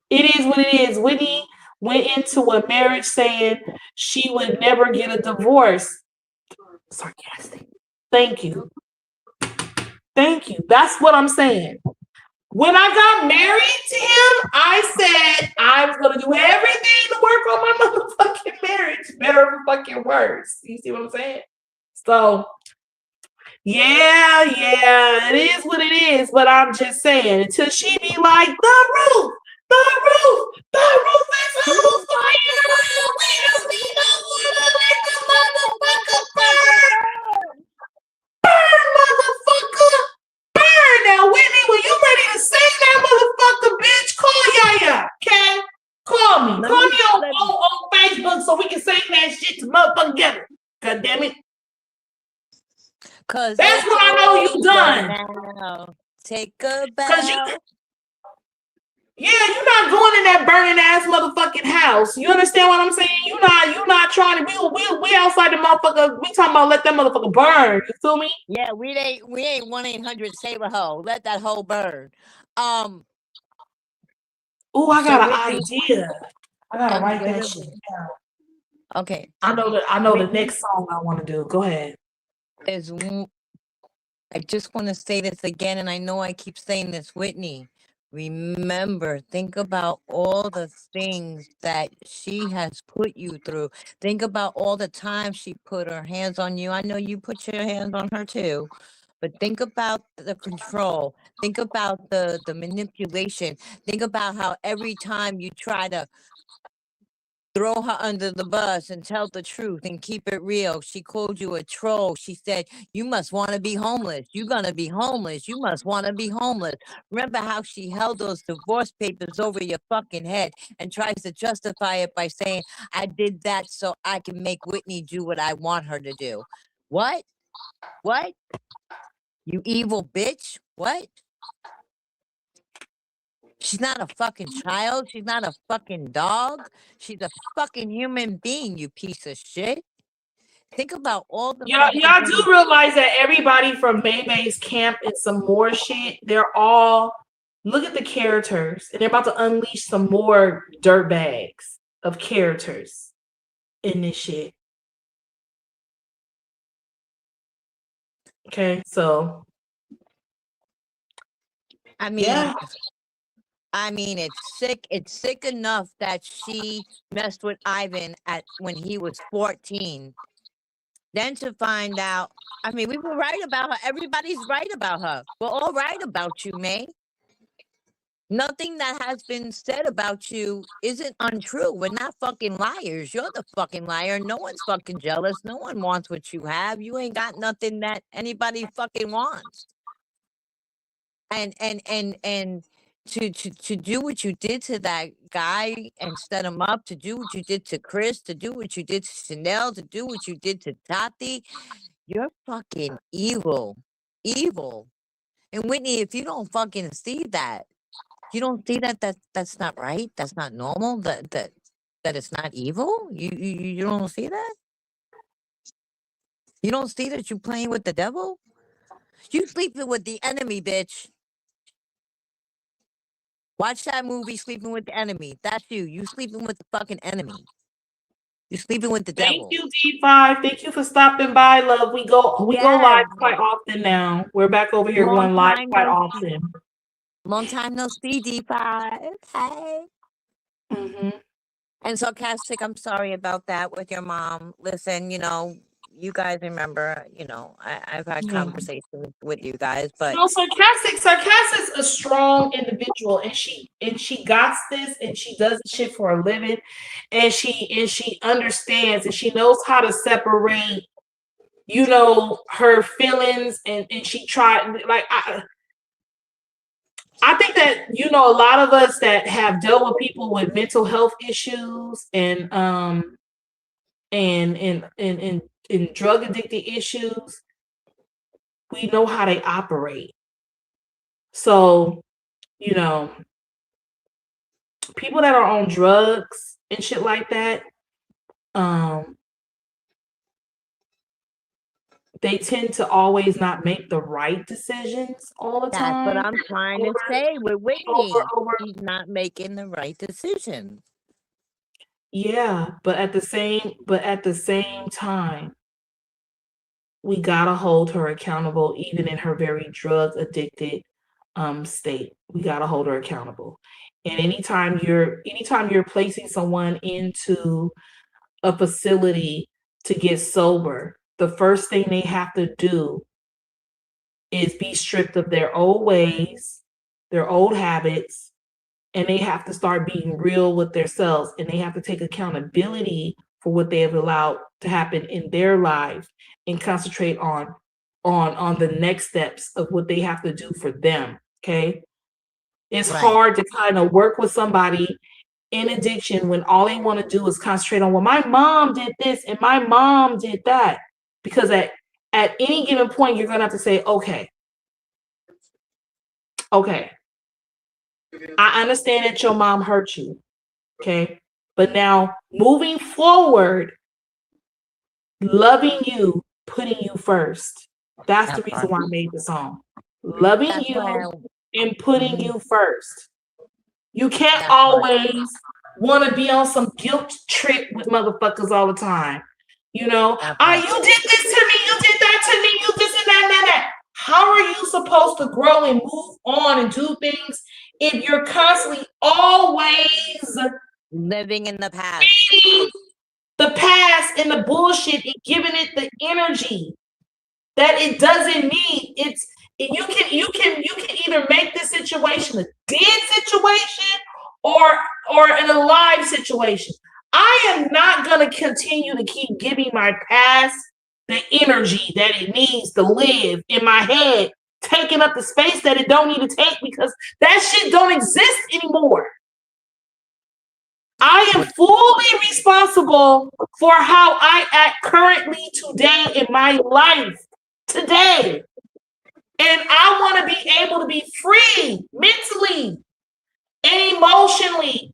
It is what it is. Whitney went into a marriage saying she would never get a divorce. Sarcastic. Thank you. That's what I'm saying. When I got married to him, I said I was going to do everything to work on my motherfucking marriage, better or fucking worse. You see what I'm saying? So, yeah, it is what it is. But I'm just saying, until she be like, the roof is on fire. We don't need no water. Let the motherfucker burn. Burn, motherfucker. Burn. Now, Whitney, when you ready to sing that motherfucker, bitch, call Yaya, okay? Call me. Call me on Facebook so we can sing that shit to motherfucking together. God damn it. Cause that's what I know you done. Take a bow. Yeah, you're not going in that burning ass motherfucking house. You understand what I'm saying? You're not trying to. We outside the motherfucker. We talking about let that motherfucker burn. You feel me? Yeah, we ain't 1-800 save a hoe. Let that hoe burn. Um. Oh, I So got an Whitney, idea. I gotta I'm write that gonna. shit down. Okay. I know the Whitney next song I want to do. Go ahead. is. I just want to say this again, and I know I keep saying this, Whitney. Remember, think about all the things that she has put you through. Think about all the time she put her hands on you. I know you put your hands on her too, but think about the control. Think about the manipulation. Think about how every time you try to throw her under the bus and tell the truth and keep it real. She called you a troll. She said, you must want to be homeless. You're going to be homeless. You must want to be homeless. Remember how she held those divorce papers over your fucking head and tries to justify it by saying, I did that so I can make Whitney do what I want her to do. What? What? You evil bitch? What? She's not a fucking child. She's not a fucking dog. She's a fucking human being, you piece of shit. Think about all the fucking Y'all do things. realize that everybody from Bay's camp and some more shit, they're all look at the characters and they're about to unleash some more dirt bags of characters in this shit. Okay, so I mean, yeah. it's sick. It's sick enough that she messed with Ivan when he was 14. Then to find out, I mean, we were right about her. Everybody's right about her. We're all right about you, May. Nothing that has been said about you isn't untrue. We're not fucking liars. You're the fucking liar. No one's fucking jealous. No one wants what you have. You ain't got nothing that anybody fucking wants. And to do what you did to that guy and set him up, to do what you did to Chris, to do what you did to Chanel, to do what you did to Tati, you're fucking evil. Evil. And Whitney, if you don't fucking see that, you don't see that's not right, that's not normal, that it's not evil, you don't see that? You don't see that you're playing with the devil? You sleeping with the enemy, bitch. Watch that movie, Sleeping with the Enemy. That's you. You sleeping with the fucking enemy. You sleeping with the devil. Thank you, D5. Thank you for stopping by, love. We go live quite often now. We're back over here going live quite often. Long time no see, D5. Hey. And Sarcastic, I'm sorry about that with your mom. Listen, you guys remember, I've had conversations with you guys, but Sarcastic's a strong individual, and she got this, and she does shit for a living, and she understands, and she knows how to separate, her feelings, and she tried, like, I think that, a lot of us that have dealt with people with mental health issues and drug addicted issues, we know how they operate. So, people that are on drugs and shit like that, they tend to always not make the right decisions all the time. That's what I'm trying to say with Whitney. She's not making the right decision. Yeah, but at the same time, we gotta hold her accountable, even in her very drug addicted state. We gotta hold her accountable. And anytime you're placing someone into a facility to get sober, the first thing they have to do is be stripped of their old ways, their old habits, and they have to start being real with themselves, and they have to take accountability for what they have allowed to happen in their life and concentrate on the next steps of what they have to do for them. Okay. It's hard to kind of work with somebody in addiction when all they want to do is concentrate on, well, my mom did this and my mom did that. Because at any given point, you're going to have to say, okay, I understand that your mom hurt you. Okay. But now moving forward, loving you, putting you first. That's the reason why I made the song. Loving That's why you and putting Mhm. you first. You can't That's right. always want to be on some guilt trip with motherfuckers all the time. You know, That's ah, right. you did this to me, you did that to me, you this and that. How are you supposed to grow and move on and do things if you're constantly always Living in the past. feeding the past and the bullshit and giving it the energy that it doesn't need? You can either make this situation a dead situation or an alive situation. I am not gonna continue to keep giving my past the energy that it needs to live in my head, taking up the space that it don't need to take because that shit don't exist anymore. I am fully responsible for how I act currently today in my life. Today. And I want to be able to be free mentally and emotionally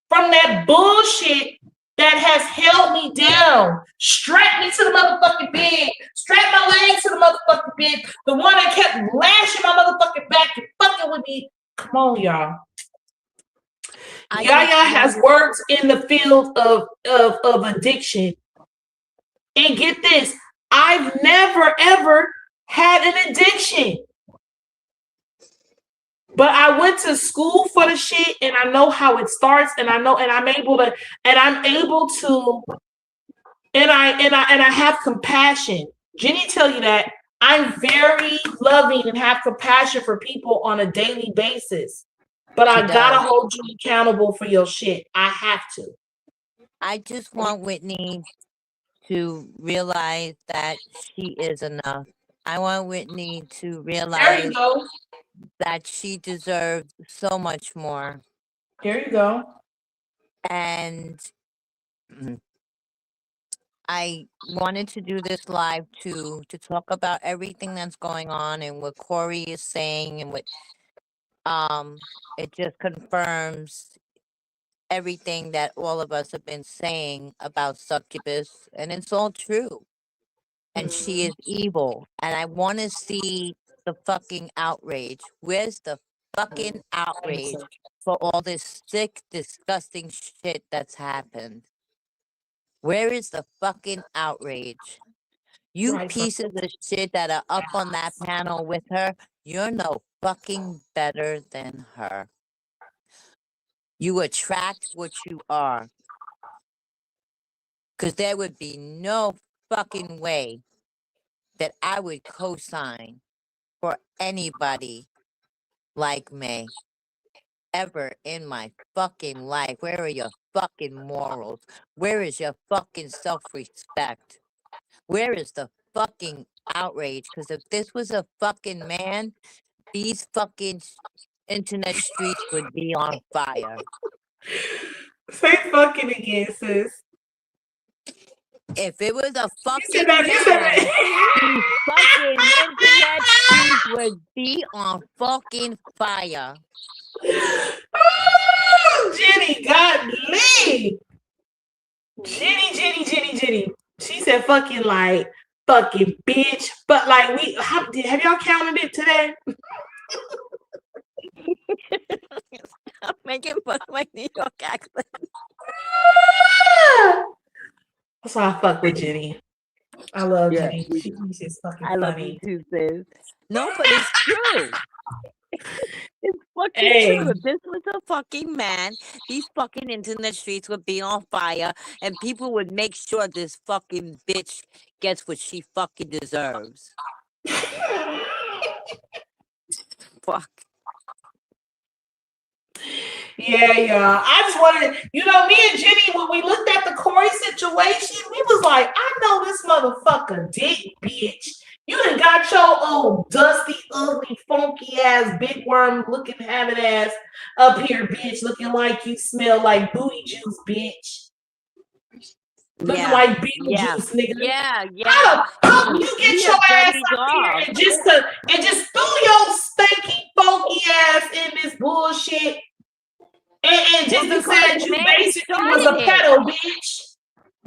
from that bullshit that has held me down, strapped me to the motherfucking bed, strapped my legs to the motherfucking bed, the one that kept lashing my motherfucking back and fucking with me. Come on, y'all. Yaya has worked in the field of addiction. And get this, I've never ever had an addiction. But I went to school for the shit and I know how it starts and I have compassion. Jenny tell you that I'm very loving and have compassion for people on a daily basis. But I gotta hold you accountable for your shit. I have to. I just want Whitney to realize that she is enough. I want Whitney to There realize you go. that she deserves so much more. There you go. And I wanted to do this live to talk about everything that's going on and what Corey is saying and what it just confirms everything that all of us have been saying about Succubus, and it's all true. And she is evil. And I want to see the fucking outrage. Where's the fucking outrage for all this sick, disgusting shit that's happened? Where is the fucking outrage? You Right. pieces of shit that are up on that panel with her, you're no fucking better than her. You attract what you are. Because there would be no fucking way that I would co-sign for anybody like me ever in my fucking life. Where are your fucking morals? Where is your fucking self-respect? Where is the fucking outrage? Because if this was a fucking man, these fucking internet streets would be on fire. Say fucking again, sis. If it was a fucking You said that. man, these fucking internet streets would be on fucking fire. Oh, Jenny got me. Jenny. She said fucking like fucking bitch. But like have y'all counted it today? I'm making fun of my New York accent. That's why I fuck with Jenny. I love Yeah. Jenny. She's fucking I love funny. you too, sis. No, but it's true. It's fucking Hey. true. If this was a fucking man, these fucking internet streets would be on fire and people would make sure this fucking bitch gets what she fucking deserves. Fuck. Yeah, y'all. I just wanted, me and Jenny, when we looked at the Corey situation, we was like, I know this motherfucker dick, bitch. You done got your old dusty, ugly, funky ass, big worm looking habit ass up here, bitch, looking like you smell like booty juice, bitch. Looking like Beetlejuice, nigga. Yeah. How the fuck you get your ass up here and just threw your stinky, funky ass in this bullshit said you May basically was a started it. pedo, bitch.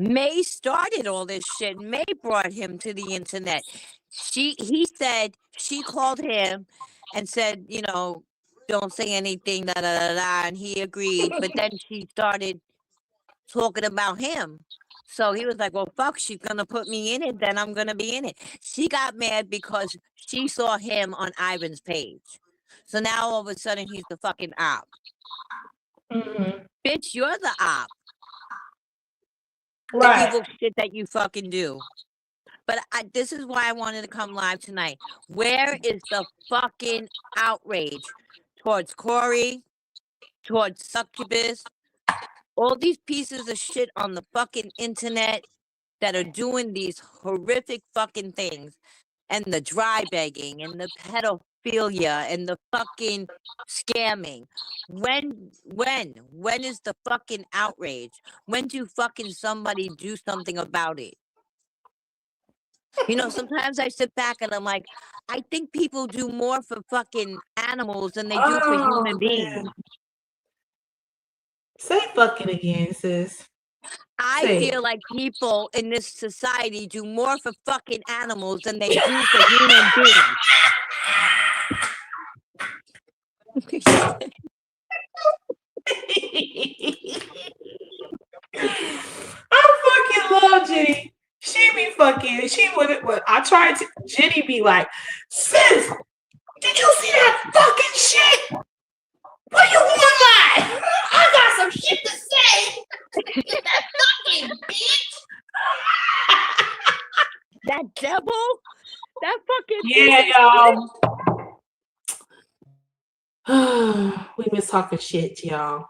May started all this shit. May brought him to the internet. He said she called him and said, you know, don't say anything, da da da da, and he agreed. But then she started talking about him. So he was like, well, fuck, she's gonna put me in it, then I'm gonna be in it. She got mad because she saw him on Ivan's page. So now all of a sudden he's the fucking op. Mhm. Bitch, you're the op. The Right. evil shit that you fucking do. But this is why I wanted to come live tonight. Where is the fucking outrage towards Corey, towards Succubus, all these pieces of shit on the fucking internet that are doing these horrific fucking things, and the dry begging and the pedophilia and the fucking scamming? When is the fucking outrage? When do fucking somebody do something about it? You know, sometimes I sit back and I'm like, I think people do more for fucking animals than they do for Oh, human beings. man. Say fucking again, sis. I Say feel it. like people in this society do more for fucking animals than they do for human beings. I fucking love Jenny. She be fucking. She would. I tried to. Jenny be like, sis, did you see that fucking shit? What you want, like? I got some shit to say. That fucking bitch. That devil? That fucking Yeah, y'all. We miss talking shit, y'all.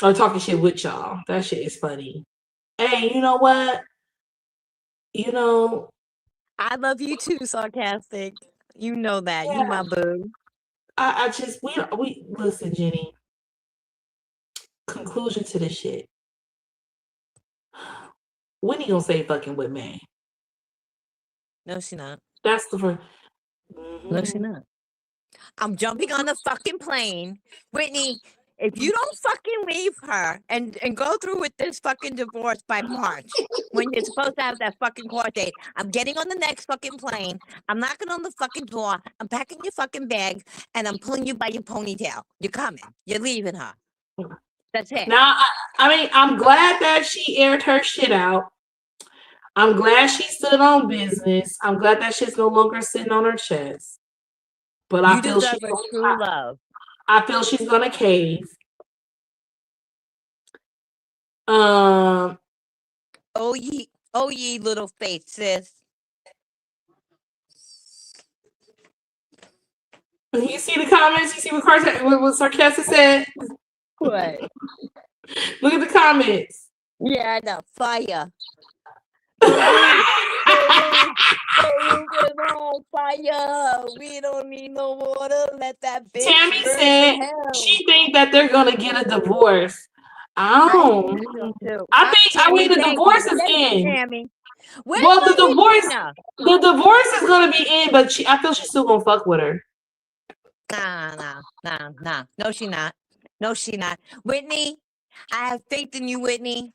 Or talking shit with y'all. That shit is funny. Hey, you know what? You know, I love you too, Sarcastic. You know that. You my boo. I just we listen, Jenny. Conclusion to this shit. Whitney gonna say fucking with me. No, she not. That's the first. No, she not. I'm jumping on the fucking plane. Whitney, if you don't fucking leave her and go through with this fucking divorce by March, when you're supposed to have that fucking court date, I'm getting on the next fucking plane. I'm knocking on the fucking door. I'm packing your fucking bag and I'm pulling you by your ponytail. You're coming. You're leaving her. That's it. Now, I mean, I'm glad that she aired her shit out. I'm glad she stood on business. I'm glad that shit's no longer sitting on her chest. But I You feel deserve a true love. I feel she's gonna cave. Oh ye little faith, sis. You see the comments? You see what Sarcastic said? What? Look at the comments. Yeah, the fire. On fire. We don't need no water. Let that bitch. Tammy said she think that they're gonna get a divorce. I think the divorce is in. Tammy. Well, the divorce is gonna be in, but I feel she's still gonna fuck with her. Nah. No, she not. No, she not. Whitney, I have faith in you, Whitney.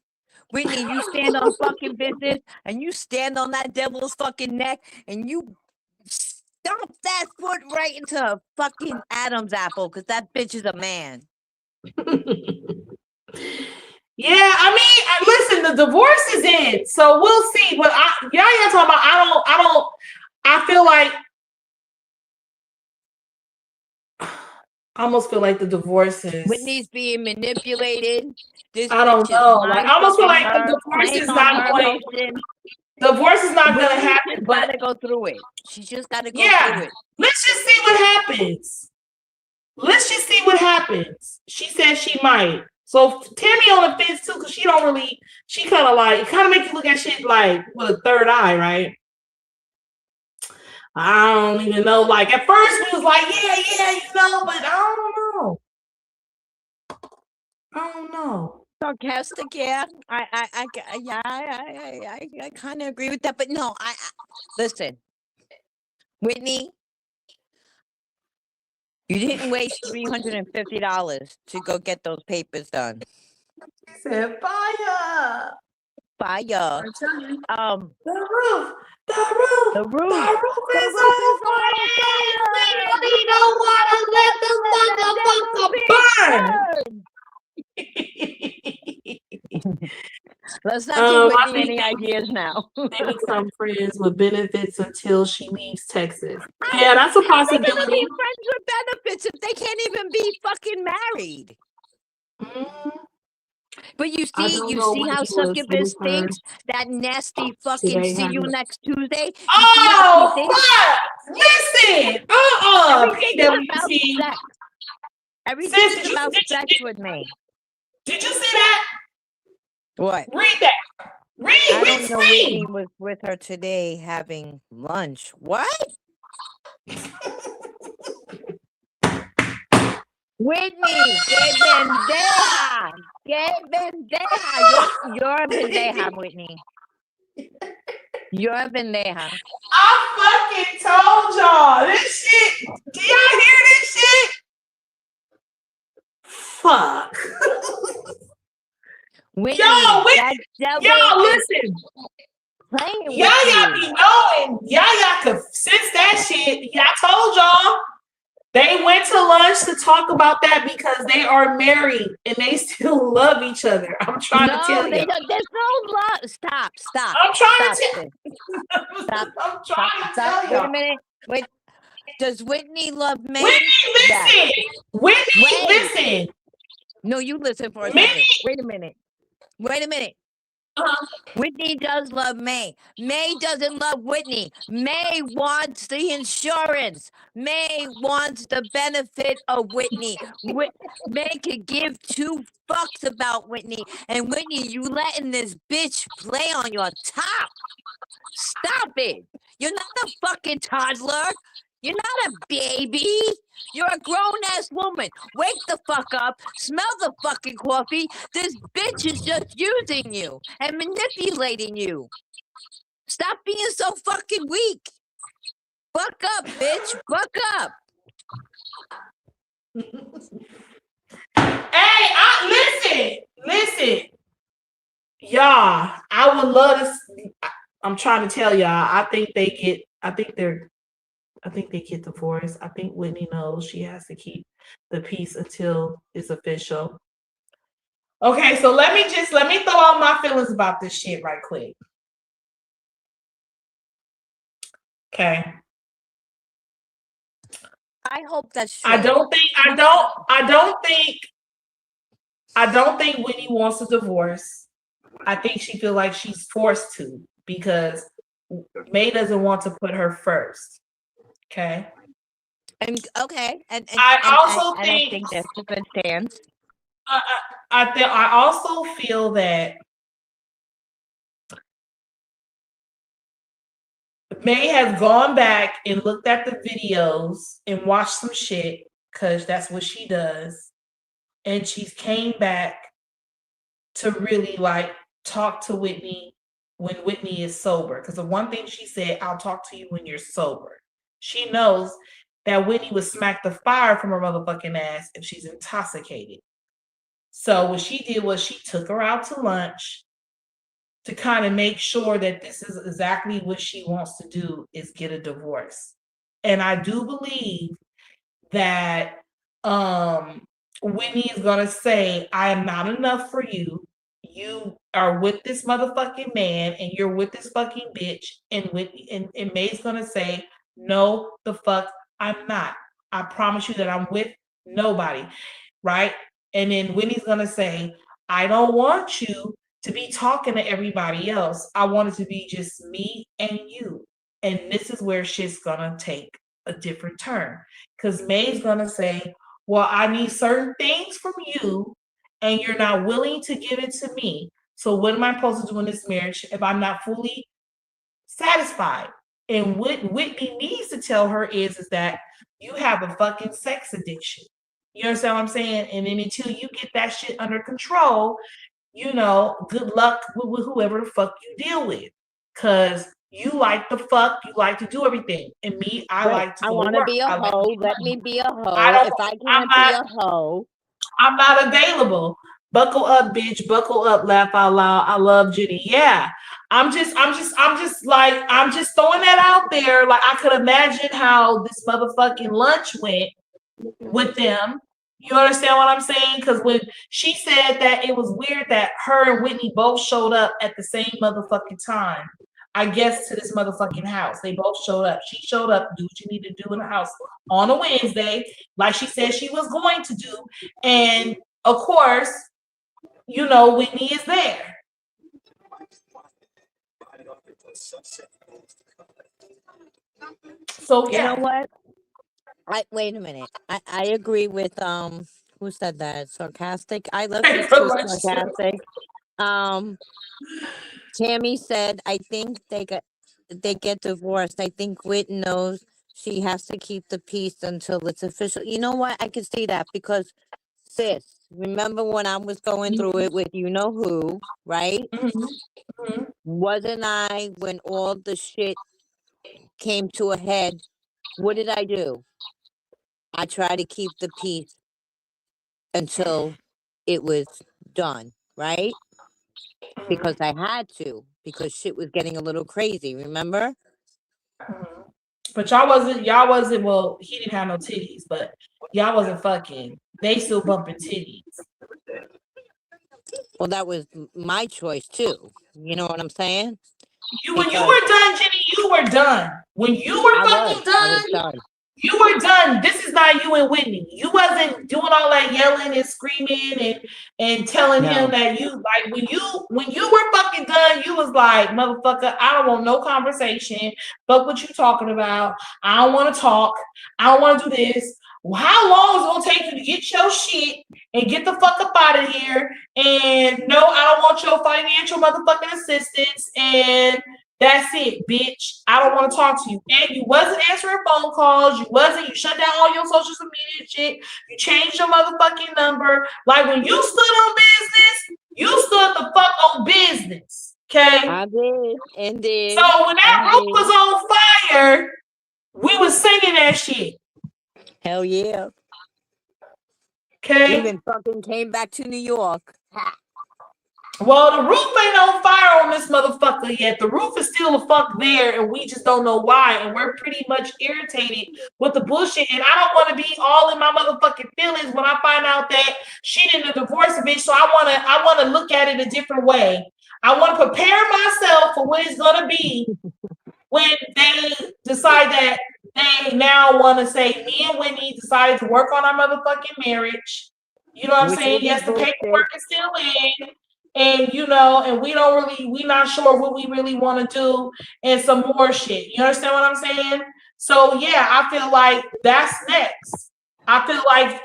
Whitney, you stand on fucking business and you stand on that devil's fucking neck and you stomp that foot right into a fucking Adam's apple because that bitch is a man. Yeah, I mean, listen, the divorce is in, so we'll see. But y'all talking about, I feel like, I almost feel like the divorce is. Whitney's being manipulated. I don't know. Like, I almost feel like the divorce is not going. Divorce is not going to happen. But gotta go through it. She just gotta go through it. Let's just see what happens. Let's just see what happens. She said she might. So Tammy on the fence too, because she don't really. She kind of make you look at shit like with a third eye, right? I don't even know. Like at first we was like, yeah, you know, but I don't know. Sarcastic, yeah. I kind of agree with that, but no, listen, Whitney, you didn't waste $350 to go get those papers done. He said fire. Fire. I tell you, Um, the roof, the roof, the the roof. roof The is roof on is on fire. We fire. really don't want to let the motherfucker burn. Let's not give I Whitney think any ideas now. they become friends with benefits until she leaves Texas. Yeah, that's a How are they gonna possibility. be friends with benefits if they can't even be fucking married? Mhm. But you I see, don't you know see what how he was succubus with her. thinks? That nasty fucking Today see you happened. next Tuesday. You see how Oh, he thinks? fuck! Listen! Everything is about PWT. sex. Everything Sis, is about sex with me. did you see that? What? Read that. Read, I don't know. Whitney read. was with her today having lunch. What? Whitney, que pendeja. Que pendeja. You're a pendeja, Whitney. You're a pendeja. I fucking told y'all this shit. Do y'all hear this shit? Fuck. Whitney, Y'all, that devil y'all, is listen. playing with Yaya you. be knowing. Yaya could sense that shit. I told y'all. They went to lunch to talk about that because they are married and they still love each other. I'm trying to tell they you. don't. There's no love. Stop. I'm trying Stop to tell. this. Stop. I'm trying to tell Wait a y'all. minute. Wait. Does Whitney love May? Whitney, Yes. listen. Whitney, Wait. listen. No, you listen for a May- second. Wait a minute. Whitney does love May. May doesn't love Whitney. May wants the insurance. May wants the benefit of Whitney. May could give two fucks about Whitney. And Whitney, you letting this bitch play on your top. Stop it. You're not a fucking toddler. You're not a baby. You're a grown-ass woman. Wake the fuck up. Smell the fucking coffee. This bitch is just using you and manipulating you. Stop being so fucking weak. Buck up, bitch. Buck up. Hey, listen. Y'all, I would love to. I'm trying to tell y'all. I think they get divorced. I think Whitney knows she has to keep the peace until it's official. Okay, so let me throw out my feelings about this shit right quick. Okay. I hope that's true. I don't think Whitney wants a divorce. I think she feels like she's forced to because May doesn't want to put her first. Okay. And okay, and I think that's a good stance. I also feel that May has gone back and looked at the videos and watched some shit because that's what she does, and she's came back to really like talk to Whitney when Whitney is sober. Because the one thing she said, "I'll talk to you when you're sober." She knows that Whitney would smack the fire from her motherfucking ass if she's intoxicated. So what she did was she took her out to lunch to kind of make sure that this is exactly what she wants to do, is get a divorce. And I do believe that Whitney is gonna say, "I am not enough for you. You are with this motherfucking man and you're with this fucking bitch." And Whitney and May's gonna say, "No, the fuck, I'm not. I promise you that I'm with nobody." Right? And then Whitney's gonna say, "I don't want you to be talking to everybody else. I want it to be just me and you." And this is where shit's gonna take a different turn. Because May's gonna say, "Well, I need certain things from you, and you're not willing to give it to me. So what am I supposed to do in this marriage if I'm not fully satisfied?" And what Whitney needs to tell her is that you have a fucking sex addiction. You understand what I'm saying? And then until you get that shit under control, good luck with whoever the fuck you deal with. Because you like to fuck, you like to do everything. And me, I like to I go want to to work. be a I like hoe. to Let me be a hoe. I don't- If I I'm can't be a hoe, I'm not available. Buckle up, bitch. Buckle up. Laugh out loud. I love Jenny. Yeah. I'm just throwing that out there. Like I could imagine how this motherfucking lunch went with them. You understand what I'm saying? Because when she said that it was weird that her and Whitney both showed up at the same motherfucking time. I guess to this motherfucking house. They both showed up. She showed up, do what you need to do in the house on a Wednesday, like she said she was going to do. And of course, you know, Whitney is there. So yeah. You know what? Wait a minute. I agree with who said that? Sarcastic. I love you too, sarcastic. Tammy said, I think they get divorced. I think Whit knows she has to keep the peace until it's official. You know what? I can see that because sis, remember when I was going through it with you know who, right? Wasn't I when all the shit came to a head? What did I do? I tried to keep the peace until it was done, right? Because I had to, because shit was getting a little crazy, remember? But y'all wasn't, well, he didn't have no titties, but y'all wasn't fucking. They still bumping titties. Well, that was my choice too. You know what I'm saying? When you were done, Jenny, you were done. When you were fucking done, you were done. This is not you and Whitney. You wasn't doing all that yelling and screaming and telling him that you like when you were fucking done, you was like, motherfucker, I don't want no conversation. Fuck what you talking about. I don't want to talk. I don't want to do this. Well, how long is it gonna take you to get your shit and get the fuck up out of here? And no, I don't want your financial motherfucking assistance. And that's it, bitch. I don't want to talk to you. And you wasn't answering phone calls. You shut down all your social media shit. You changed your motherfucking number. Like when you stood on business, you stood the fuck on business. Okay? I did. Indeed. So when that roof was on fire, we was singing that shit. Hell yeah. Okay. Even fucking came back to New York. Well, the roof ain't on fire on this motherfucker yet. The roof is still the fuck there, and we just don't know why. And we're pretty much irritated with the bullshit. And I don't want to be all in my motherfucking feelings when I find out that she didn't divorce a bitch. So I wanna look at it a different way. I want to prepare myself for what it's gonna be when they decide that they now want to say me and Whitney decided to work on our motherfucking marriage. You know what I'm saying? Yes, the paperwork is still in. And you know, and we not sure what we really want to do and some more shit. You understand what I'm saying? So yeah, I feel like that's next. I feel like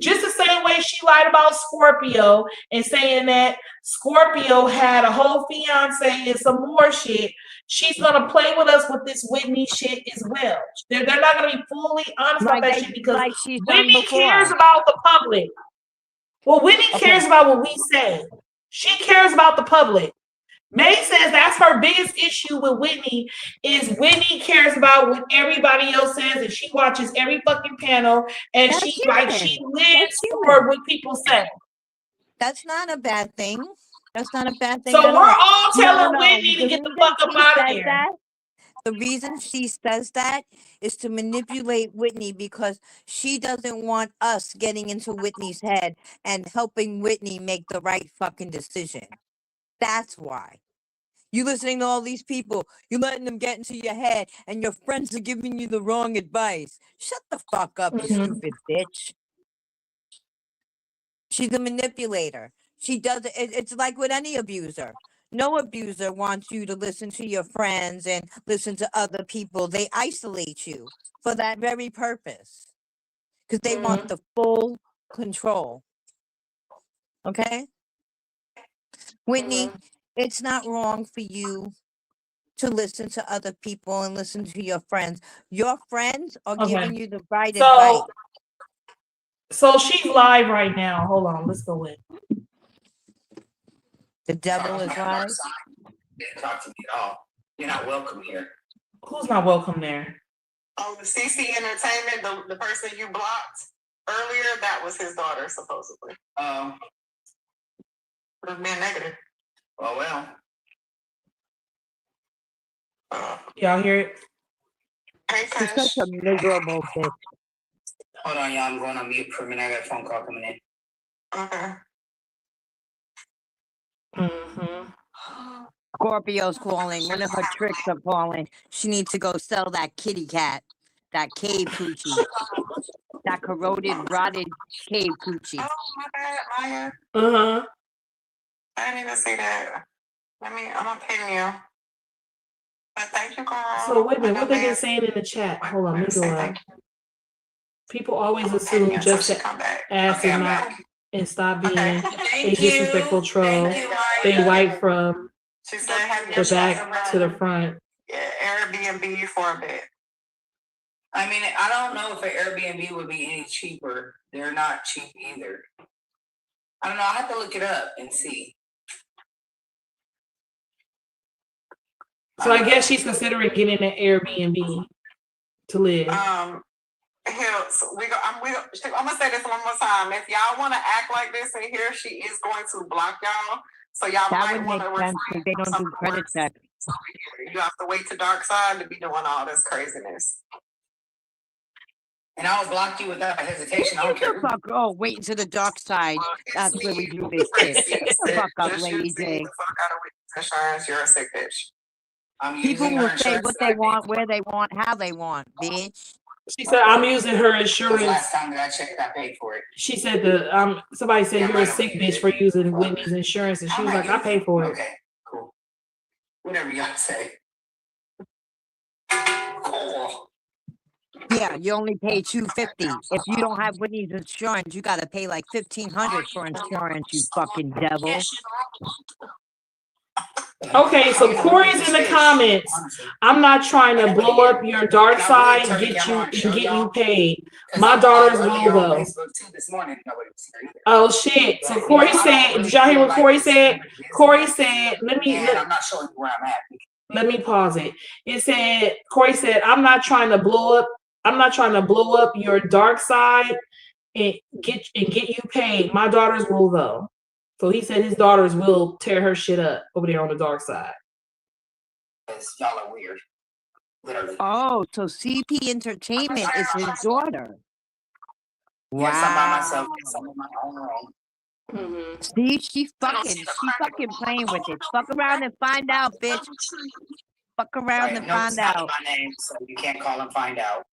just the same way she lied about Scorpio and saying that Scorpio had a whole fiance and some more shit, she's gonna play with us with this Whitney shit as well. They're not gonna be fully honest about that shit because Whitney cares about the public. Well, Whitney cares about what we say. She cares about the public. May says that's her biggest issue with Whitney is Whitney cares about what everybody else says and she watches every fucking panel and she lives for what people say. That's not a bad thing. That's not a bad thing. So we're all telling Whitney to get the fuck up out of here. The reason she says that is to manipulate Whitney because she doesn't want us getting into Whitney's head and helping Whitney make the right fucking decision. That's why. You listening to all these people, you letting them get into your head and your friends are giving you the wrong advice. Shut the fuck up, you stupid bitch. She's a manipulator. She does it. It's like with any abuser. No abuser wants you to listen to your friends and listen to other people. They isolate you for that very purpose because they want the full control. Okay? Whitney, it's not wrong for you to listen to other people and listen to your friends. Your friends are giving you the right advice. So she's live right now. Hold on, let's go in. The devil is live. Talk to me at all. You're not welcome here. Who's not welcome there? Oh, the CC Entertainment, the person you blocked earlier, that was his daughter, supposedly. For being negative. Oh, well. Y'all hear it? Hey, She's Kush. such a miserable bitch. Hold on, y'all. I'm going on mute for a minute. I got a phone call coming in. Okay. Scorpio's calling. One of her tricks are calling. She needs to go sell that kitty cat, that cave coochie, that corroded, rotted cave coochie. Oh, my bad, Maya. Uh-huh. I didn't even see that. I'm gonna pin you. But thank you, girl. So wait a minute, I what know they been Liz- saying in the chat? Hold on, let me Say go up. thank you. People always Pin assume you until just she to come back. ask Okay, and I'm not back. and stop being Okay. a Thank disrespectful you. troll. Thank you, Maya. They wipe from She said have the your back to the front. Yeah, Airbnb for a bit. I mean, I don't know if an Airbnb would be any cheaper. They're not cheap either. I don't know. I have to look it up and see. So I guess she's considering getting an Airbnb to live. I'm gonna say this one more time. If y'all want to act like this in here, she is going to block y'all. So y'all That might would want make to sense because they don't do credit checks. You have to wait to dark side to be doing all this craziness. And I'll block you without hesitation. I don't care. Fuck, oh, wait until the dark side. That's where we do this shit. Shut the fuck up, Just Lady use J. the fuck out of Witness Insurance. You're a sick bitch. I'm People using her will say insurance what that I they paid want, for. where they want, how they want, bitch. She said, I'm using her Because insurance. last time that I checked, I paid for it. She said somebody said Yeah, you're a mine sick don't bitch use for it. using Whitney's insurance, and she was like, I pay for it. Okay, cool. Whatever y'all say. Cool. Yeah, you only pay $250. If you don't have Whitney's insurance, you gotta pay like $1,500 for insurance, you fucking devil. Okay, so Corey's in the comments. I'm not trying to blow up your dark side and get you paid. My daughter's will though. Oh shit. So Corey said, did y'all hear what Corey said? Corey said, I'm not showing you where I'm at. let me pause it. It said, Corey said, I'm not trying to blow up your dark side and get you paid. My daughters will though. So he said his daughters will tear her shit up over there on the dark side. Y'all are weird. Literally. Oh, so CP Entertainment is his daughter. Yes, I'm by Wow. myself. Yes, I'm on my own room. Mm-hmm. See, she fucking playing with it. Fuck around and find out, bitch. Fuck around Right, and no, find it's not out. my name, so you can't call and find out.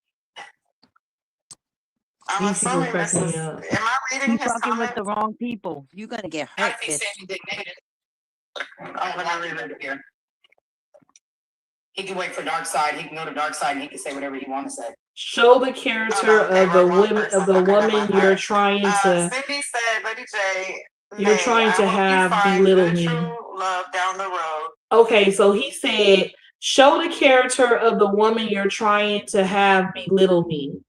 I'm These people assuming this cracking is. me up. Am I reading You his fucking with comments? the wrong people. You're gonna get hurt, He bitch. said he did negative. Let me read it here. He can wait for dark side. He can go to dark side and he can say whatever he wants to say. Show the character of the woman you're trying to. Cindy said, Lady J. You're trying to have belittle me. True love down the road. Okay, so he said, show the character of the woman you're trying to have belittle me.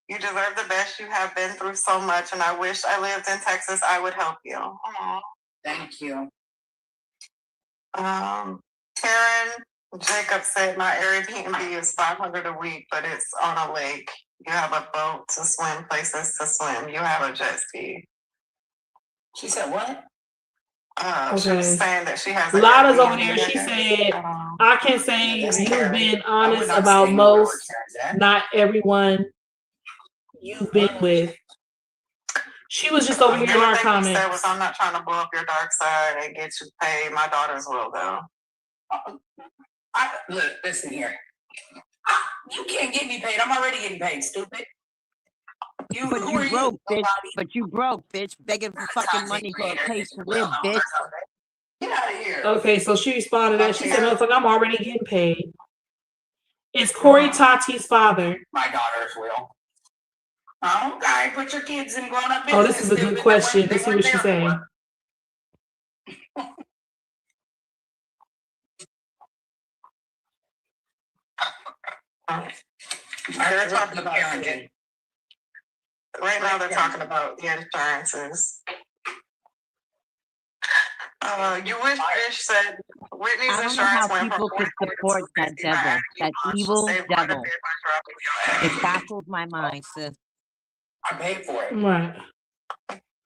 You deserve the best. You have been through so much, and I wish I lived in Texas. I would help you. Aww. Thank you. Taryn Jacob said my Airbnb is $500 a week, but it's on a lake. You have a boat to swim, places to swim. You have a jet ski. She said what? She was saying that she has Lada's over there. She said, I can say you've been honest about most, not everyone you've been with. She was just over here in our comments. Said was, I'm not trying to blow up your dark side and get you paid. My daughters will, though. Look, listen here. You can't get me paid. I'm already getting paid, stupid. But you broke, bitch. But you broke, bitch. Begging for fucking money for a place to live, bitch. Get out of here. Okay, so she responded that. She said, no, it's like, I'm already getting paid. Is Corey Tati's father? My daughters will. Okay, put your kids in grown-up business. Oh, this is a good question. Let's see what she's saying. They're talking about parenting. Right now, they're talking about the insurances. You wish Fish said Whitney's I don't know insurance how went from people could support that devil, that evil devil. It baffles my mind, sis. I paid for it. Right.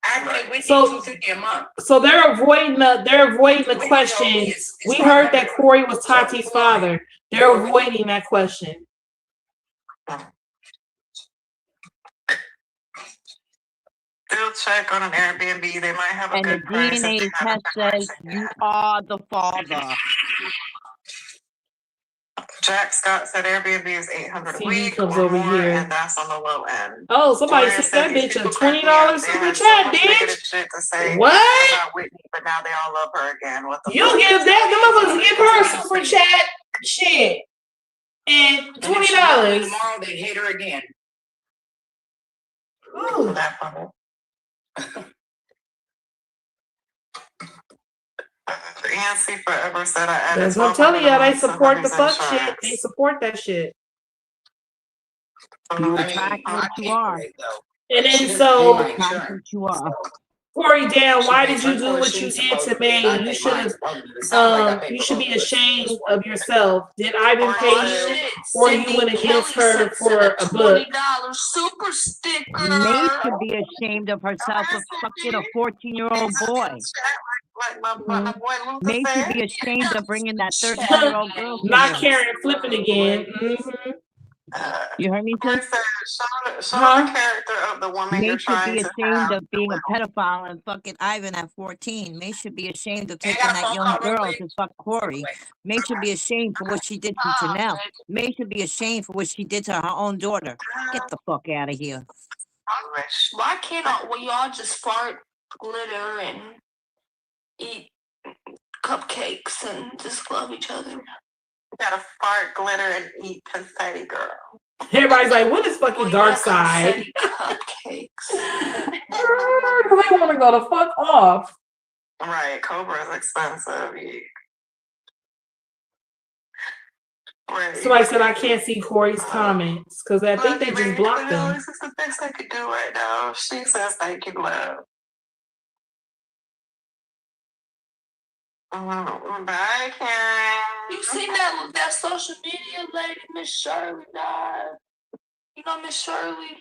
I pay Whitney So- $250 a month. So they're avoiding the Whitney question. is We heard that 500. Corey was Tati's father. They're avoiding that question. They'll check on an Airbnb. They might have a And the good price. if they DNA have a test good price says and you that. are the father. Jack Scott said Airbnb is $800 a CD week comes or over more, here. and that's on the low end. Oh, somebody Gloria sent said that these bitch a people crack me up. $20 They super had so chat, much bitch. negative shit to say What? about Whitney, but now they all love her again. What the You fuck? give that, the motherfuckers give her a super chat shit. And And if she love me $20. tomorrow, they hate her again. Ooh. That part. Nancy Forever said I added That's what I'm telling y'all. They $1,200 to support the Honey's fuck shit. insurance. They support that shit. You I mean, attract I what pay you for are. it, though. And She then doesn't so pay my Attract insurance. what you are. Corey, damn, She why pays did you her do for it, what she's you did supposed to to pay. I May? You pay should mine. have It sounds like I pay you for should be both of us. ashamed of yourself. Did Ivan Or pay you? shit. Or you went against her for a book? $20 super sticker. May should be ashamed of herself for fucking a 14-year-old boy. Like my boy Luther May should said. be ashamed of bringing that 13-year-old girl to Not him. Karen flipping again. Mhm. You heard me, Corey sis? said, show Huh? the character of the woman May you're should trying be to ashamed have. of being a pedophile and fucking Ivan at 14. May should be ashamed of Hey, I taking got a that phone young call real girl quick. to fuck Corey. May should be ashamed for what she did to Janelle. May should be ashamed for what she did to her own daughter. Get the fuck out of here. Why can't we all just fart glitter and eat cupcakes and just love each other? You gotta fart, glitter, and eat confetti, girl. Everybody's like, what is fucking Well, dark yeah, side? confetti cupcakes. They want to go the fuck off. Right, Cobra is expensive. Yeah. Right. Somebody said I can't see Corey's comments because I think they Love you, just baby. blocked You know, them. This is the best I could do right now. She says thank you, love. Bye, Karen. You seen that social media lady, Miss Shirley, died? You know Miss Shirley?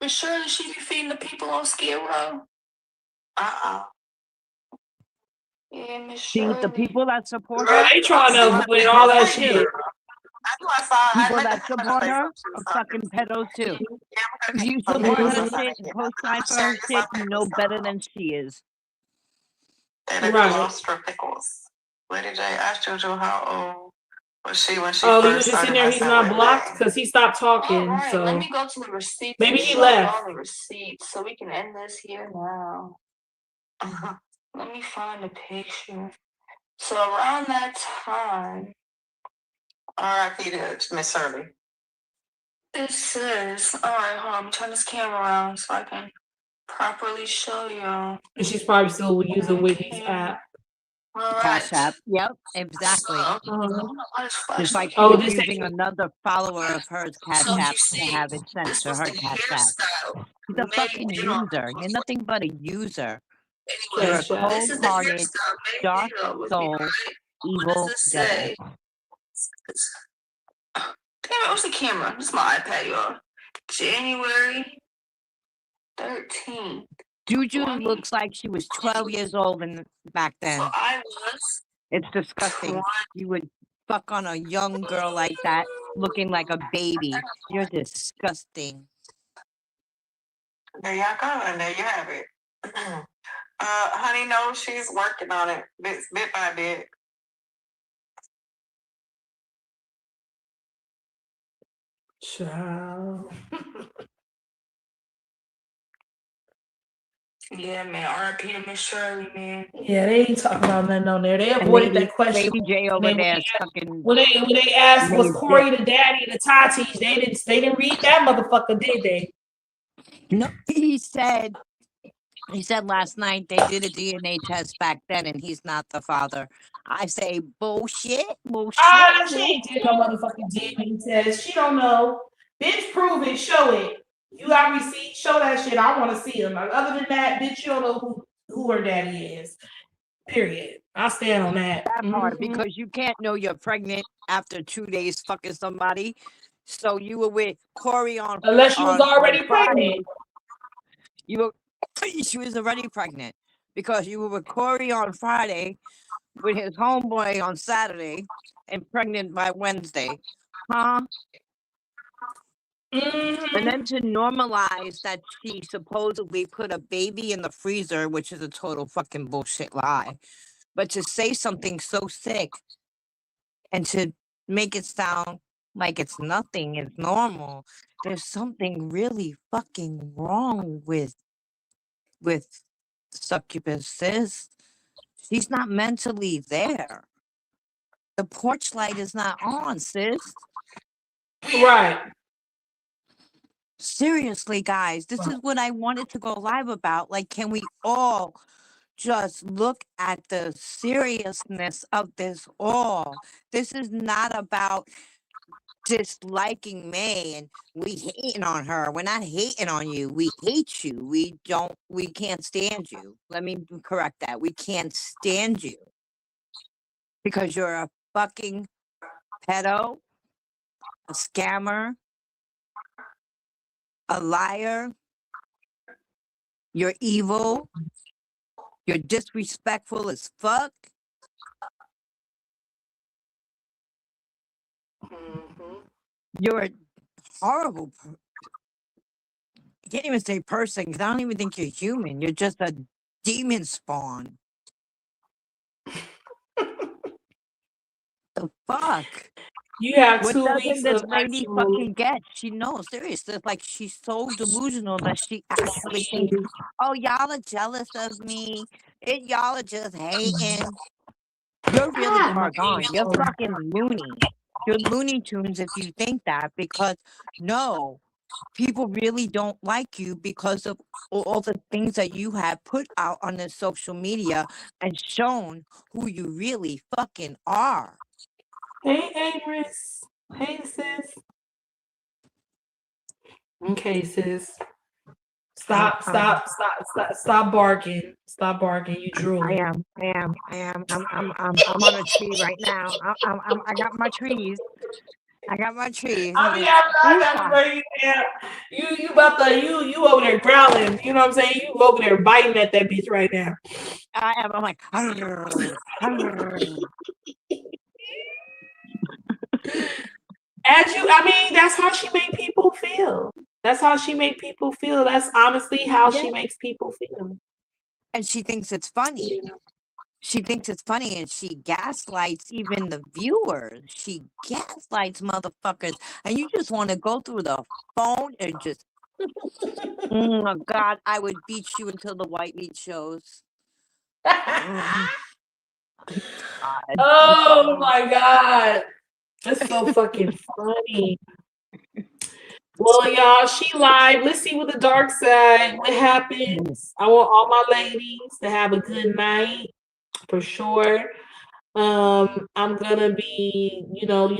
Miss Shirley, she be feeding the people on Skid Row. Yeah, Miss See, Shirley. the people that support Girl, her, they trying to avoid all that shit. I know I saw. people I that meant to support say her something are to fucking pedos too. If you something. support her Mhm. shit and co-sign for her shit, you know better than she is. And Right. lost for pickles. Lady J asked Jojo how old was she when she Oh, first he was just started in there. He's messing not with blocked May. because he stopped talking. All right, So let me go to the receipts. Maybe and he show left. y'all the receipts so we can end this here now. Let me find a picture. So around that time, R.I.P. to Miss Shirley. it says, all right, hold on, I'm turn this camera around so I can properly show y'all. and she's probably still using Whitney's app. All right. Cash App. Yep, exactly. So, Uh-huh. Just like she Oh, was this using another follower of hers, Cash So you App, to see, have it sent this to was her the Cash App. hairstyle. She's a Maybe fucking did on user. You're nothing but a user. Anyway, You're a Cash App. this is the cold-hearted, hairstyle. Maybe dark did on with me, soul, right? What evil does this devil. say? Damn it, where's the camera? This is my iPad, y'all. January 13th. Juju One. looks like she was 12 years old back then. So I was It's disgusting. You would fuck on a young girl like that, looking like a baby. You're disgusting. There y'all go, and there you have it. Honey, no, she's working on it bit by bit. Child. Yeah, man. R.I.P. to Miss Shirley, man. Yeah, they ain't talking about nothing on there. They And avoided Lady, that question. Lady J over when they- there is fucking. When they asked was May's Corey the daddy to Tati, they didn't read that motherfucker, did they? No, he said last night they did a DNA test back then and he's not the father. I say bullshit. She ain't did no motherfucking DNA test. She don't know. Bitch, prove it. Show it. You got receipts. Show that shit. I want to see them. Like, other than that, bitch, you don't know who her daddy is. Period. I stand on that. That part, Mhm. because you can't know you're pregnant after 2 days fucking somebody. So you were with Corey on Unless you was on already Friday. pregnant. You were she was already pregnant because you were with Corey on Friday, with his homeboy on Saturday, and pregnant by Wednesday. Huh? Mhm. And then to normalize that she supposedly put a baby in the freezer, which is a total fucking bullshit lie. But to say something so sick and to make it sound like it's nothing, it's normal. There's something really fucking wrong with succubus, sis. She's not mentally there. The porch light is not on, sis. Right. Seriously, guys, this is what I wanted to go live about. Like, can we all just look at the seriousness of this all? This is not about disliking May and we hating on her. We're not hating on you. We hate you. We can't stand you. Let me correct that. We can't stand you because you're a fucking pedo, a scammer, a liar. You're evil. You're disrespectful as fuck. Mhm. You're a horrible I can't even say person because I don't even think you're human. You're just a demon spawn. The fuck? You have What 2 doesn't weeks this of lady actual. fucking get? She knows, seriously. It's like she's so delusional that she actually thinks, oh, y'all are jealous of me. Y'all are just hating. You're really God, far gone. You're damn. fucking loony. You're Looney Tunes if you think that, because no, people really don't like you because of all the things that you have put out on the social media and shown who you really fucking are. Hey, Amris. Hey, sis. Okay, sis. Stop barking. Stop barking. You I drooling. am. I'm on a tree right now. I got my trees. I got my trees. I mean, I got to bring you down. You about to you over there growling. You know what I'm saying? You over there biting at that bitch right now. I am. I'm like, I mean, that's how she made people feel. That's how she made people feel. That's honestly how she makes people feel. and she thinks it's funny. She thinks it's funny, and she gaslights even the viewers. She gaslights motherfuckers, and you just want to go through the phone and just, oh my God, I would beat you until the white meat shows. Oh my God. That's so fucking funny. Well, y'all, she live. Let's see what the dark side, what happens. I want all my ladies to have a good night for sure. I'm gonna be,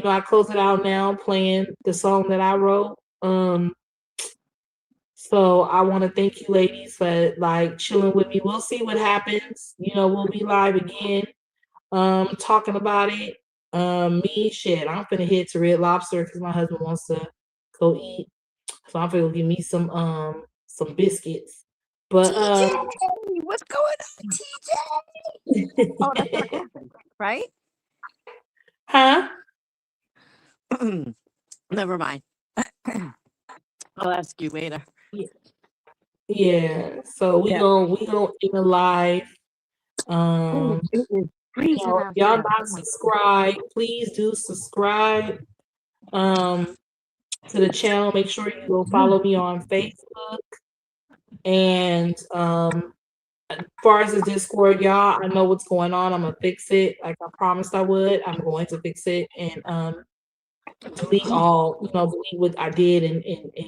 I close it out now playing the song that I wrote. So I want to thank you ladies for like chilling with me. We'll see what happens. We'll be live again, talking about it. I'm finna head to Red Lobster because my husband wants to go eat. So I'm finna give me some biscuits. But TJ, what's going on, TJ? Oh, that's what happened, right? Huh? Never mind. I'll ask you later. Yeah. So we gonna end the live. It is freezing out y'all there. not subscribed, please do subscribe to the channel. Make sure you go follow me on Facebook. And as far as the Discord, y'all, I know what's going on. I'm gonna fix it like I promised I would. I'm going to fix it and delete what I did and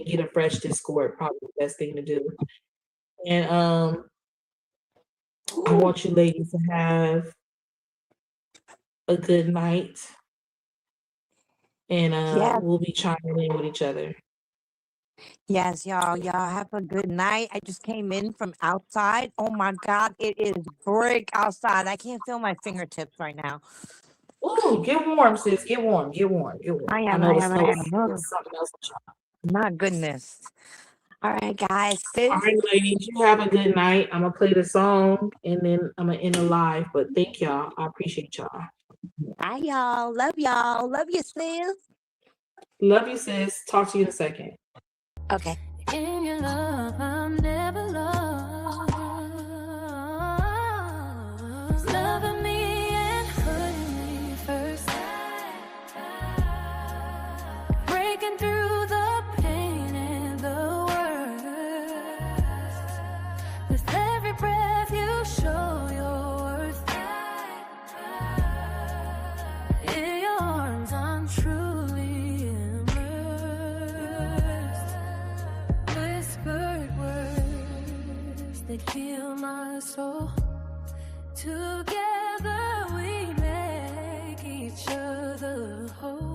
get a fresh Discord. Probably the best thing to do. And I want you ladies to have a good night. And we'll be chiming in with each other. Yes, y'all have a good night. I just came in from outside. Oh my God, it is brick outside. I can't feel my fingertips right now. Ooh, get warm, sis. Get warm. I am. Something else. My goodness. All right, guys. All right, ladies, you have a good night. I'm gonna play the song and then I'm gonna end the live. But thank y'all. I appreciate y'all. Bye, y'all. Love y'all. Love you, sis. Love you, sis. Talk to you in a second. Okay. In your love, I'm never lost. Loving me and putting me first. Breaking through the pain and the worst. With every breath you show your worth. In your arms, I'm truly immersed. Whispered words that heal my soul. Together we make each other whole.